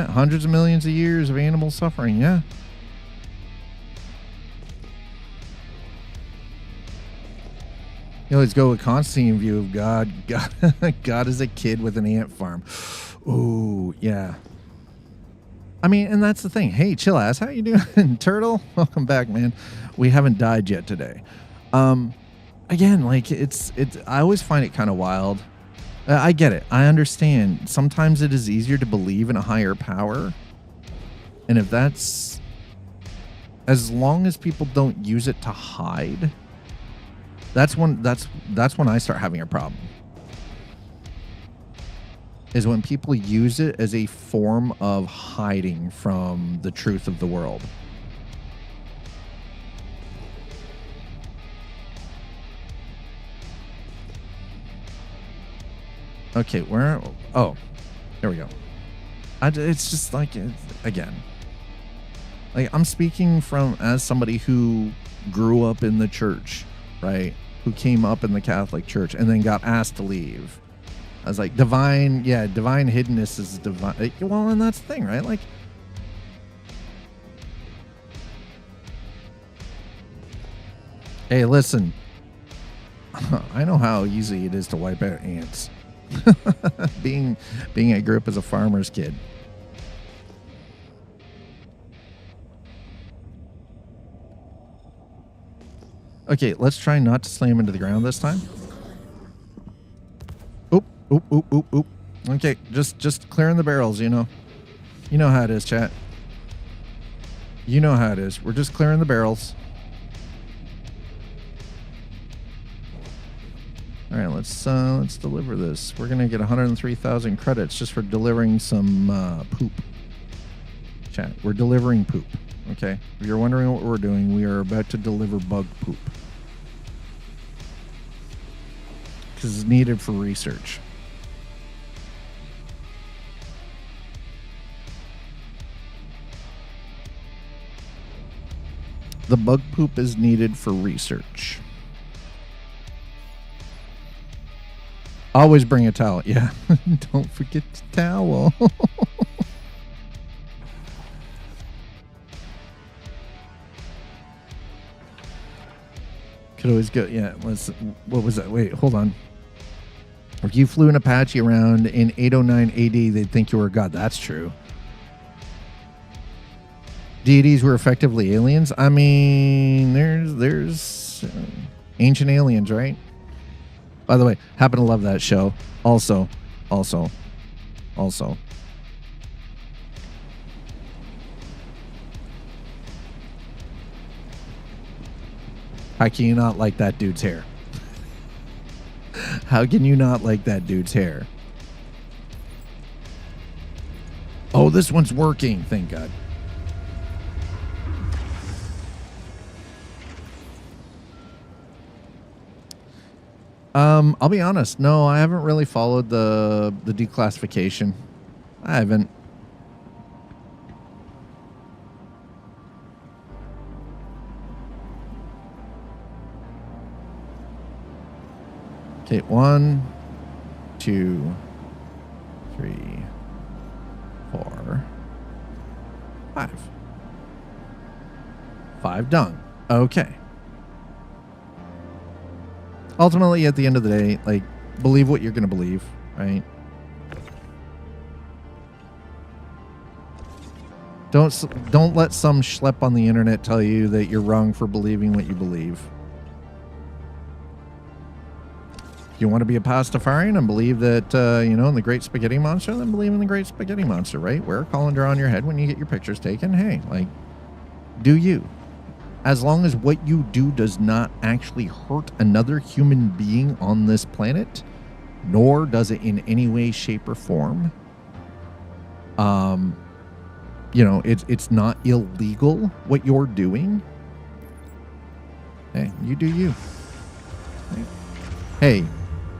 Hundreds of millions of years of animal suffering. Yeah. You always go with Constantine view of God. God is a kid with an ant farm. Ooh, yeah. I mean, and that's the thing. Hey, chill ass, how you doing, turtle? Welcome back, man. We haven't died yet today. Again, like it's. I always find it kind of wild. I get it. I understand. Sometimes it is easier to believe in a higher power, and if that's, as long as people don't use it to hide. That's when I start having a problem. Is when people use it as a form of hiding from the truth of the world. Okay, where? Oh, there we go. It's just like, again, like I'm speaking from as somebody who grew up in the church, right? Who came up in the Catholic Church and then got asked to leave. I was like, divine hiddenness is divine. Well, and that's the thing, right? Like, hey, listen, I know how easy it is to wipe out ants. being I grew up as a farmer's kid. Okay, let's try not to slam into the ground this time. Oop. Okay, just clearing the barrels, you know. You know how it is, chat. You know how it is. We're just clearing the barrels. All right, let's deliver this. We're gonna get 103,000 credits just for delivering some poop. Chat, we're delivering poop. Okay, if you're wondering what we're doing, we are about to deliver bug poop. Because it's needed for research. The bug poop is needed for research. Always bring a towel. Yeah, don't forget the towel. Could always go, yeah, what was that? Wait, hold on. If you flew an Apache around in 809 AD, they'd think you were a god. That's true. Deities were effectively aliens. I mean, there's ancient aliens, right? By the way, happen to love that show. Also. How can you not like that dude's hair? How can you not like that dude's hair? Oh, this one's working. Thank God. I'll be honest. No, I haven't really followed the declassification. I haven't. Okay, 1, 2, 3, 5. 5 dung. Okay. Ultimately, at the end of the day, like, believe what you're going to believe, right? Don't let some schlep on the internet tell you that you're wrong for believing what you believe. If you want to be a pastafarian and believe that, you know, in the Great Spaghetti Monster, then believe in the Great Spaghetti Monster, right? Wear a colander on your head when you get your pictures taken. Hey, like, do you. As long as what you do does not actually hurt another human being on this planet, nor does it in any way, shape, or form, you know, it's not illegal what you're doing. Hey, you do you. Hey,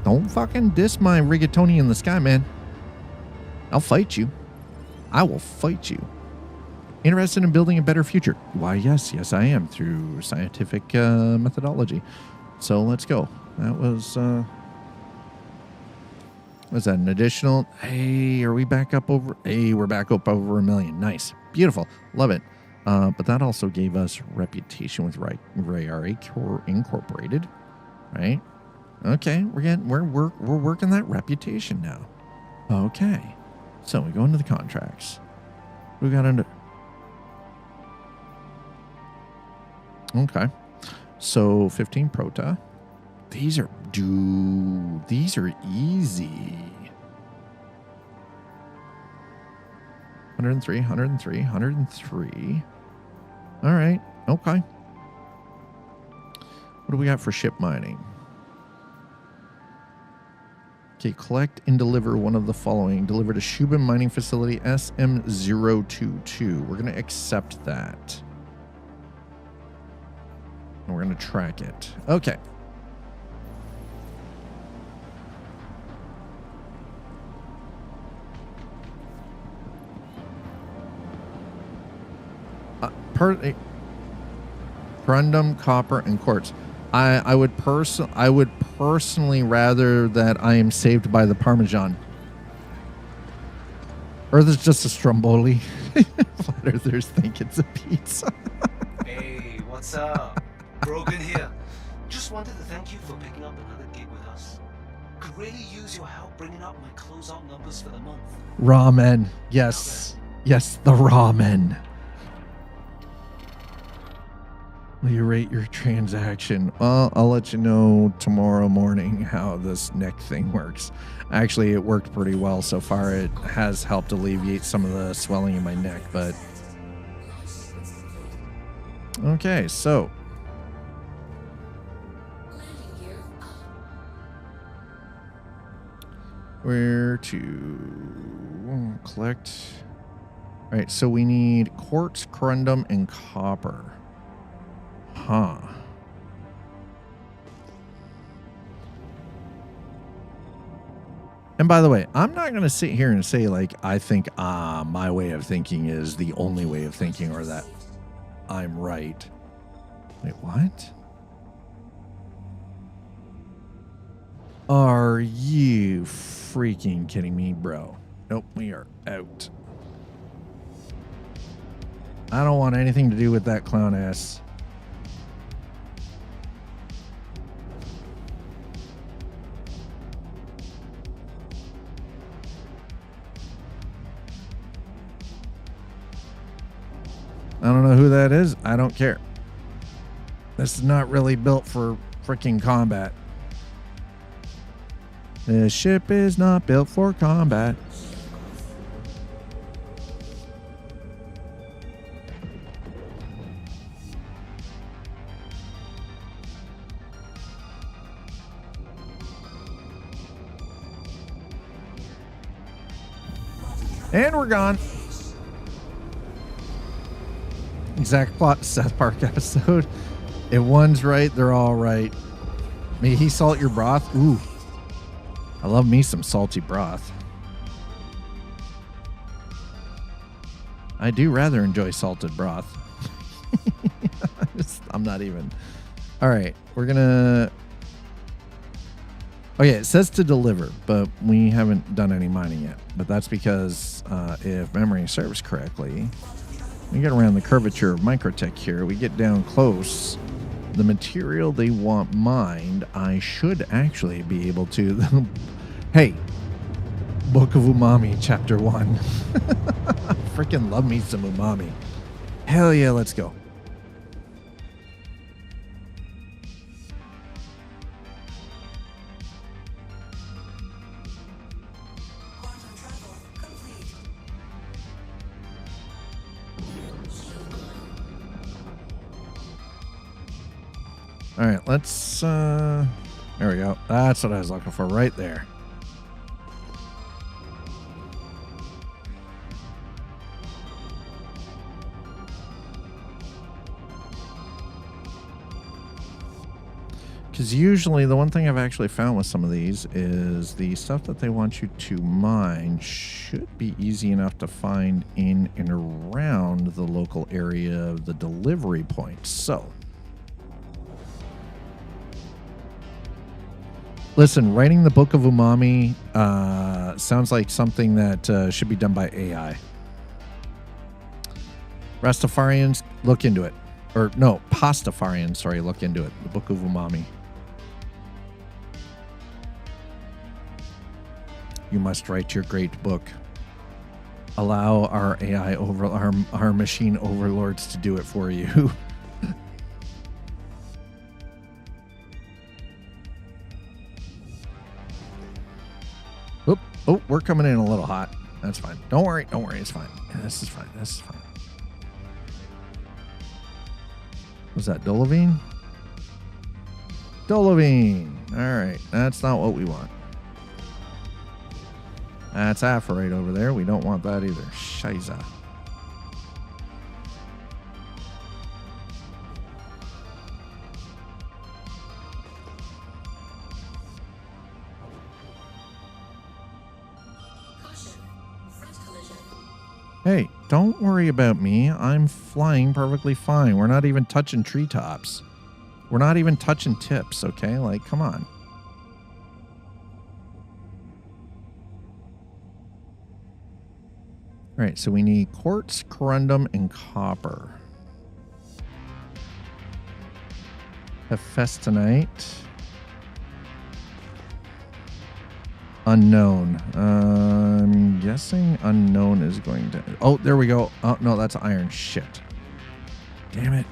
don't fucking diss my rigatoni in the sky, man. I'll fight you. I will fight you. Interested in building a better future? Why, yes, I am, through scientific methodology. So let's go. That was that an additional? Hey, are we back up over? Hey, we're back up over 1 million. Nice, beautiful, love it. But that also gave us reputation with RA Incorporated, right? Okay, we're working that reputation now. Okay, so we go into the contracts. We got into. Okay, so 15 Prota. These are easy. 103, 103, 103. All right, okay. What do we got for ship mining? Okay, collect and deliver one of the following. Deliver to Shubin Mining Facility SM022. We're going to accept that. And we're going to track it. Okay. Corundum, copper, and quartz. I would personally rather that I am saved by the Parmesan. Earth is just a Stromboli. Flat Earthers think it's a pizza. Hey, what's up? Brogan here. Just wanted to thank you for picking up another gig with us. Could really use your help bringing up my closeout numbers for the month. Ramen. Yes. Yes, the ramen. Will you rate your transaction? Well, I'll let you know tomorrow morning how this neck thing works. Actually, it worked pretty well so far. It has helped alleviate some of the swelling in my neck, but... Okay, so... Where to collect... Alright, so we need quartz, corundum, and copper. Huh. And by the way, I'm not going to sit here and say, like, I think my way of thinking is the only way of thinking, or that I'm right. Wait, what? Are you freaking kidding me, bro? Nope, we are out. I don't want anything to do with that clown ass. I don't know who that is. I don't care. This is not really built for freaking combat. This ship is not built for combat. And we're gone. Exact plot South Park episode. If one's right, they're all right. May he salt your broth? Ooh. I love me some salty broth. I do rather enjoy salted broth. I'm not even. All right, we're gonna. Okay, it says to deliver, but we haven't done any mining yet. But that's because if memory serves correctly, We get around the curvature of Microtech here. We get down close. The material they want mined, I should actually be able to. Hey, Book of Umami, Chapter 1. Freaking love me some umami. Hell yeah, let's go. All right, let's, there we go. That's what I was looking for right there. Because usually the one thing I've actually found with some of these is the stuff that they want you to mine should be easy enough to find in and around the local area of the delivery point. So, listen, writing the Book of Umami sounds like something that should be done by AI. Rastafarians, look into it. Or, no, Pastafarians, sorry, look into it. The Book of Umami. You must write your great book. Allow our AI over our machine overlords to do it for you. Oop. Oh, we're coming in a little hot. That's fine. Don't worry. Don't worry. It's fine. This is fine. This is fine. Was that Dolovine? Dolovine. All right. That's not what we want. That's Aphorite over there. We don't want that either. Shiza. Hey, don't worry about me. I'm flying perfectly fine. We're not even touching treetops. We're not even touching tips, okay? Like, come on. All right, so we need quartz, corundum, and copper. Hephaestonite. Unknown. I'm guessing unknown is going to... Oh, there we go. Oh, no, that's iron. Shit. Damn it.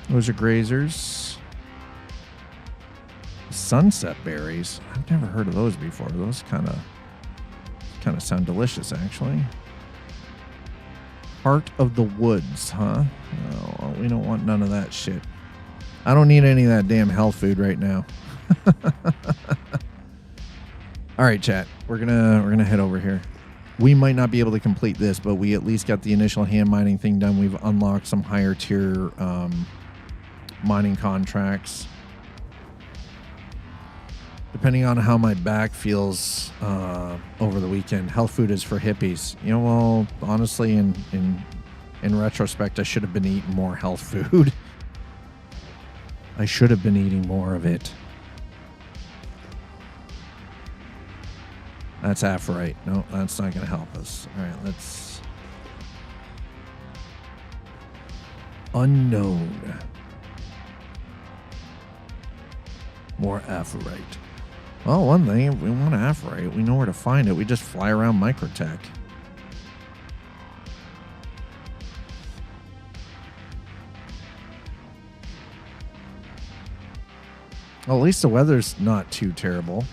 Those are grazers. Sunset berries. I've never heard of those before. Those kind of sound delicious, actually. Heart of the woods, huh? No, we don't want none of that shit. I don't need any of that damn health food right now. All right, chat. We're gonna head over here. We might not be able to complete this, but we at least got the initial hand mining thing done. We've unlocked some higher tier mining contracts. Depending on how my back feels over the weekend, health food is for hippies. You know, well, honestly, in retrospect, I should have been eating more health food. I should have been eating more of it. That's Aphorite. No, that's not going to help us. All right, let's... Unknown. More Aphorite. Well, one thing, if we want Aphorite, we know where to find it. We just fly around Microtech. Well, at least the weather's not too terrible.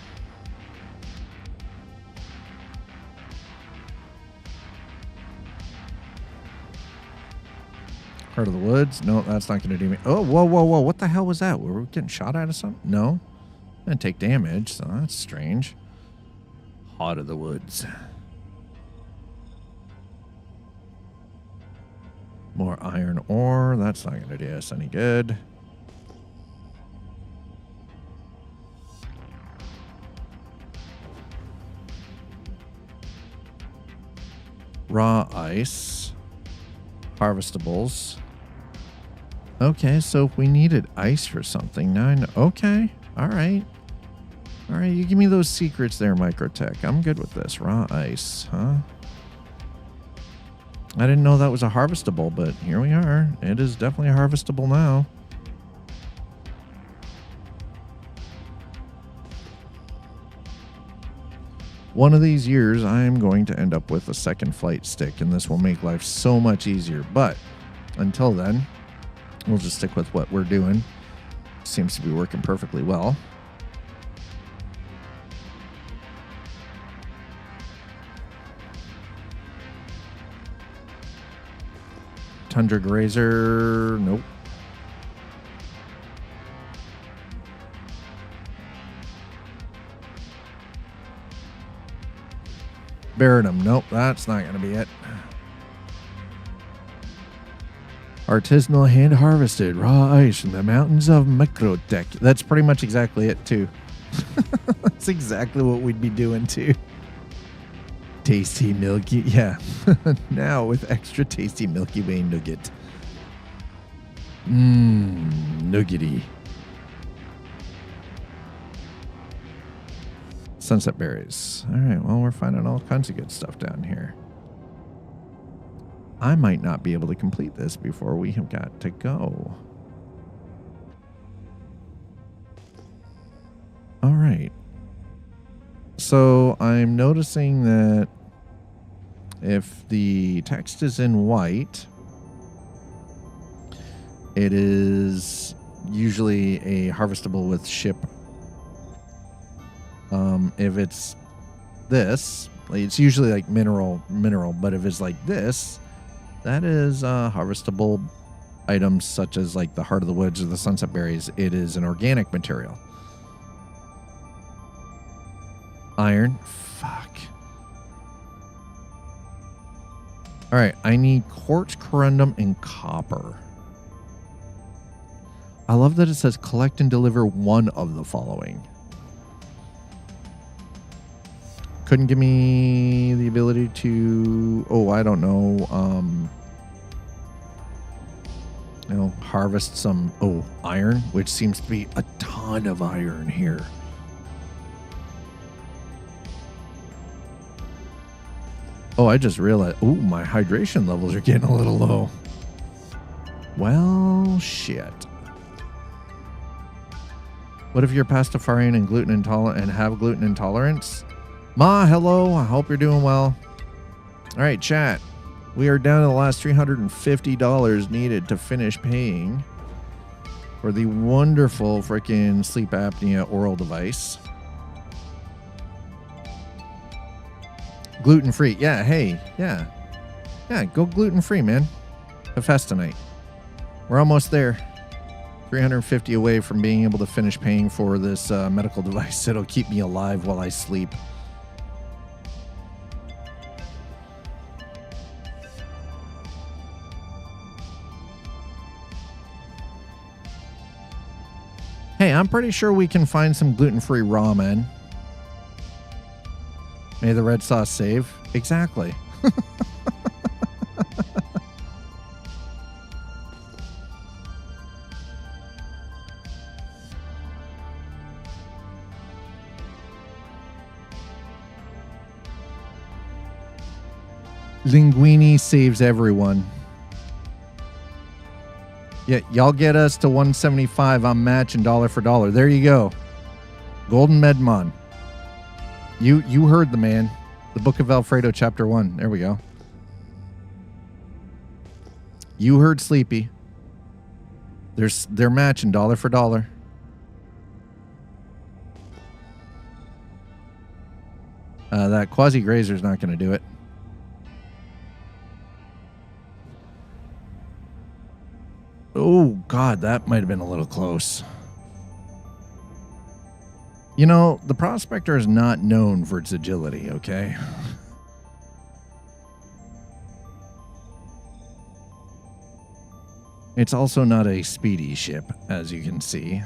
Heart of the woods? No, that's not going to do me. Oh, whoa, whoa, whoa. What the hell was that? Were we getting shot at or something? No. Didn't take damage, so that's strange. Heart of the woods. More iron ore. That's not going to do us any good. Raw ice. Harvestables. Okay, so if we needed ice for something, now I know. Okay, all right. All right, you give me those secrets there, Microtech. I'm good with this. Raw ice, huh? I didn't know that was a harvestable, but here we are. It is definitely harvestable now. One of these years, I'm going to end up with a second flight stick, and this will make life so much easier. But until then, we'll just stick with what we're doing. Seems to be working perfectly well. Tundra Grazer, nope. Baridum, nope, that's not going to be it. Artisanal hand harvested raw ice from the mountains of Microtech. That's pretty much exactly it too. That's exactly what we'd be doing too. Tasty milky, yeah. Now with extra tasty Milky Way nougat. Nuggety. Sunset berries. All right, well, we're finding all kinds of good stuff down here. I might not be able to complete this before we have got to go. All right. So I'm noticing that if the text is in white, it is usually a harvestable with ship. If it's this, it's usually like mineral, but if it's like this, that is harvestable items such as like the Heart of the Woods or the Sunset Berries. It is an organic material. Iron. Fuck. All right, I need quartz, corundum, and copper. I love that it says collect and deliver one of the following. Couldn't give me the ability to, oh, I don't know, you know, harvest some, iron, which seems to be a ton of iron here. Oh, I just realized, oh, my hydration levels are getting a little low. Well, shit. What if you're pastafarian and gluten intolerant and have gluten intolerance? Ma, hello. I hope you're doing well. All right, chat. We are down to the last $350 needed to finish paying for the wonderful freaking sleep apnea oral device. Gluten-free. Yeah, hey. Yeah. Yeah, go gluten-free, man. Hephaestus tonight. We're almost there. 350 away from being able to finish paying for this medical device. It'll keep me alive while I sleep. Hey, I'm pretty sure we can find some gluten-free ramen. May the red sauce save. Exactly. Linguini saves everyone. Yeah, y'all get us to 175. I'm matching dollar for dollar. There you go. Golden Medmon. You heard the man. The Book of Alfredo, Chapter 1. There we go. You heard Sleepy. They're matching dollar for dollar. That Quasi Grazer's not going to do it. Oh, God, that might have been a little close. You know, the Prospector is not known for its agility, okay? It's also not a speedy ship, as you can see.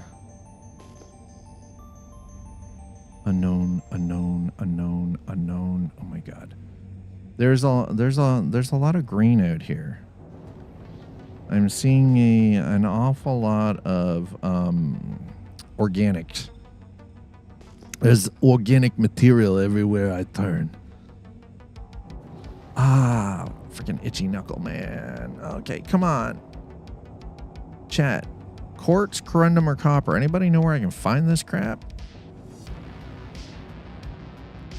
Unknown, unknown, unknown, unknown. Oh my God. There's a lot of green out here. I'm seeing an awful lot of organic. There's organic material everywhere I turn. Ah, Freaking itchy knuckle, man. Okay, come on. Chat. Quartz, corundum, or copper. Anybody know where I can find this crap?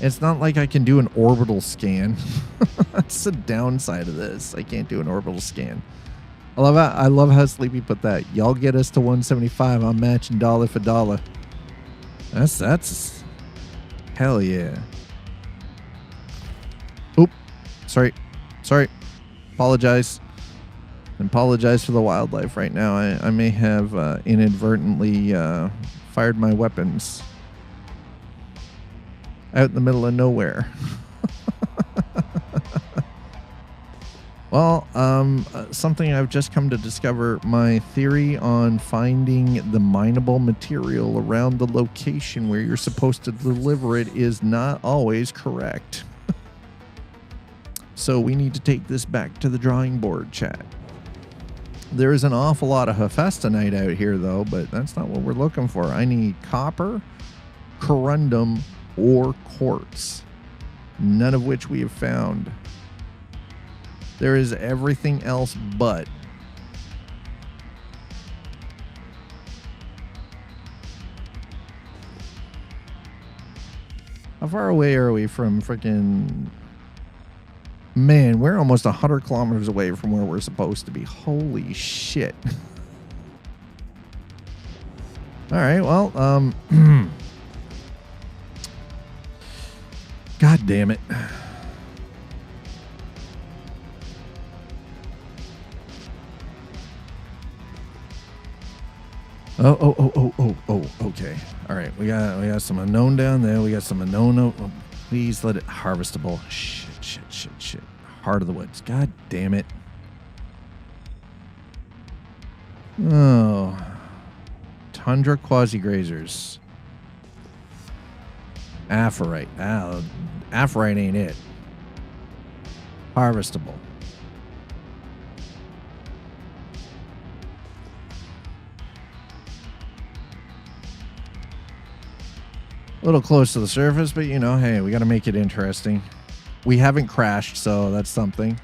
It's not like I can do an orbital scan. That's the downside of this. I can't do an orbital scan. I love how Sleepy put that. Y'all get us to 175. I'm matching dollar for dollar. That's hell yeah. Oop. Sorry. Apologize. And apologize for the wildlife right now. I may have inadvertently fired my weapons out in the middle of nowhere. Well, something I've just come to discover, my theory on finding the mineable material around the location where you're supposed to deliver it is not always correct. So we need to take this back to the drawing board, chat. There is an awful lot of Hephaestonite out here, though, but that's not what we're looking for. I need copper, corundum, or quartz, none of which we have found. There is everything else but. How far away are we from freaking... Man, we're almost 100 kilometers away from where we're supposed to be. Holy shit. All right, well, God damn it. Oh, okay. All right, we got some unknown down there. We got some unknown. Oh, please let it harvestable. Shit. Heart of the woods. God damn it. Oh. Tundra quasi-grazers. Aphrite. Aphrite ain't it. Harvestable. A little close to the surface, but you know, hey, we got to make it interesting. We haven't crashed, so that's something.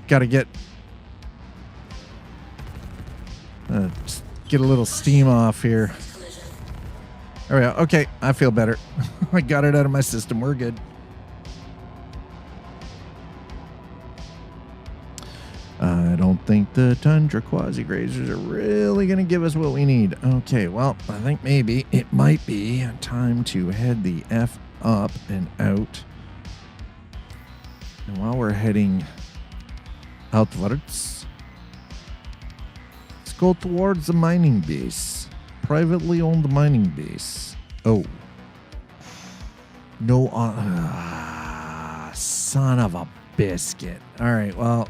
Gotta get just get a little steam off here. There we go. Okay, I feel better. I got it out of my system. We're good. I don't think the Tundra quasi-grazers are really going to give us what we need. Okay, well, I think maybe it might be time to head the F up and out. And while we're heading outwards, let's go towards the mining base. Privately owned mining base. Oh. No, son of a biscuit. All right, well.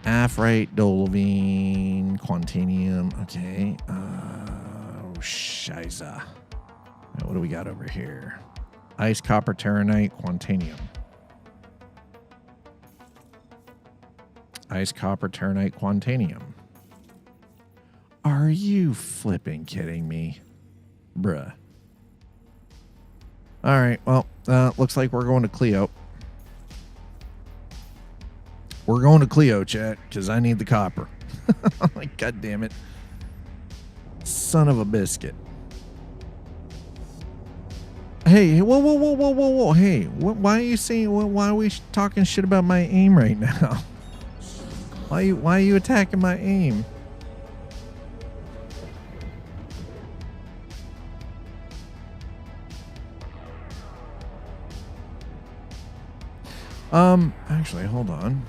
Aphrite, Dolomine, Quantanium. Okay. Oh, shiza. Right, what do we got over here? Ice, copper, Taranite, Quantanium. Ice, copper, Taranite, Quantanium. Are you flipping kidding me? Bruh. All right. Well, looks like we're going to Cleo. We're going to Cleo, chat, because I need the copper. Like, God damn it. Son of a biscuit. Hey, whoa. Hey, why are you saying, why are we talking shit about my aim right now? Why are you attacking my aim? Actually, hold on.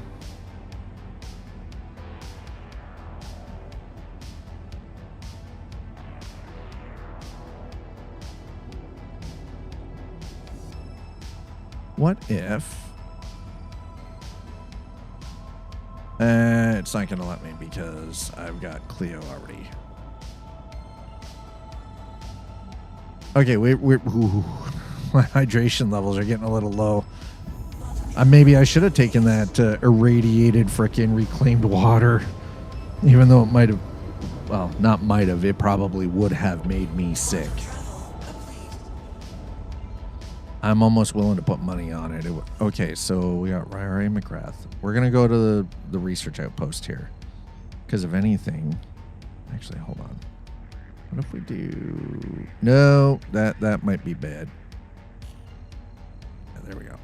What if... it's not going to let me because I've got Cleo already. Okay, ooh, my hydration levels are getting a little low. Maybe I should have taken that irradiated frickin' reclaimed water, even though it might have Well, not might have. It probably would have made me sick. I'm almost willing to put money on it. Okay, so we got Ray McGrath. We're going to go to the research outpost here. Because if anything... Actually, hold on. What if we do... No, that might be bad. Yeah, there we go.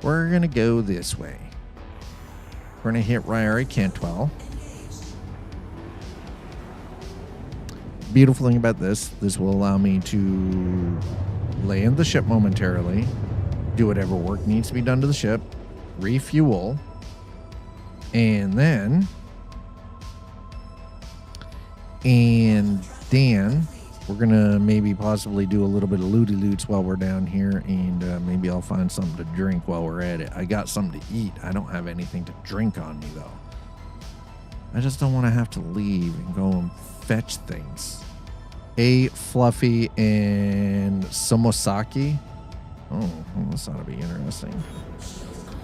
We're going to go this way. We're going to hit Ryari Cantwell. Beautiful thing about this will allow me to land the ship momentarily, do whatever work needs to be done to the ship, refuel, and then we're going to maybe possibly do a little bit of looty-loots while we're down here, and maybe I'll find something to drink while we're at it. I got something to eat. I don't have anything to drink on me, though. I just don't want to have to leave and go and fetch things. A Fluffy and Samosaki. Oh, this ought to be interesting.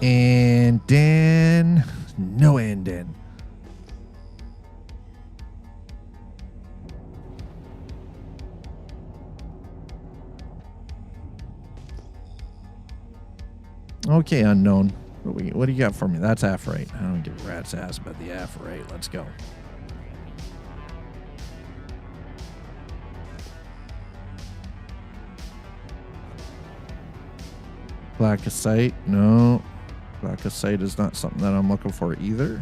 And then no end in. Okay, unknown. What do you got for me? That's Aphorite. I don't give a rat's ass about the Aphorite. Let's go. Blackosite. No. Blackosite is not something that I'm looking for either.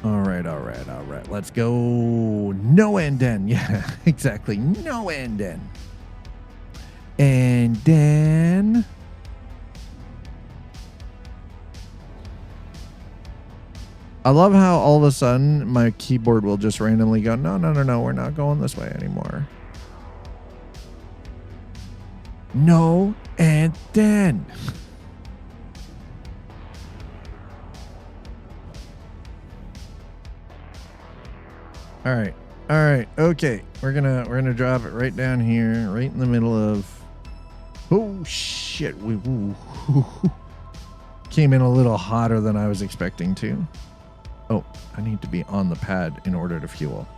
All right. Let's go. No end in. Yeah, exactly. No end in. And then I love how all of a sudden my keyboard will just randomly go, no, we're not going this way anymore. No, and then. All right, okay. We're gonna drop it right down here, right in the middle of. Oh shit! Came in a little hotter than I was expecting to. Oh, I need to be on the pad in order to fuel.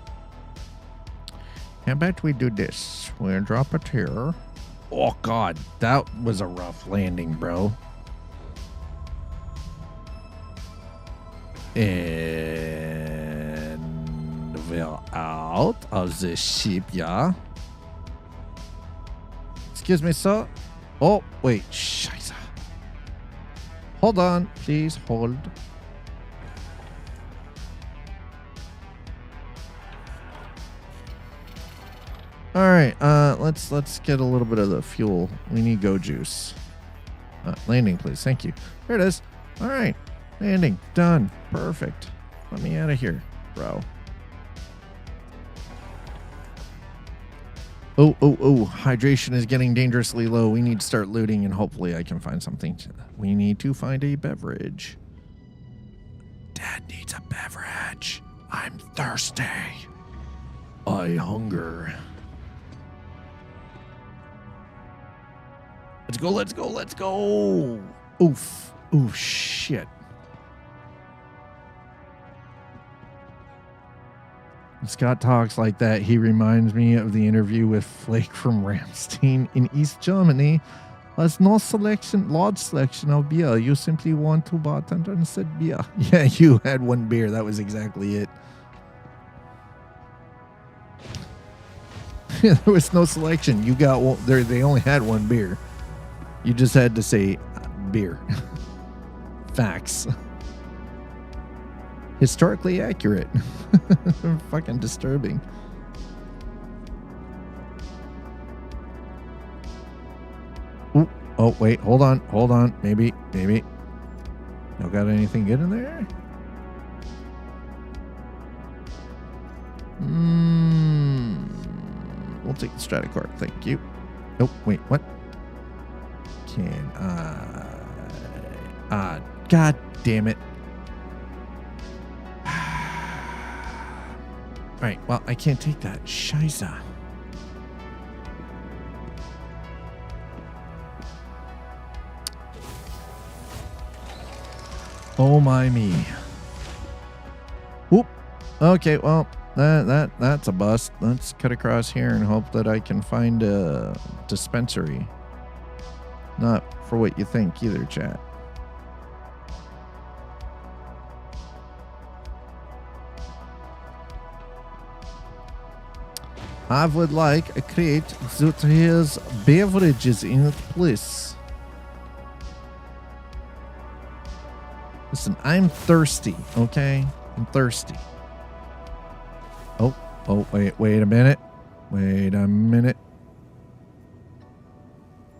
How about we do this? We're gonna drop it here. Oh god, that was a rough landing, bro. And we're out of the ship, yeah. Excuse me, sir. Oh, wait, scheiße. Hold on, please hold. All right, let's get a little bit of the fuel. We need go juice. Landing, please. Thank you. There it is. All right, landing done. Perfect. Let me out of here, bro. Oh, hydration is getting dangerously low. We need to start looting, and hopefully I can find something. We need to find a beverage. Dad needs a beverage. I'm thirsty. I hunger. Let's go. Oof, shit. Scott talks like that. He reminds me of the interview with Flake from Ramstein in East Germany. There's no large selection of beer. You simply want to bartender and said beer. Yeah, you had one beer. That was exactly it. There was no selection. You got one. They only had one beer. You just had to say beer. Facts. Historically accurate. Fucking disturbing. Ooh. Oh, wait. Hold on. Maybe. No got anything good in there? We'll take the Stratocorp. Thank you. Nope. Wait. What? God damn it. right, well, I can't take that. Scheiße. Oh my me. Whoop. Okay, well, that's a bust. Let's cut across here and hope that I can find a dispensary. Not for what you think either, chat. I would like a crate that has beverages in it, please. Listen, I'm thirsty, okay? I'm thirsty. Oh, wait a minute. Wait a minute.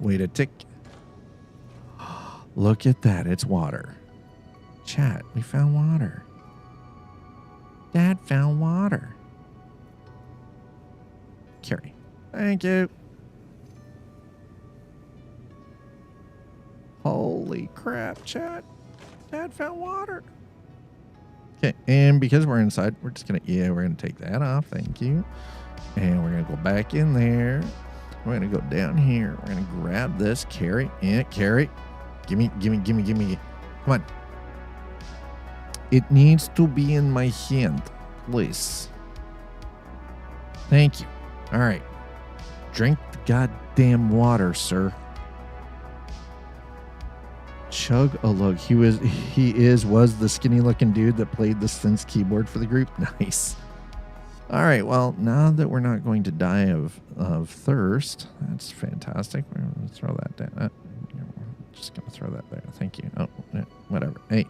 Wait a tick. Look at that, it's water. Chat, we found water. Dad found water. Carry. Thank you. Holy crap, chat. Dad found water. Okay, and because we're inside, we're just gonna, we're gonna take that off. Thank you. And we're gonna go back in there. We're gonna go down here. We're gonna grab this. Carry. Yeah, carry. Gimme. Come on. It needs to be in my hand, please. Thank you. All right. Drink the goddamn water, sir. Chug a lug. He was the skinny looking dude that played the synth keyboard for the group. Nice. All right. Well, now that we're not going to die of thirst, that's fantastic. We're going to throw that down. Just going to throw that there. Thank you. Oh, whatever. Hey,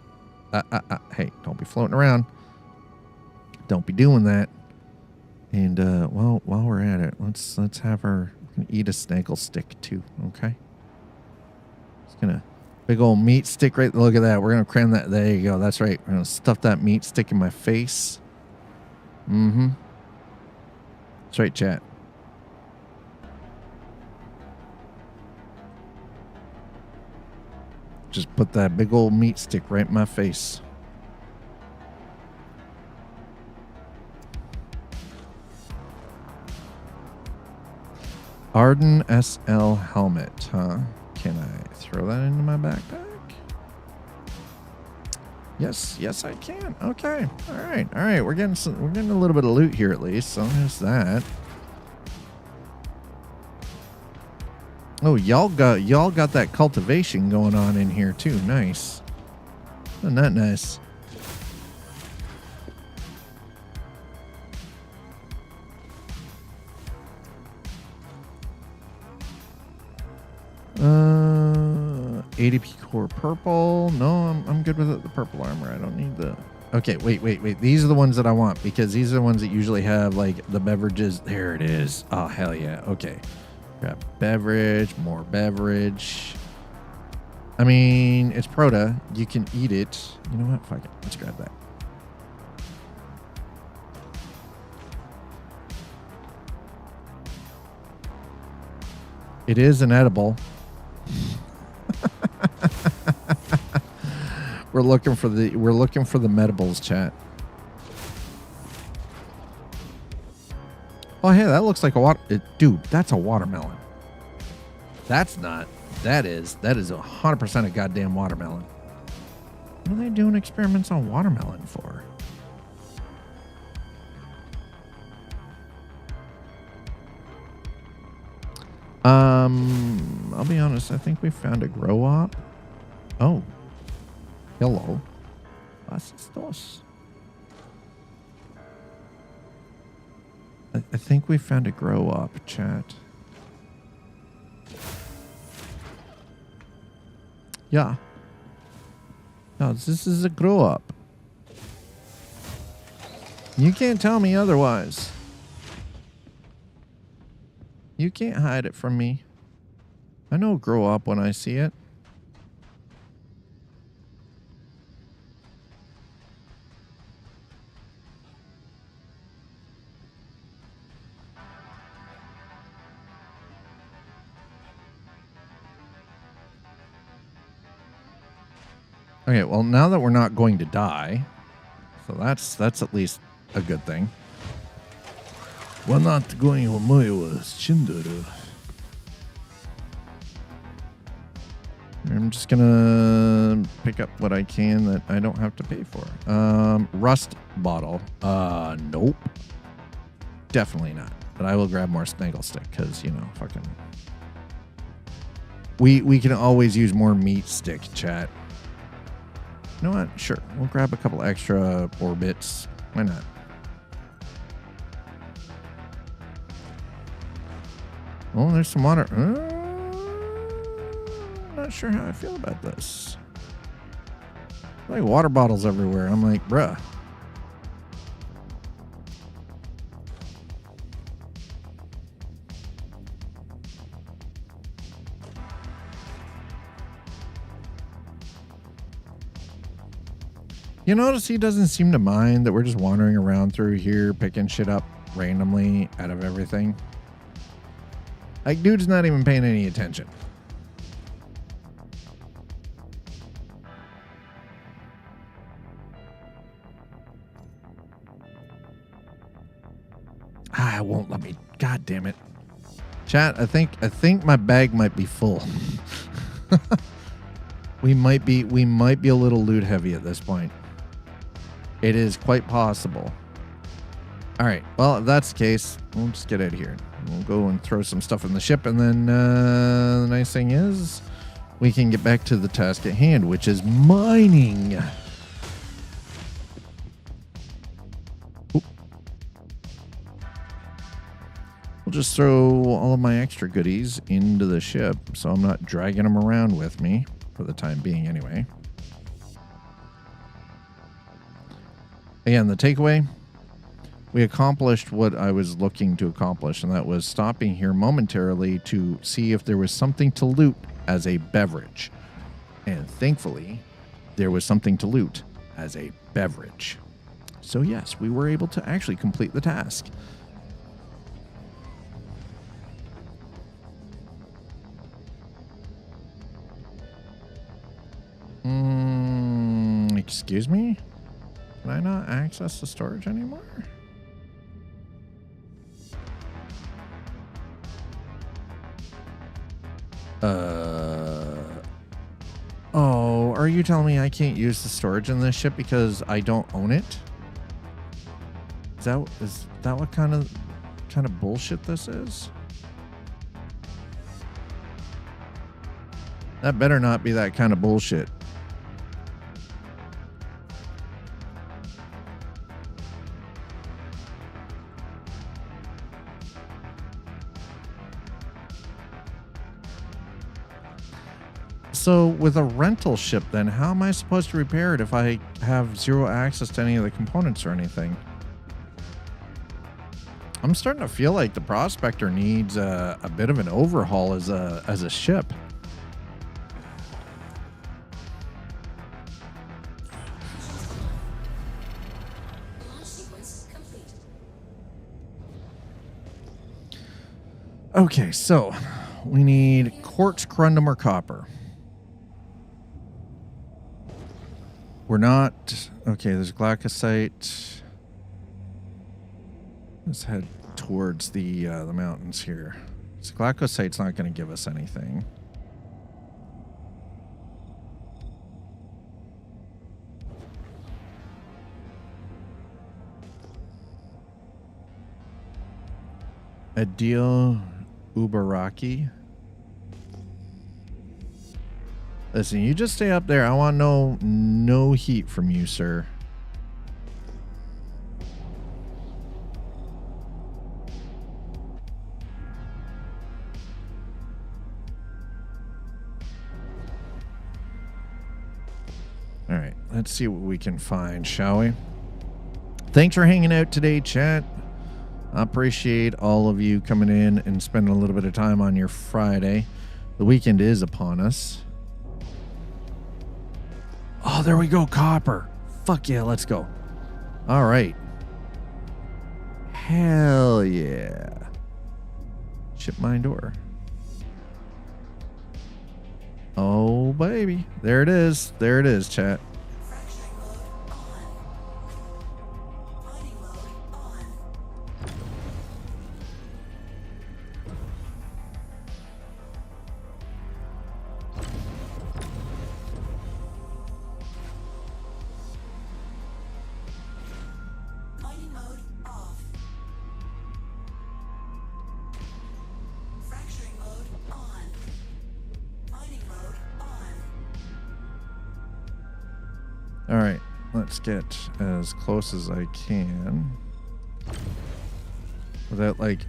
hey, don't be floating around. Don't be doing that. And well, while we're at it, let's have her eat a snaggle stick too. Okay. Just gonna big old meat stick right. Look at that. We're gonna cram that. There you go. That's right. We're gonna stuff that meat stick in my face. Mm-hmm. That's right, chat. Just put that big old meat stick right in my face. Arden SL helmet, huh? Can I throw that into my backpack? Yes, I can. Okay. All right. We're getting a little bit of loot here at least. So there's that. Oh, y'all got that cultivation going on in here too. Nice. Isn't that nice? ADP core purple. No, I'm good with it. The purple armor. I don't need the. Okay, wait. These are the ones that I want because these are the ones that usually have like the beverages. There it is. Oh hell yeah. Okay. Grab beverage. More beverage. I mean, it's Proto. You can eat it. You know what? Fuck it. Let's grab that. It is an edible. We're looking for the medibles, chat. Oh hey, that looks like a dude, that's a watermelon. That's not. That is 100% a goddamn watermelon. What are they doing experiments on watermelon for? I'll be honest, I think we found a grow op. Oh. Hello. Was ist das? I think we found a grow op, chat. Yeah. No, this is a grow up. You can't tell me otherwise. You can't hide it from me. I know grow up when I see it. Okay, well, now that we're not going to die, so that's at least a good thing. We're not going to Moyo Chinduru. I'm just gonna pick up what I can that I don't have to pay for. Rust bottle. Nope. Definitely not. But I will grab more snaggle stick because, you know, fucking. We can always use more meat stick, chat. You know what? Sure. We'll grab a couple extra orbits. Why not? Oh, there's some water. Not sure how I feel about this. Like water bottles everywhere. I'm like, bruh. You notice he doesn't seem to mind that we're just wandering around through here, picking shit up randomly out of everything. Like, dude's not even paying any attention. It won't let me. God damn it. Chat, I think my bag might be full. we might be a little loot heavy at this point. It is quite possible. All right. Well, if that's the case, we'll just get out of here. We'll go and throw some stuff in the ship, and then the nice thing is we can get back to the task at hand, which is mining. Oop. We'll just throw all of my extra goodies into the ship, so I'm not dragging them around with me for the time being anyway. Again, the takeaway, we accomplished what I was looking to accomplish, and that was stopping here momentarily to see if there was something to loot as a beverage. And thankfully, there was something to loot as a beverage. So yes, we were able to actually complete the task. Excuse me? Can I not access the storage anymore? Oh, are you telling me I can't use the storage in this ship because I don't own it? Is that what kind of bullshit this is? That better not be that kind of bullshit. So with a rental ship, then how am I supposed to repair it if I have zero access to any of the components or anything? I'm starting to feel like the Prospector needs a bit of an overhaul as a ship. Launch sequence complete. Okay, so we need quartz, corundum, or copper. We're not... Okay, there's glaucosite. Let's head towards the mountains here. So glaucosite's not going to give us anything. Adil Ubaraki. Listen, you just stay up there. I want no heat from you, sir. All right, let's see what we can find, shall we? Thanks for hanging out today, chat. I appreciate all of you coming in and spending a little bit of time on your Friday. The weekend is upon us. Oh, there we go, copper. Fuck yeah, let's go. All right. Hell yeah. Ship mine door. Oh, baby. There it is. There it is, chat. Fracturing mode on. Mining mode on. All right, let's get as close as I can without like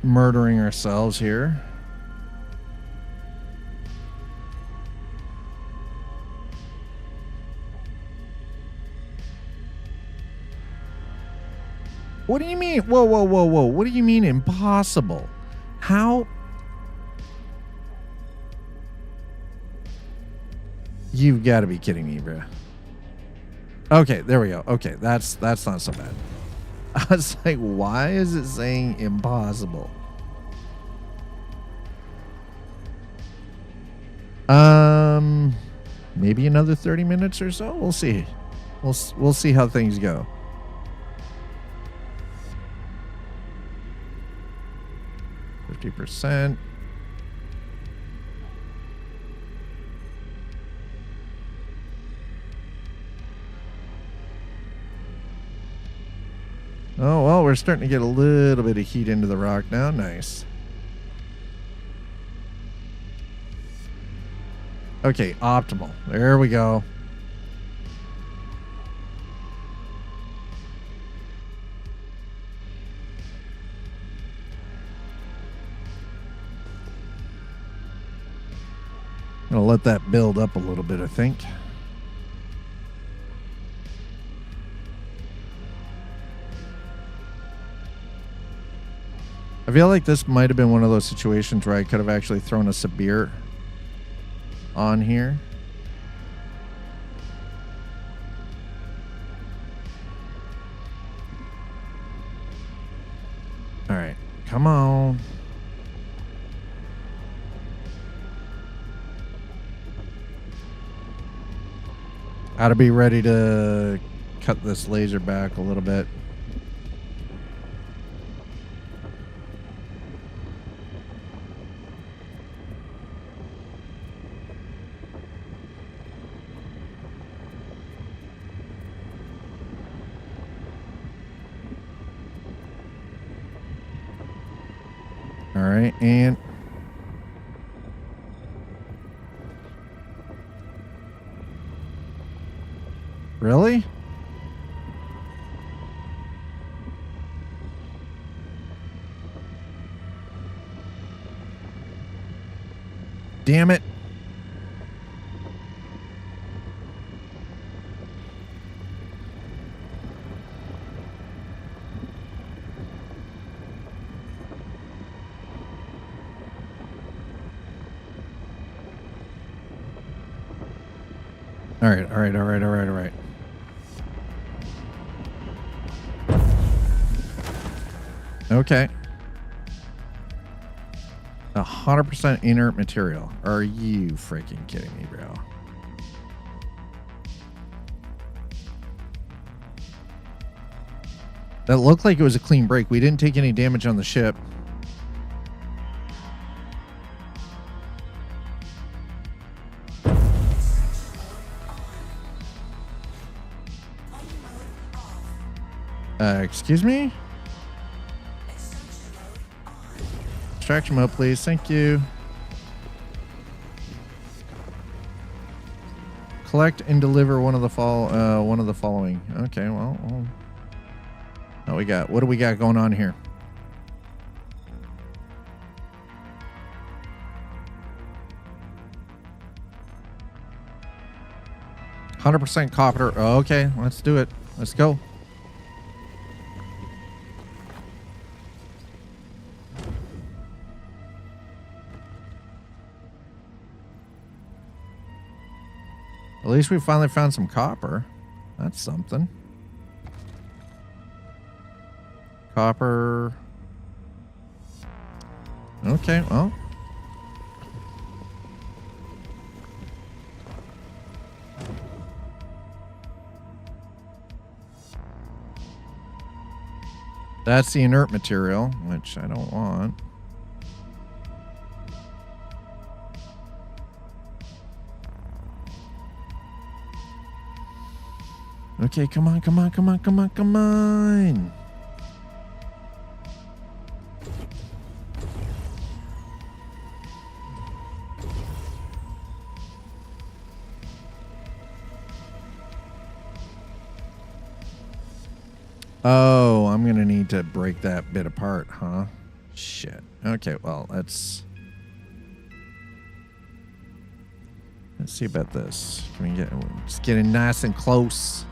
murdering ourselves here. What do you mean? Whoa, whoa, whoa, whoa. What do you mean impossible? How? You've got to be kidding me, bro. Okay, there we go. Okay, that's not so bad. I was like, why is it saying impossible? Maybe another 30 minutes or so. We'll see. We'll see how things go. %. Oh, well, we're starting to get a little bit of heat into the rock now. Nice. Okay, optimal. There we go. I'm gonna let that build up a little bit, I think. I feel like this might have been one of those situations where I could have actually thrown a Sabir on here. All right, come on. Gotta be ready to cut this laser back a little bit. All right, and really? Damn it. All right. Okay. 100% inert material. Are you freaking kidding me, bro? That looked like it was a clean break. We didn't take any damage on the ship. Excuse me? Extraction mode, please. Thank you. Collect and deliver one of the following. Okay, well, what do we got going on here? %, copper. Okay, let's do it. Let's go. At least we finally found some copper. That's something. Copper. Okay, well. That's the inert material, which I don't want. Okay, come on. Oh, I'm going to need to break that bit apart, huh? Shit. Okay, well, let's see about this. Can we get, just getting nice and close.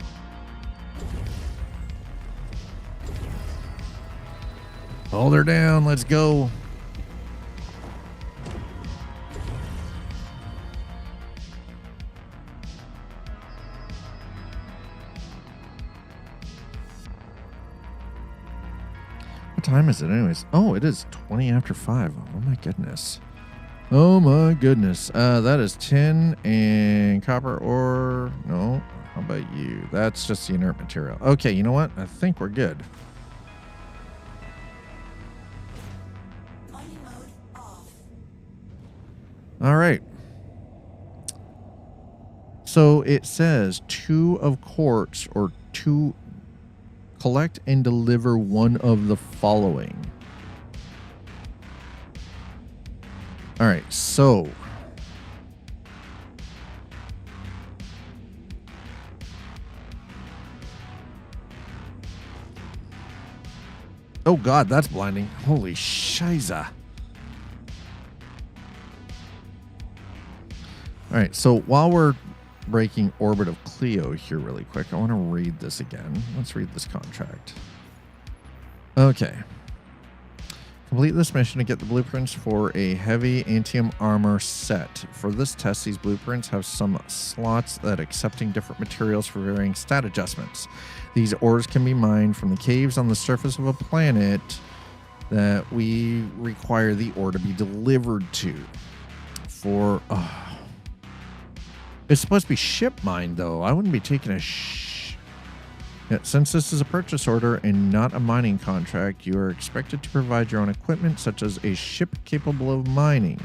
Hold her down. Let's go. What time is it anyways? Oh, it is 20 after 5. Oh my goodness. Oh my goodness. That is tin and copper ore. No, how about you? That's just the inert material. Okay, you know what? I think we're good. All right. So it says 2 of quartz or 2. Collect and deliver one of the following. All right, so oh God, that's blinding. Holy shiza. All right, so while we're breaking Orbit of Cleo here really quick, I want to read this again. Let's read this contract. Okay. Complete this mission to get the blueprints for a heavy antium armor set. For this test, these blueprints have some slots that accepting different materials for varying stat adjustments. These ores can be mined from the caves on the surface of a planet that we require the ore to be delivered to. For it's supposed to be ship mined, though. I wouldn't be taking a yeah, since this is a purchase order and not a mining contract, you are expected to provide your own equipment, such as a ship capable of mining.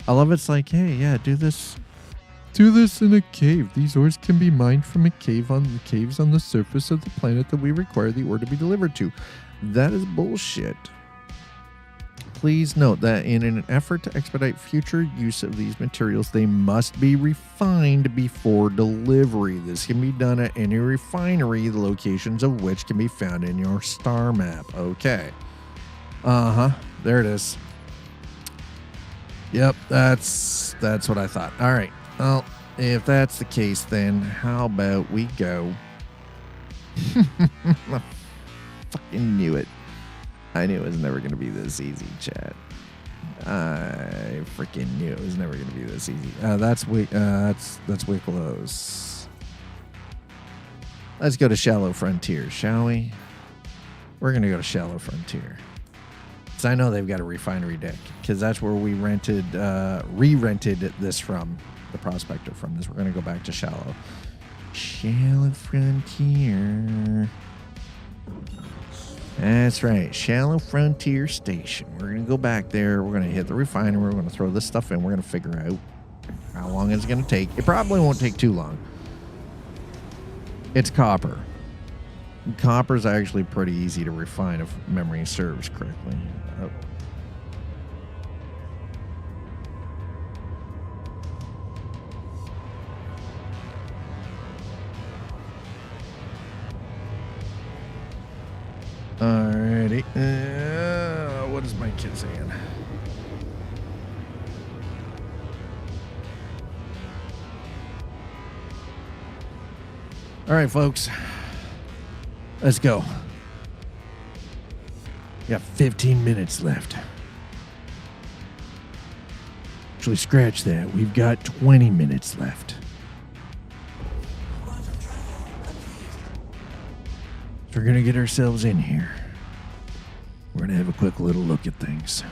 I love it's like, hey, yeah, do this in a cave. These ores can be mined from a cave on the caves on the surface of the planet that we require the ore to be delivered to. That is bullshit. Please note that in an effort to expedite future use of these materials, they must be refined before delivery. This can be done at any refinery, the locations of which can be found in your star map. Okay. There it is. Yep, that's what I thought. All right. Well, if that's the case, then how about we go? I fucking knew it. I knew it was never going to be this easy, chat. I freaking knew it was never going to be this easy. That's Wicklows. Let's go to Shallow Frontier, shall we? We're going to go to Shallow Frontier. Because I know they've got a refinery deck. Because that's where we re-rented this from. The Prospector from this. We're going to go back to Shallow. Shallow Frontier. That's right. Shallow Frontier Station. We're going to go back there. We're going to hit the refinery. We're going to throw this stuff in. We're going to figure out how long it's going to take. It probably won't take too long. It's copper. Copper is actually pretty easy to refine if memory serves correctly. Oh. Alrighty. What is my kid saying? All right, folks. Let's go. We got 15 minutes left. Actually, scratch that. We've got 20 minutes left. So we're going to get ourselves in here. We're going to have a quick little look at things.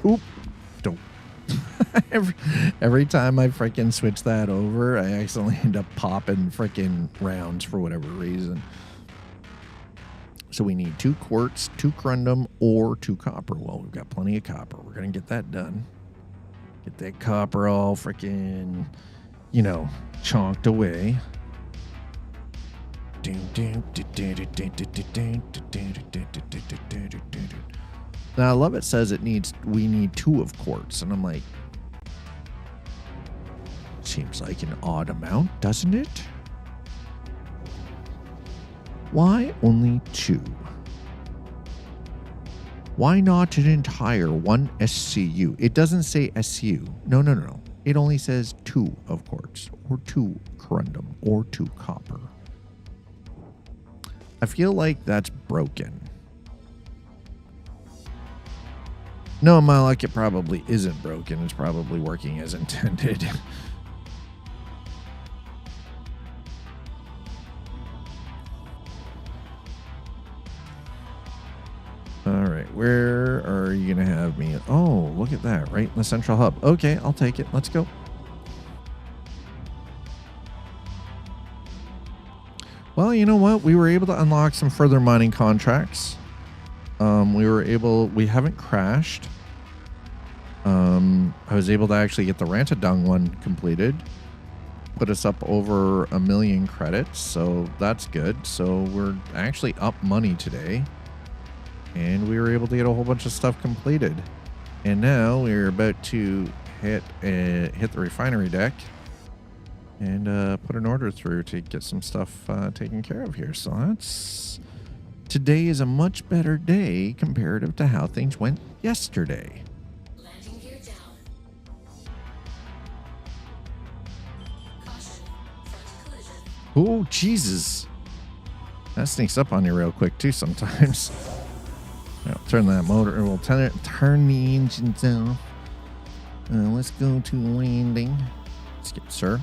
Oop. Don't. every time I freaking switch that over, I accidentally end up popping freaking rounds for whatever reason. So we need 2 quartz, 2 corundum, or 2 copper. Well, we've got plenty of copper. We're going to get that done. Get that copper all freaking, chonked away. Now I love it says we need 2 of quartz, and I'm like, seems like an odd amount, doesn't it? Why only 2? Why not an entire 1 SCU? It doesn't say SCU. No. It only says 2 of quartz, or 2 corundum, or 2 copper. I feel like that's broken. No, my luck, it probably isn't broken. It's probably working as intended. All right, where are you going to have me? Oh, look at that, right in the central hub. Okay, I'll take it. Let's go. Well, you know what? We were able to unlock some further mining contracts. We haven't crashed. I was able to actually get the Rantadung one completed. Put us up over 1 million credits, so that's good. So we're actually up money today. And we were able to get a whole bunch of stuff completed. And now we're about to hit the refinery deck and put an order through to get some stuff taken care of here. So today is a much better day comparative to how things went yesterday. Landing gear down. Caution. Front collision. Oh, Jesus. That sneaks up on you real quick, too, sometimes. Now, turn that motor. We'll turn the engines off. Let's go to landing. Skip, sir.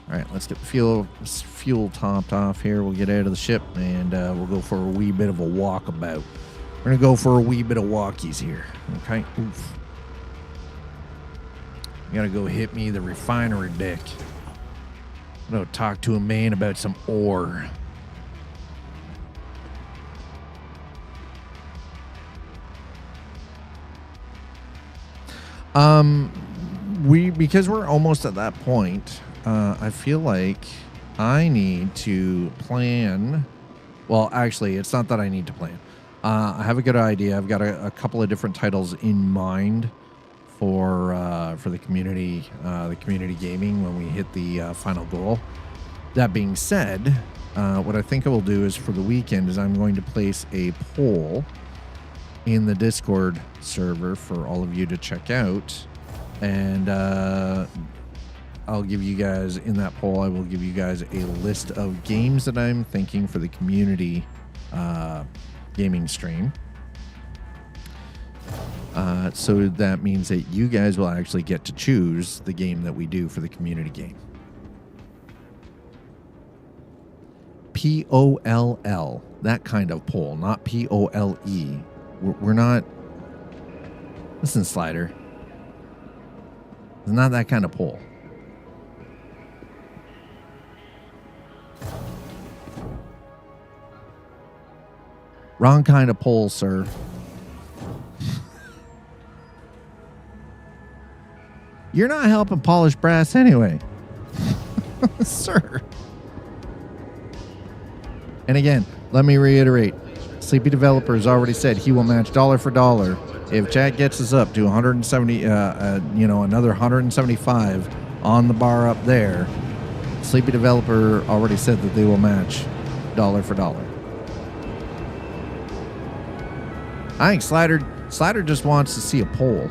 All right, let's get the fuel topped off here. We'll get out of the ship, and we'll go for a wee bit of a walkabout. We're going to go for a wee bit of walkies here. Okay? Oof. You got to go hit me the refinery deck. I'm going to talk to a man about some ore. Because we're almost at that point, I feel like I need to plan. Well, actually, it's not that I need to plan. I have a good idea. I've got a couple of different titles in mind for the community gaming when we hit the final goal. That being said, what I think I will do is for the weekend is I'm going to place a poll in the Discord server for all of you to check out, and I'll give you guys in that poll. I will give you guys a list of games that I'm thinking for the community gaming stream. So that means that you guys will actually get to choose the game that we do for the community game. POLL, that kind of poll, not POLE. We're not. Listen, Slider. It's not that kind of poll. Wrong kind of poll, sir. You're not helping polish brass anyway. Sir. And again, let me reiterate. Sleepy Developer has already said he will match dollar for dollar. If chat gets us up to 170, another 175 on the bar up there, Sleepy Developer already said that they will match dollar for dollar. I think Slider just wants to see a poll.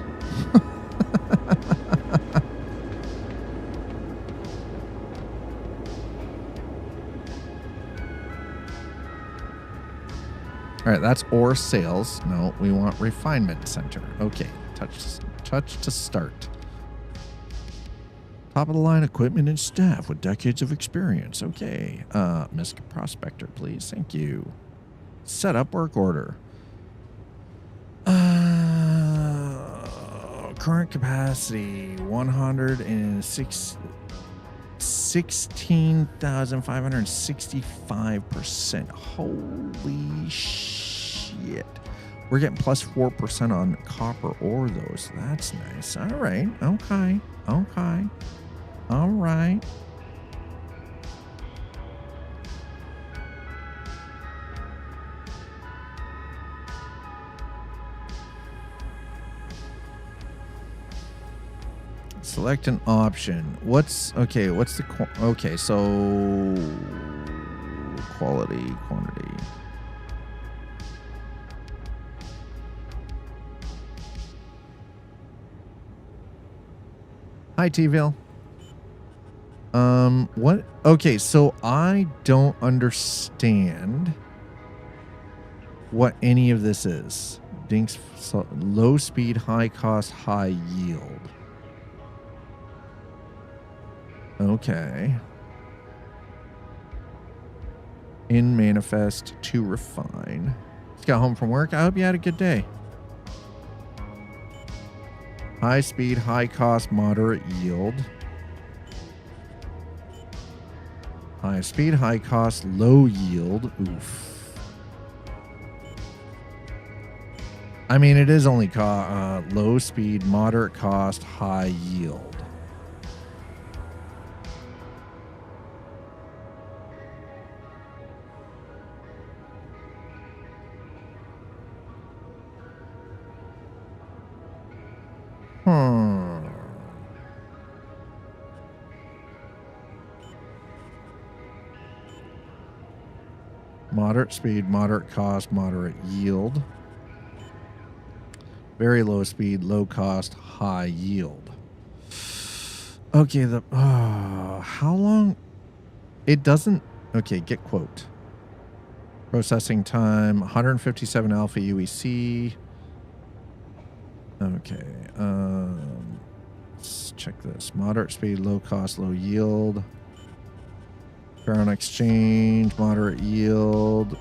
All right, that's ore sales. No, we want refinement center. Okay, touch to start. Top of the line equipment and staff with decades of experience. Okay, MISC Prospector, please. Thank you. Set up work order. Current capacity 16,565%. Holy shit. We're getting plus 4% on copper ore, though, so that's nice. All right. Okay. All right. Select an option. What's okay? What's the okay? So quality, quantity. Hi, T-Ville. What? Okay, so I don't understand what any of this is. Dinks, low speed, high cost, high yield. Okay. In manifest to refine. Just got home from work. I hope you had a good day. High speed, high cost, moderate yield. High speed, high cost, low yield. Oof. I mean, it is only low speed, moderate cost, high yield. Moderate speed, moderate cost, moderate yield. Very low speed, low cost, high yield. Okay, how long? It doesn't. Okay, get quote. Processing time, 157 alpha UEC. Okay, let's check this. Moderate speed, low cost, low yield. Ground exchange, moderate yield,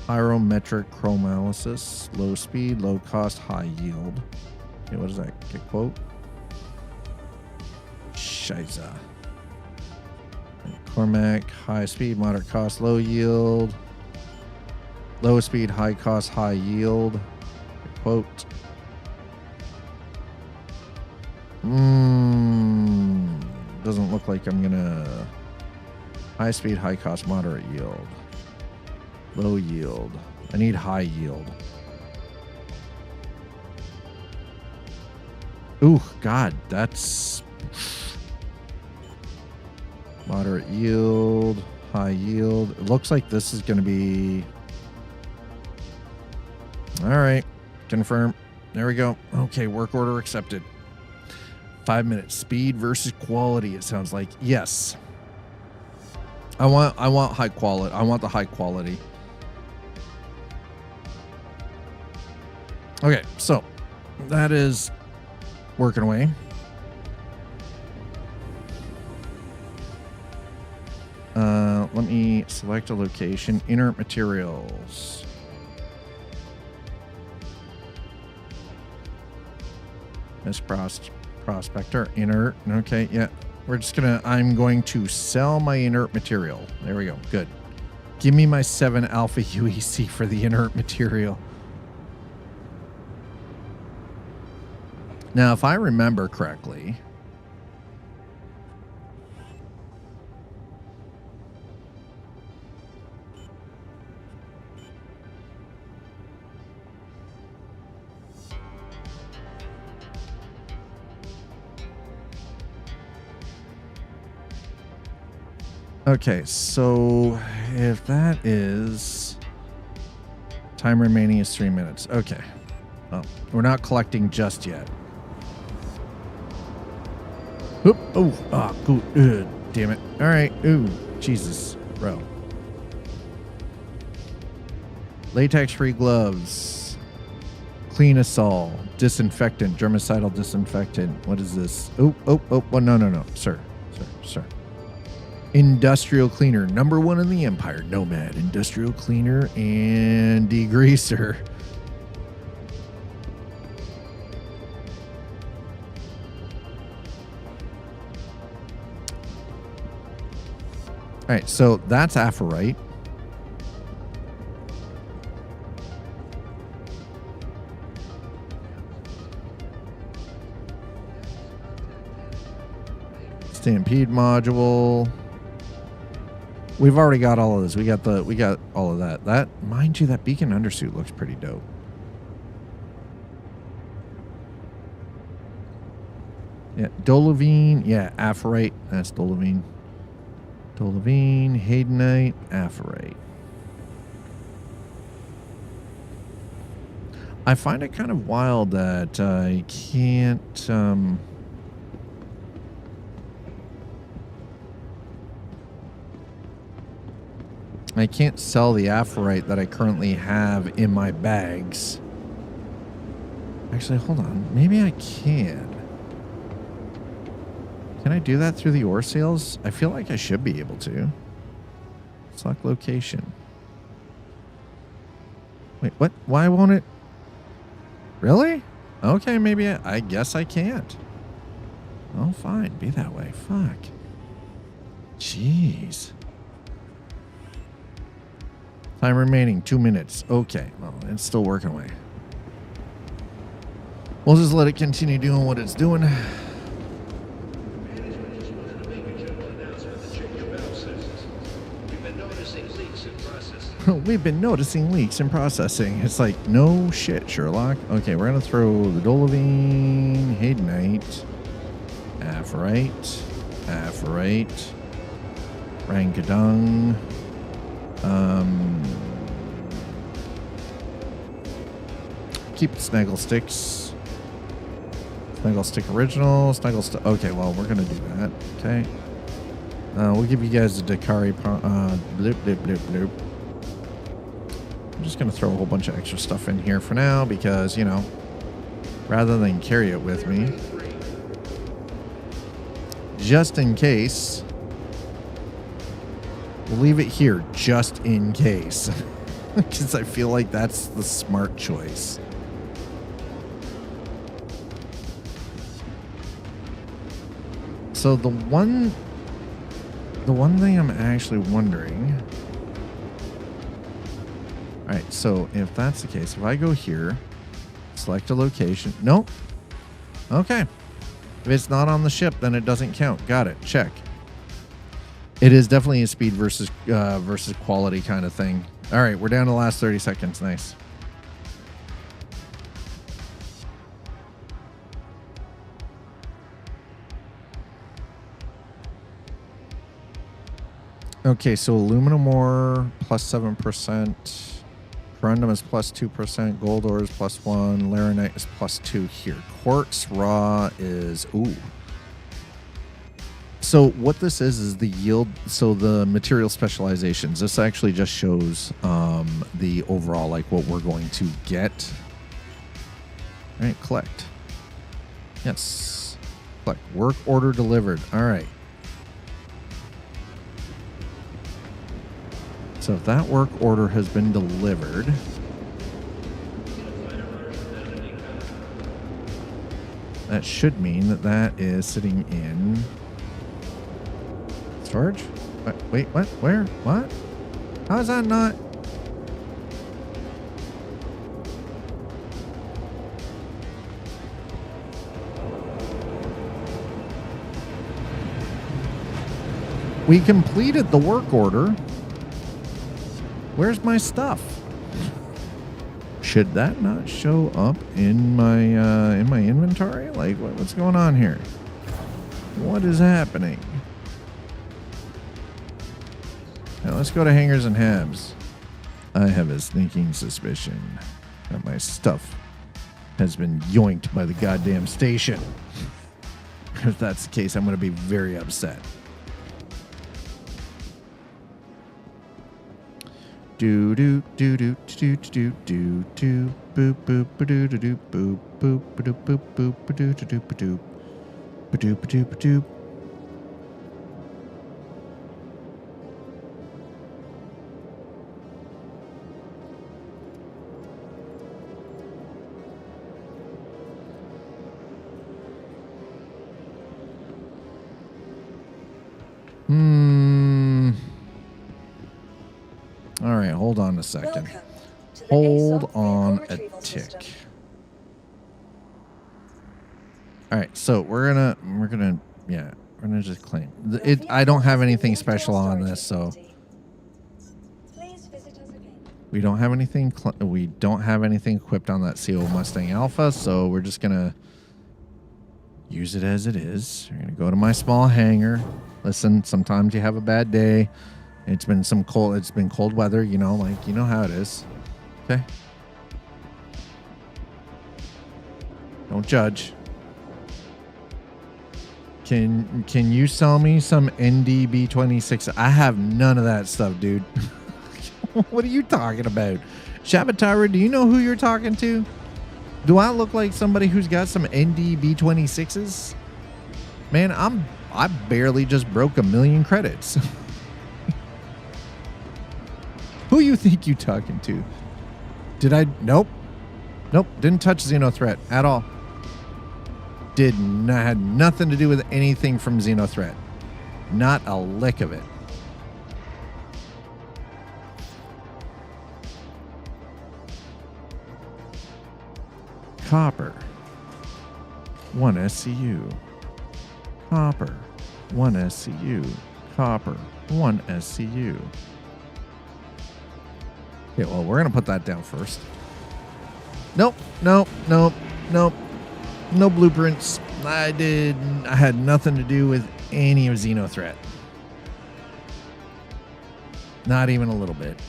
pyrometric chromolysis, low speed, low cost, high yield. Okay, what is that? Get quote. Shiza. Cormac, high speed, moderate cost, low yield. Low speed, high cost, high yield. Get quote. Doesn't look like I'm gonna. High speed, high cost, moderate yield. Low yield. I need high yield. Ooh, God, that's moderate yield, high yield. It looks like this is gonna be. All right, confirm. There we go. Okay, work order accepted. 5 minutes. Speed versus quality, it sounds like. Yes. I want high quality. I want the high quality. Okay, so that is working away. Let me select a location. Inert materials. MISC Prospector, inert. Okay, yeah. We're just gonna, I'm going to sell my inert material. There we go. Good. Give me my 7 alpha UEC for the inert material. Now, if I remember correctly, okay, so if that is time remaining is 3 minutes. Okay. Well, we're not collecting just yet. Oop. Oh, good. Damn it. All right. Ooh, Jesus, bro. Latex-free gloves. Clean us all. Disinfectant. Germicidal disinfectant. What is this? Oh. Well, no. Sir. Industrial cleaner. #1 in the empire. Nomad. Industrial cleaner and degreaser. All right, so that's apherite. Stampede module. We've already got all of this. We got all of that. That, mind you, that beacon undersuit looks pretty dope. Yeah, Dolivine. Yeah, Aphorite. That's Dolivine. Dolivine, Haydenite, Aphorite. I find it kind of wild that I can't... I can't sell the Aphorite that I currently have in my bags. Actually, hold on. Maybe I can. Can I do that through the ore sales? I feel like I should be able to. Select location. Wait, what? Why won't it? Really? Okay, maybe I guess I can't. Oh, fine. Be that way. Fuck. Jeez. Time remaining, 2 minutes. Okay, well, it's still working away. We'll just let it continue doing what it's doing. We've been noticing leaks in processing. It's like, no shit, Sherlock. Okay, we're going to throw the Dolivine, Haydenite, Aphorite, Aphorite, Rankadung, keep the Snaggle Sticks. Snaggle Stick Original, Snaggle Stick. Okay, well, we're going to do that. Okay. We'll give you guys the Dakari bloop, bloop, bloop, bloop. I'm just going to throw a whole bunch of extra stuff in here for now because, you know, rather than carry it with me, just in case, we'll leave it here just in case because I feel like that's the smart choice. So the one thing I'm actually wondering. All right, so if that's the case, if I go here, select a location. Nope. Okay. If it's not on the ship, then it doesn't count. Got it. Check. It is definitely a speed versus quality kind of thing. All right, we're down to the last 30 seconds. Nice. Okay, so aluminum ore plus 7%, corundum is plus 2%, gold ore is plus 1, Laranite is plus 2 here. Quartz raw is ooh. So what this is the yield. So the material specializations. This actually just shows the overall, like what we're going to get. All right, collect. Yes, collect. Work order delivered. All right. So if that work order has been delivered, that should mean that that is sitting in storage. Wait, what? Where? What? How is that not? We completed the work order. Where's my stuff? Should that not show up in my inventory? Like, what's going on here? What is happening? Now let's go to hangars and habs. I have a sneaking suspicion that my stuff has been yoinked by the goddamn station. If that's the case, I'm going to be very upset. Do do do do do do do do boop boop ba doo doo doo boop boop ba doo boop boop ba doo doo doo ba doo ba doo ba doo ba doo. All right, hold on a second. Hold on a tick. All right, so we're gonna just claim it. I don't have anything special on this, so we don't have anything. We don't have anything equipped on that CO Mustang Alpha, so we're just gonna use it as it is. We're going to go to my small hangar. Listen, sometimes you have a bad day. It's been cold weather, you know how it is. Okay. Don't judge. Can you sell me some NDB26? I have none of that stuff, dude. What are you talking about? Shabatara, do you know who you're talking to? Do I look like somebody who's got some NDB26s? Man, I barely just broke 1 million credits. Who you think you talking to? Did I? Nope. Didn't touch Xenothreat at all. Had nothing to do with anything from Xenothreat. Not a lick of it. Copper. 1 SCU. Copper. 1 SCU. Copper. 1 SCU. Okay, well, we're going to put that down first. Nope. No blueprints. I had nothing to do with any of Xenothreat. Not even a little bit.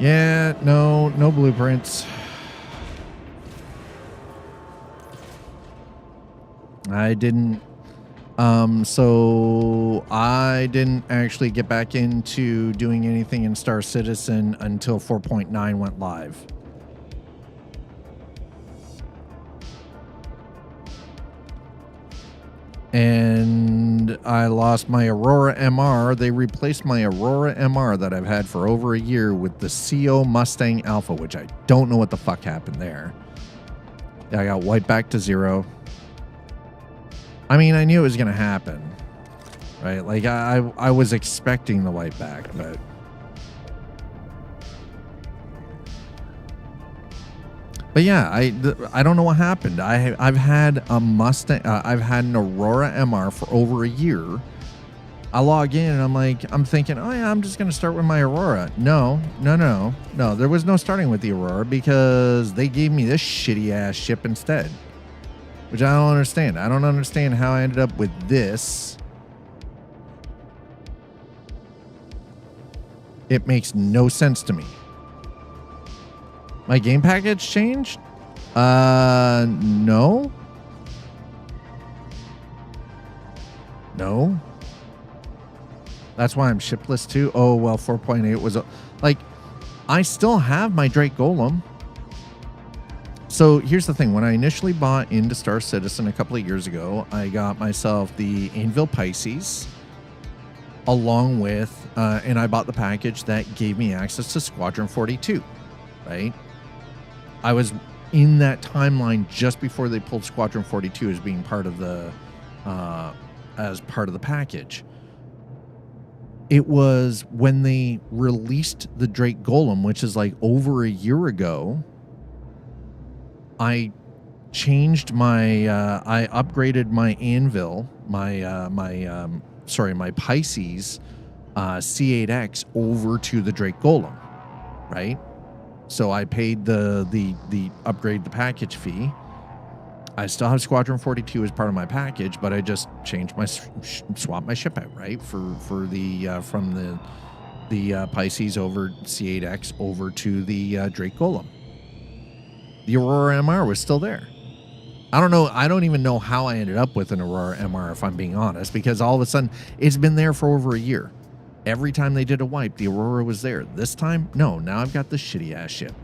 Yeah, no blueprints. I didn't. So I didn't actually get back into doing anything in Star Citizen until 4.9 went live. And I lost my Aurora MR. They replaced my Aurora MR that I've had for over a year with the CO Mustang Alpha, which I don't know what the fuck happened there. I got wiped back to 0. I mean, I knew it was going to happen, right? Like, I was expecting the wipe back, but... But yeah, I don't know what happened. I've had a Mustang. I've had an Aurora MR for over a year. I log in and I'm thinking, oh yeah, I'm just gonna start with my Aurora. No. There was no starting with the Aurora because they gave me this shitty ass ship instead, which I don't understand. I don't understand how I ended up with this. It makes no sense to me. My game package changed? No. No. That's why I'm shipless too. Oh, well, 4.8 was like, I still have my Drake Golem. So here's the thing. When I initially bought into Star Citizen a couple of years ago, I got myself the Anvil Pisces along with, and I bought the package that gave me access to Squadron 42, right? I was in that timeline just before they pulled Squadron 42 as being part of the package. It was when they released the Drake Golem, which is like over a year ago. I changed my I upgraded my Anvil, my Pisces C8X over to the Drake Golem, right? So I paid the upgrade the package fee. I still have Squadron 42 as part of my package, but I just changed my swapped my ship out, right? For the from the Pisces over C8X over to the Drake Golem. The Aurora MR was still there. I don't know. I don't even know how I ended up with an Aurora MR, if I'm being honest, because all of a sudden it's been there for over a year. Every time they did a wipe, the Aurora was there. This time, no. Now I've got this shitty ass ship.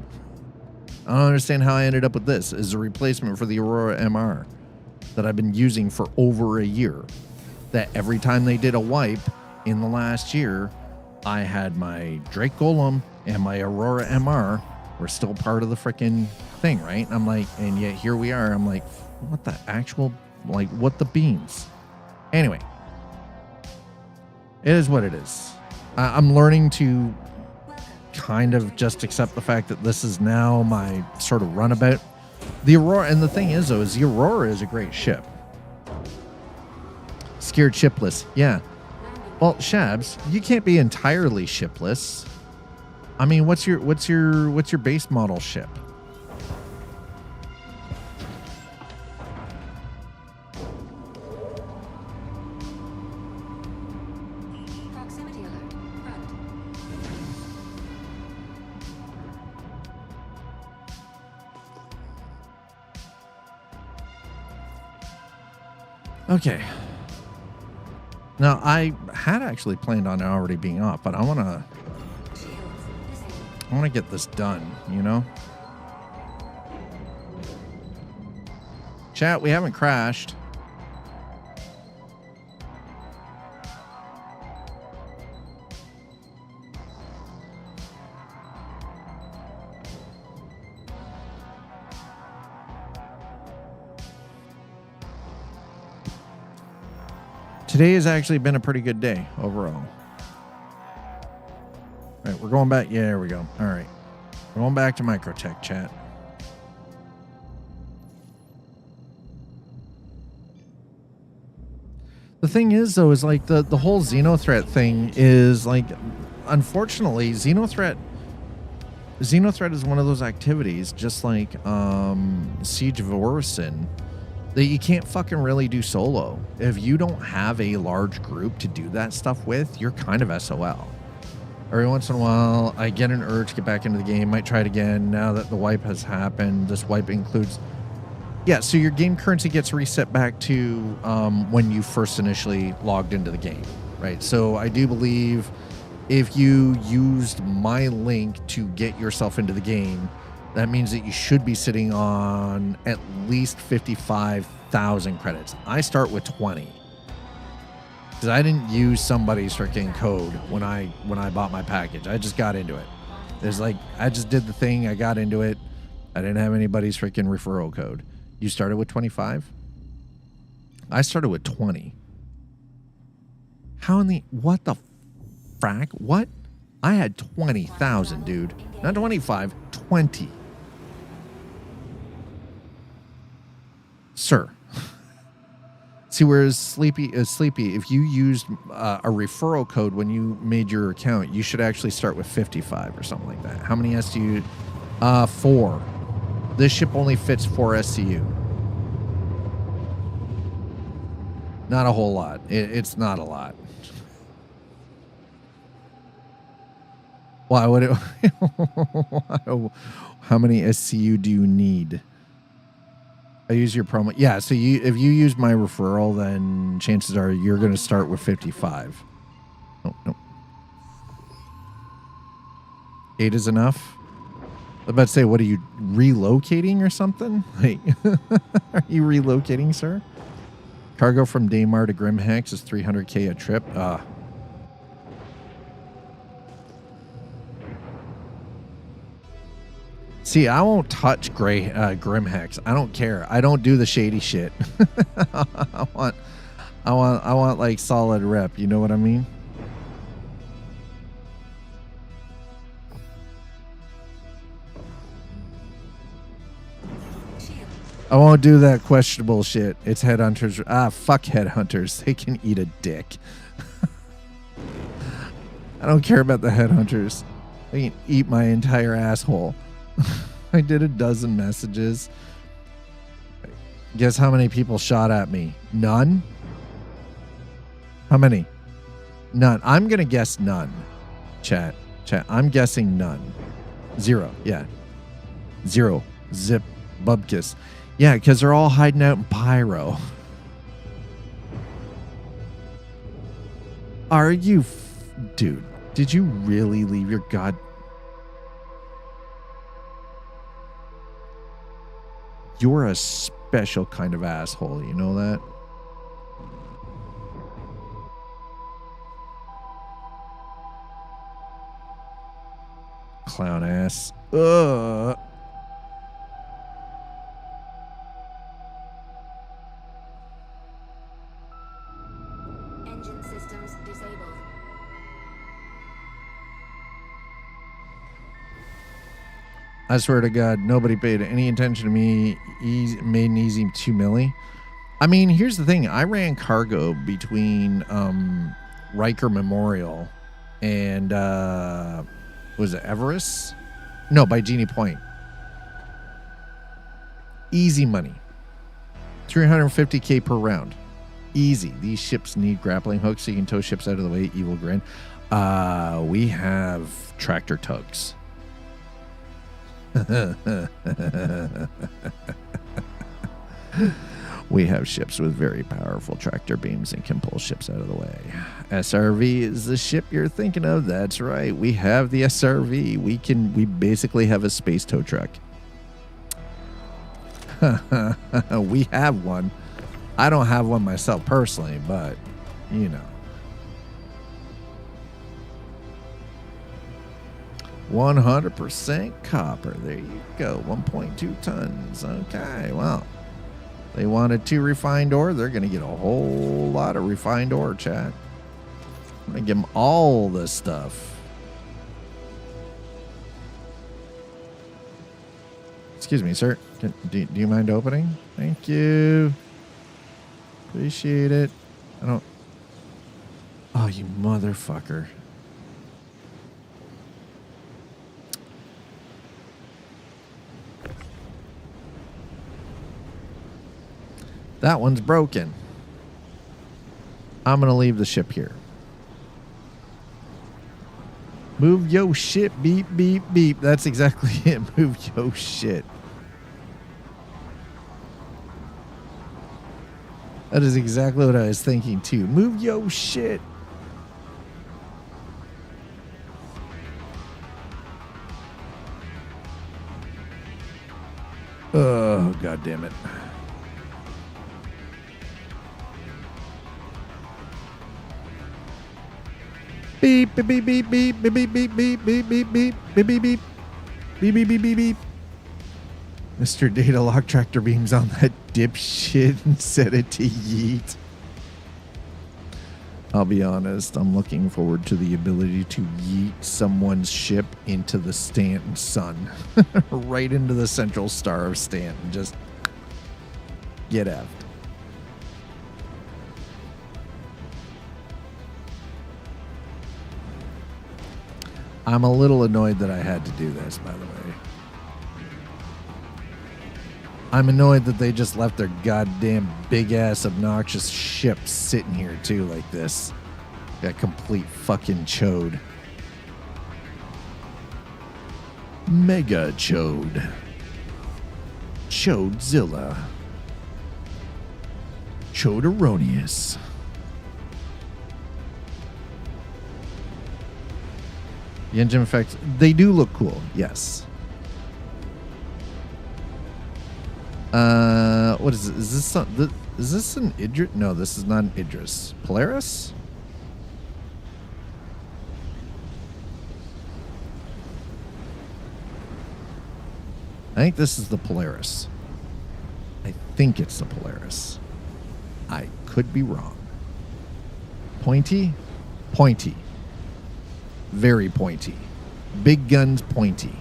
I don't understand how I ended up with this as a replacement for the Aurora MR that I've been using for over a year. That every time they did a wipe in the last year, I had my Drake Golem and my Aurora MR were still part of the freaking thing, right? I'm like, and yet here we are. I'm like, what the actual, like, what the beans? Anyway. It is what it is. I'm learning to kind of just accept the fact that this is now my sort of runabout. The Aurora, and the thing is, though, is the Aurora is a great ship. Scared shipless, yeah. Well, Shabs, you can't be entirely shipless. I mean, what's your base model ship? Proximity alert. Front. Okay. Now, I had actually planned on it already being off, but I want to get this done, you know? Chat, we haven't crashed. Today has actually been a pretty good day overall. All right, we're going back. Yeah, there we go. All right. We're going back to Microtech, chat. The thing is, though, is like the whole Xenothreat thing is like, unfortunately, Xenothreat is one of those activities, just like Siege of Orison, that you can't fucking really do solo. If you don't have a large group to do that stuff with, you're kind of SOL. Every once in a while, I get an urge to get back into the game. Might try it again now that the wipe has happened. This wipe includes... Yeah, so your game currency gets reset back to when you first initially logged into the game, right? So I do believe if you used my link to get yourself into the game, that means that you should be sitting on at least 55,000 credits. I start with 20. Because I didn't use somebody's freaking code when I bought my package. I just got into it. There's like, I just did the thing. I got into it. I didn't have anybody's freaking referral code. You started with 25? I started with 20. How in the... What the frack? What? I had 20,000, dude. Not 25, 20. Sir. See, whereas Sleepy, if you used a referral code when you made your account, you should actually start with 55 or something like that. How many S do you... 4. This ship only fits 4 SCU. Not a whole lot. It's not a lot. Why would it... How many SCU do you need? I use your promo. Yeah, so if you use my referral, then chances are you're going to start with 55. No. 8 is enough? I'm about to say, what are you, relocating or something? Like, are you relocating, sir? Cargo from Daymar to Grimhex is 300K a trip. See, I won't touch Grimhex. I don't care. I don't do the shady shit. I want like solid rep. You know what I mean? I won't do that questionable shit. It's headhunters. Fuck headhunters. They can eat a dick. I don't care about the headhunters. They can eat my entire asshole. I did a dozen messages. Guess how many people shot at me? None? How many? None. I'm going to guess none. Chat. I'm guessing none. 0. Yeah. 0. Zip. Bubkiss. Yeah, because they're all hiding out in Pyro. Are you... Dude, did you really leave your god... You're a special kind of asshole, you know that? Clown ass. Ugh. Engine systems disabled. I swear to God, nobody paid any attention to me. Made an easy 2 milli. I mean, here's the thing. I ran cargo between Riker Memorial and was it Everest? No, by Genie Point. Easy money. 350k per round. Easy. These ships need grappling hooks so you can tow ships out of the way. Evil grin. We have tractor tugs. We have ships with very powerful tractor beams and can pull ships out of the way. SRV is the ship you're thinking of. That's right. We have the SRV. We basically have a space tow truck. We have one. I don't have one myself personally, but you know. 100% copper. There you go. 1.2 tons. Okay, well, they wanted 2 refined ore. They're going to get a whole lot of refined ore, chat. I'm going to give them all this stuff. Excuse me, sir. Do you mind opening? Thank you. Appreciate it. I don't... Oh, you motherfucker. That one's broken. I'm going to leave the ship here. Move yo shit, beep, beep, beep. That's exactly it. Move yo shit. That is exactly what I was thinking too. Move yo shit. Oh, God damn it. Beep, beep, beep, beep, beep, beep, beep, beep, beep, beep, beep, beep, beep, beep, beep, beep, beep, beep, beep, beep. Mr. Data lock tractor beams on that dipshit and set it to yeet. I'll be honest, I'm looking forward to the ability to yeet someone's ship into the Stanton sun. Right into the central star of Stanton. Just get effed. I'm a little annoyed that I had to do this, by the way. I'm annoyed that they just left their goddamn big-ass obnoxious ship sitting here, too, like this. Got complete fucking chode. Mega chode. Chodezilla. Choderonius. The engine effects, they do look cool, yes. What is it? Is this an Idris? No, this is not an Idris. Polaris? I think this is the Polaris. I think it's the Polaris. I could be wrong. Pointy? Pointy. Very pointy. Big guns pointy.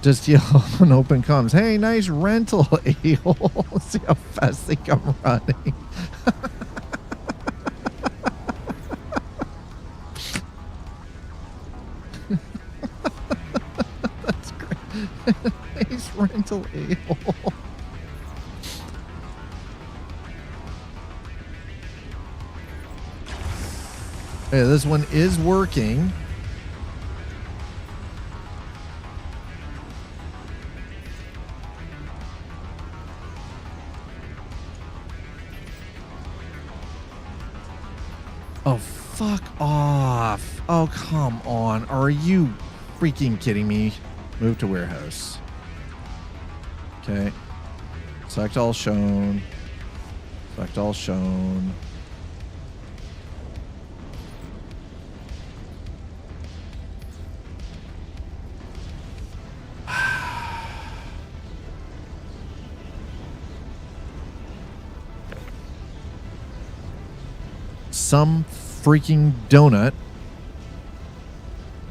Just yell on open comms. Hey, nice rental, a-hole. See how fast they come running. That's great. Nice rental, a-hole. Hey, this one is working. Oh, fuck off. Oh, come on. Are you freaking kidding me? Move to warehouse. Okay. Select all shown. Select all shown. Some freaking donut.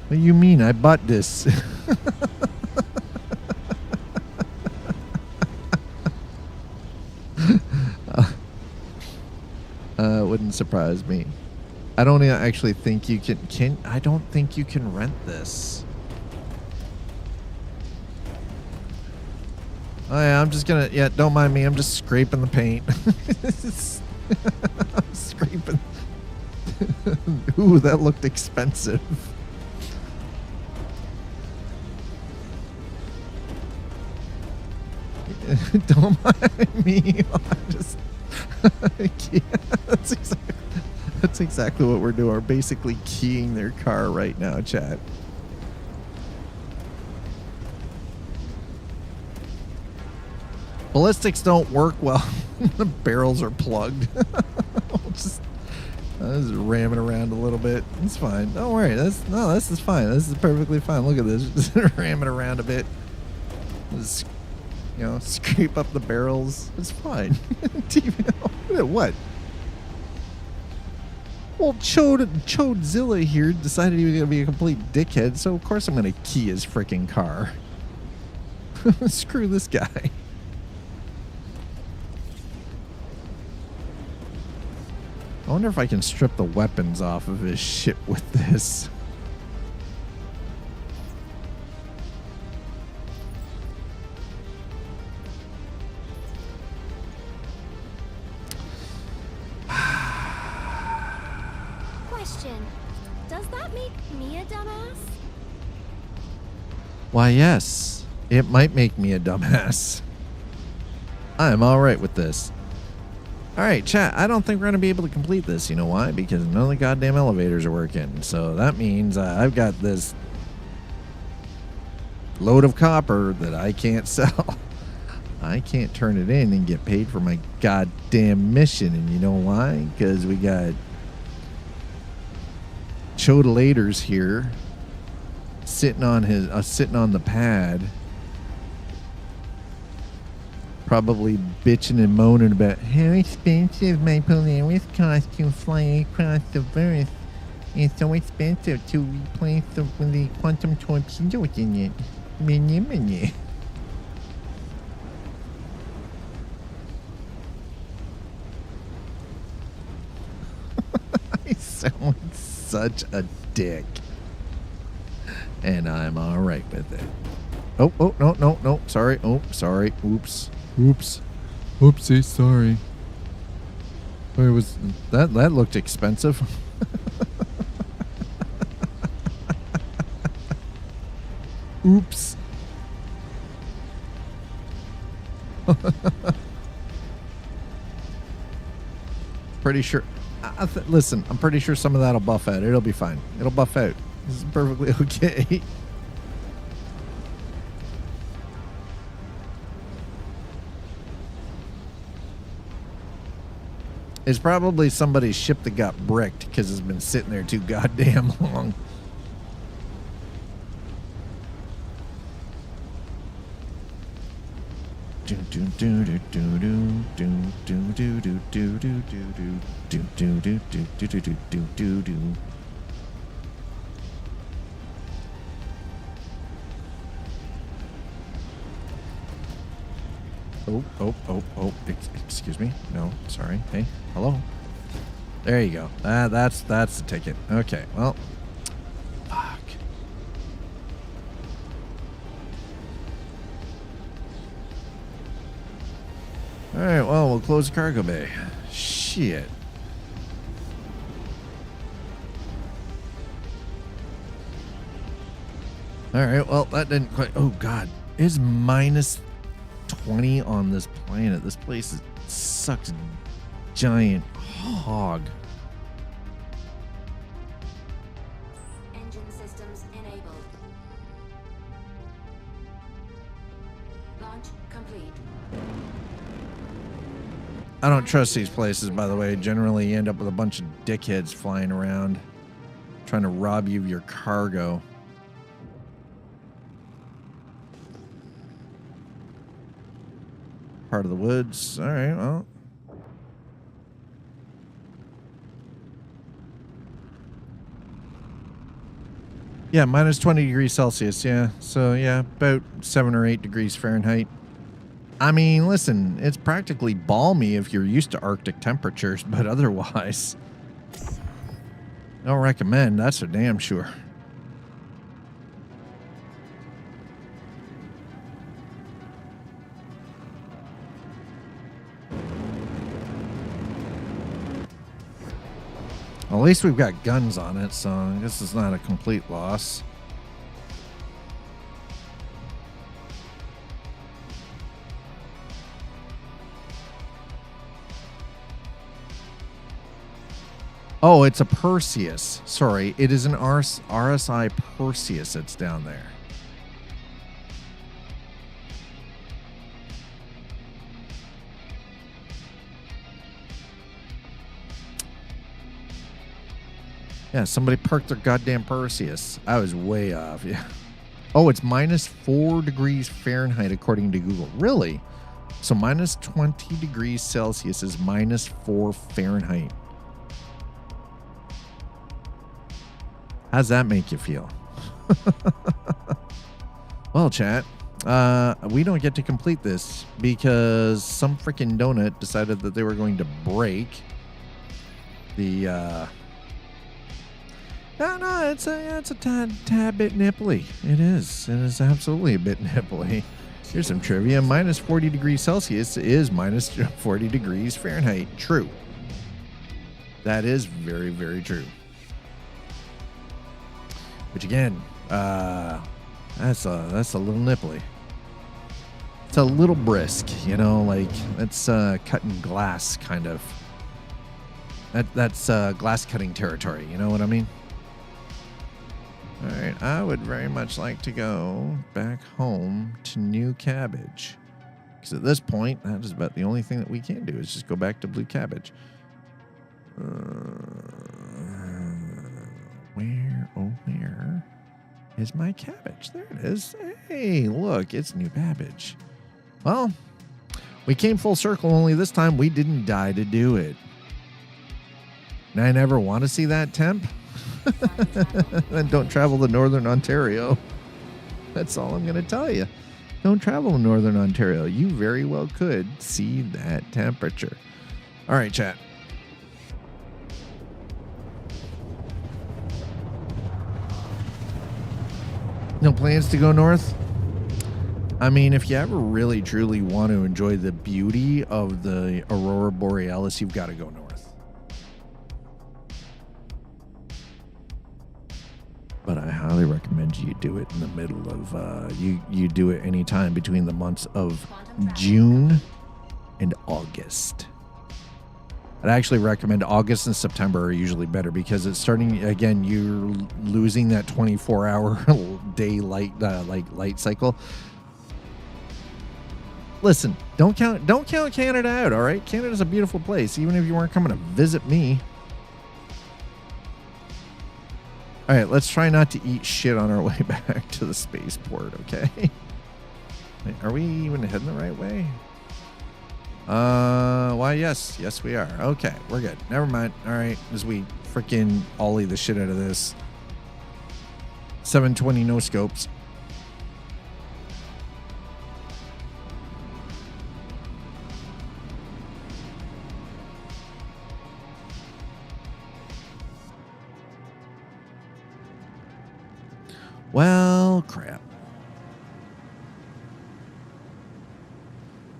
What do you mean? I bought this. Wouldn't surprise me. I don't actually think you can I don't think you can rent this. Oh yeah, I'm just gonna, yeah, don't mind me. I'm just scraping the paint. I'm scraping. Ooh, that looked expensive. Don't mind me. I'm just yeah, that's exactly what we're doing. We're basically keying their car right now, chat. Ballistics don't work well. The barrels are plugged. just ramming around a little bit. It's fine. Don't worry. This is fine. This is perfectly fine. Look at this. Just ramming around a bit. Just, you know, scrape up the barrels. It's fine. What? Well, Chodzilla here decided he was going to be a complete dickhead, so of course I'm going to key his freaking car. Screw this guy. I wonder if I can strip the weapons off of his ship with this. Question. Does that make me a dumbass? Why, yes. It might make me a dumbass. I'm alright with this. Alright, chat, I don't think we're going to be able to complete this. You know why? Because none of the goddamn elevators are working. So that means I've got this load of copper that I can't sell. I can't turn it in and get paid for my goddamn mission. And you know why? Because we got Chodelators here sitting on the pad, probably bitching and moaning about how expensive my Polaris cost to fly across the Earth. It's so expensive to replace the quantum torpedoes in it. Many. I sound such a dick. And I'm alright with it. Oh, no. Sorry. Oh, sorry. Oops. Oopsie, sorry. Where was that? That looked expensive. Oops. Pretty sure. Listen, I'm pretty sure some of that'll buff out. It'll be fine. It'll buff out. This is perfectly okay. It's probably somebody's ship that got bricked because it's been sitting there too goddamn long. Oh, excuse me. No, sorry. Hey, hello. There you go. That's the ticket. Okay, well. Fuck. Alright, well, we'll close the cargo bay. Shit. Alright, well, that didn't quite. Oh, God. It's minus 20 on this planet. This place sucks giant hog. Engine systems enabled. Launch complete. I don't trust these places, by the way. Generally, you end up with a bunch of dickheads flying around trying to rob you of your cargo. Part of the woods. All right, well. Yeah, minus 20 degrees Celsius, yeah. So, yeah, about 7 or 8 degrees Fahrenheit. I mean, listen, it's practically balmy if you're used to Arctic temperatures, but otherwise, don't recommend, that's for damn sure. Well, at least we've got guns on it, so I guess it's not a complete loss. Oh, it's a Perseus. Sorry, it is an RSI Perseus that's down there. Yeah, somebody parked their goddamn Perseus. I was way off, yeah. Oh, it's minus 4 degrees Fahrenheit according to Google. Really? So minus 20 degrees Celsius is minus 4 Fahrenheit. How's that make you feel? Well, chat, we don't get to complete this because some freaking donut decided that they were going to break the... No, it's a tad bit nipply. It is. It is absolutely a bit nipply. Here's some trivia. Minus 40 degrees Celsius is minus 40 degrees Fahrenheit. True. That is very, very true. Which again, that's a little nipply. It's a little brisk, you know, like that's cutting glass kind of. That's glass cutting territory. You know what I mean? All right, I would very much like to go back home to New Cabbage. Because at this point, that is about the only thing that we can do is just go back to Blue Cabbage. Where is my cabbage? There it is. Hey, look, it's New Cabbage. Well, we came full circle, only this time we didn't die to do it. And I never want to see that temp. Then don't travel to Northern Ontario. That's all I'm going to tell you. Don't travel to Northern Ontario. You very well could see that temperature. All right, chat. No plans to go north? I mean, if you ever really, truly want to enjoy the beauty of the Aurora Borealis, you've got to go north. But I highly recommend you do it in the middle of, you do it anytime between the months of June and August. I'd actually recommend August and September are usually better because it's starting, again, you're losing that 24-hour day light cycle. Listen, don't count Canada out, all right? Canada's a beautiful place, even if you weren't coming to visit me. All right, let's try not to eat shit on our way back to the spaceport, okay? Wait, are we even heading the right way? Why, yes. Yes, we are. Okay, we're good. Never mind. All right, as we freaking ollie the shit out of this. 720 no scopes. Well, crap.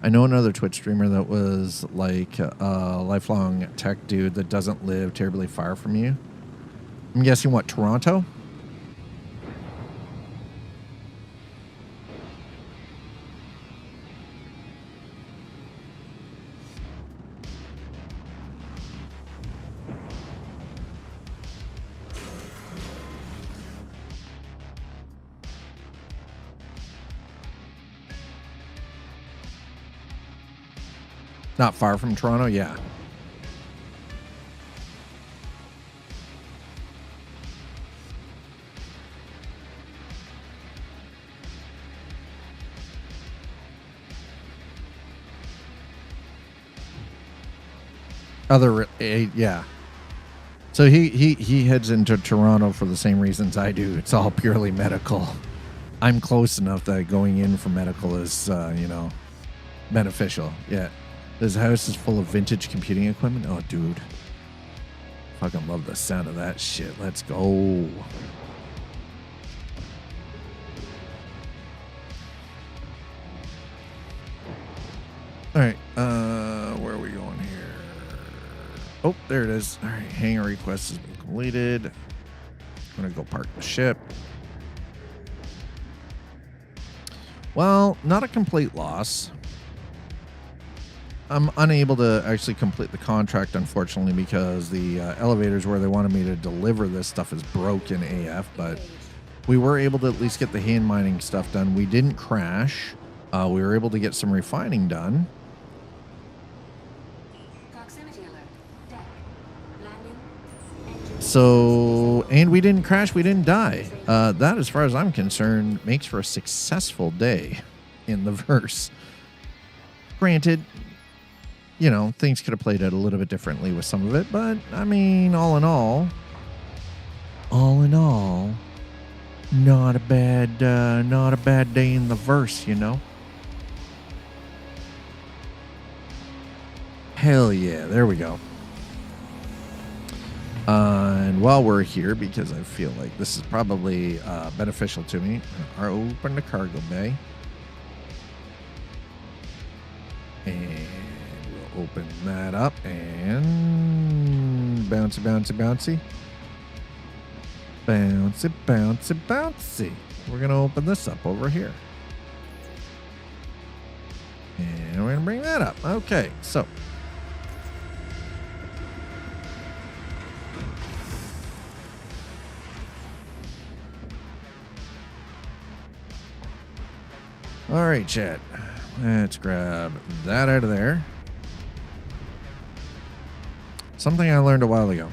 I know another Twitch streamer that was like a lifelong tech dude that doesn't live terribly far from you. I'm guessing what, Toronto? Not far from Toronto, yeah. Yeah. So he heads into Toronto for the same reasons I do. It's all purely medical. I'm close enough that going in for medical is, beneficial. Yeah. This house is full of vintage computing equipment. Oh, dude. Fucking love the sound of that shit. Let's go. All right. Where are we going here? Oh, there it is. All right. Hangar request has been completed. I'm going to go park the ship. Well, not a complete loss. I'm unable to actually complete the contract, unfortunately, because the elevators where they wanted me to deliver this stuff is broken AF, but we were able to at least get the hand mining stuff done. We didn't crash. We were able to get some refining done. Proximity alert. Deck. Landing. So, and we didn't crash, we didn't die. That, as far as I'm concerned, makes for a successful day in the verse. Granted, you know, things could have played out a little bit differently with some of it, but I mean, all in all, not a bad day in the verse, you know. Hell yeah, there we go. And while we're here, because I feel like this is probably beneficial to me, I'll open the cargo bay. And we'll open that up and bouncy, bouncy, bouncy. Bouncy, bouncy, bouncy. We're going to open this up over here. And we're going to bring that up. Okay, so. All right, chat. Let's grab that out of there. Something I learned a while ago.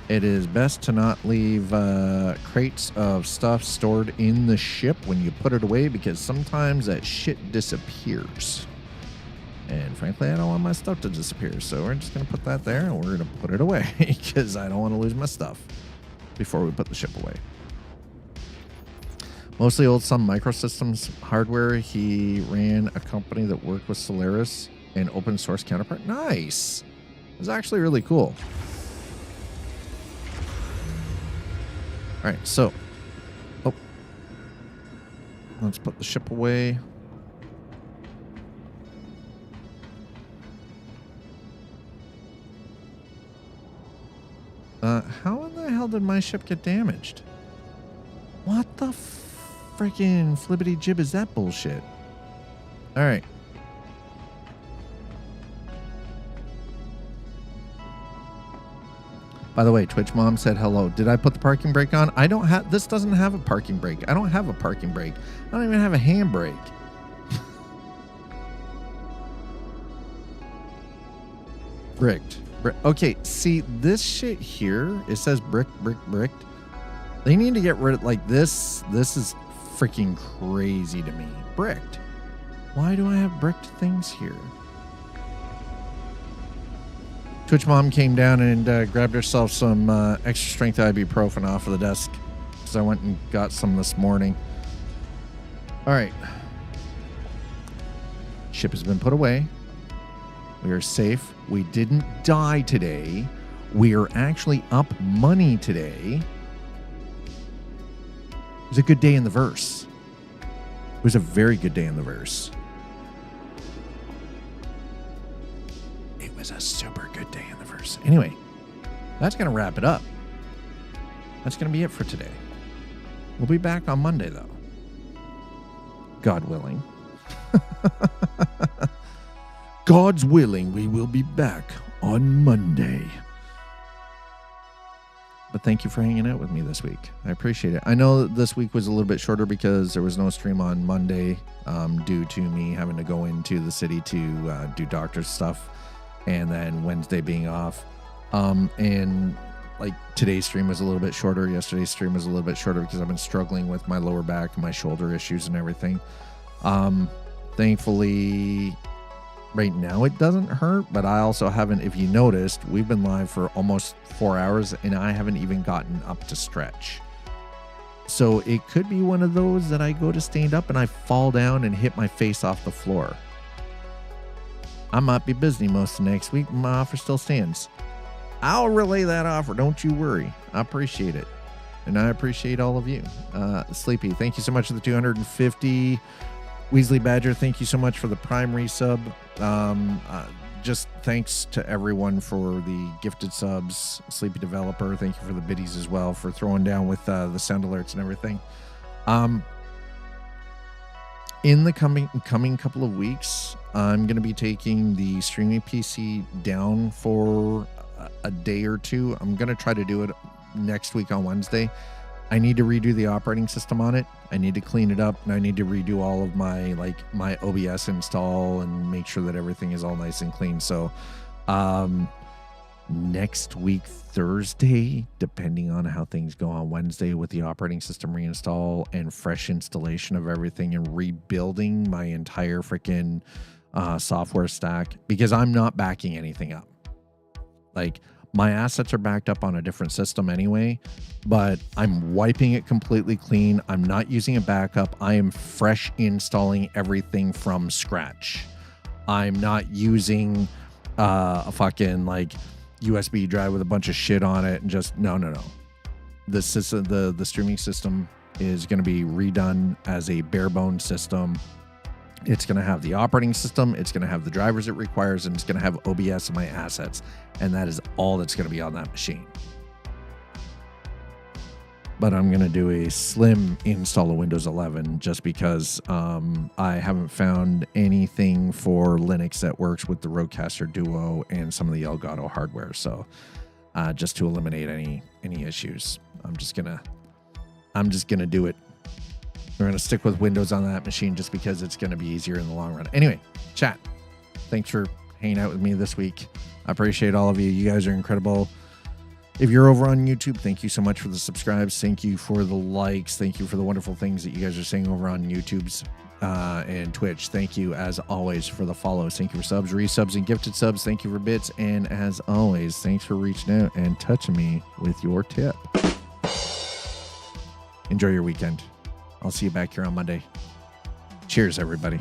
It is best to not leave crates of stuff stored in the ship when you put it away, because sometimes that shit disappears. And frankly, I don't want my stuff to disappear. So we're just going to put that there and we're going to put it away because I don't want to lose my stuff before we put the ship away. Mostly old Sun Microsystems hardware. He ran a company that worked with Solaris and open source counterpart. Nice. It was actually really cool. All right, so. Oh. Let's put the ship away. How in the hell did my ship get damaged? What the freaking flibbity jib is that bullshit? All right. By the way, Twitch Mom said hello. Did I put the parking brake on? I don't have, this doesn't have a parking brake. I don't have a parking brake. I don't even have a handbrake. Bricked. Okay, see this shit here, it says bricked. They need to get rid of, like, this is freaking crazy to me. Bricked. Why do I have bricked things here? Twitch Mom came down and grabbed herself some extra strength ibuprofen off of the desk because I went and got some this morning. All right. Ship has been put away. We are safe. We didn't die today. We are actually up money today. It was a good day in the verse. It was a very good day in the verse. It was a super good day in the verse. Anyway, that's going to wrap it up. That's going to be it for today. We'll be back on Monday, though. God willing. God's willing, we will be back on Monday. But But thank you for hanging out with me this week. I appreciate it. I know that this week was a little bit shorter because there was no stream on Monday due to me having to go into the city to do doctor's stuff, and then Wednesday being off. And like today's stream was a little bit shorter. Yesterday's stream was a little bit shorter because I've been struggling with my lower back and my shoulder issues and everything. Thankfully, right now it doesn't hurt, but I also haven't, if you noticed, we've been live for almost 4 hours and I haven't even gotten up to stretch. So it could be one of those that I go to stand up and I fall down and hit my face off the floor. I might be busy most of next week. My offer still stands. I'll relay that offer. Don't you worry. I appreciate it. And I appreciate all of you. Sleepy, thank you so much for the 250. Weasley Badger, thank you so much for the Prime resub. Just thanks to everyone for the gifted subs. Sleepy Developer, thank you for the biddies as well, for throwing down with the sound alerts and everything. In the coming couple of weeks, I'm going to be taking the streaming PC down for a day or two. I'm going to try to do it next week on Wednesday. I need to redo the operating system on it. I need to clean it up, and I need to redo all of my OBS install and make sure that everything is all nice and clean. So next week, Thursday, depending on how things go on Wednesday with the operating system reinstall and fresh installation of everything and rebuilding my entire freaking software stack, because I'm not backing anything up. Like, my assets are backed up on a different system anyway, but I'm wiping it completely clean. I'm not using a backup. I am fresh installing everything from scratch. I'm not using a fucking like USB drive with a bunch of shit on it and just no. The system, the streaming system is going to be redone as a bare bones system. It's going to have the operating system, it's going to have the drivers it requires, and it's going to have OBS and my assets. And that is all that's going to be on that machine. But I'm going to do a slim install of Windows 11 just because I haven't found anything for Linux that works with the Rodecaster Duo and some of the Elgato hardware. So just to eliminate any issues, I'm just going to do it. We're going to stick with Windows on that machine just because it's going to be easier in the long run. Anyway, chat, thanks for hanging out with me this week. I appreciate all of you. You guys are incredible. If you're over on YouTube, thank you so much for the subscribes. Thank you for the likes. Thank you for the wonderful things that you guys are saying over on YouTube's and Twitch. Thank you, as always, for the follows. Thank you for subs, resubs, and gifted subs. Thank you for bits. And as always, thanks for reaching out and touching me with your tip. Enjoy your weekend. I'll see you back here on Monday. Cheers, everybody.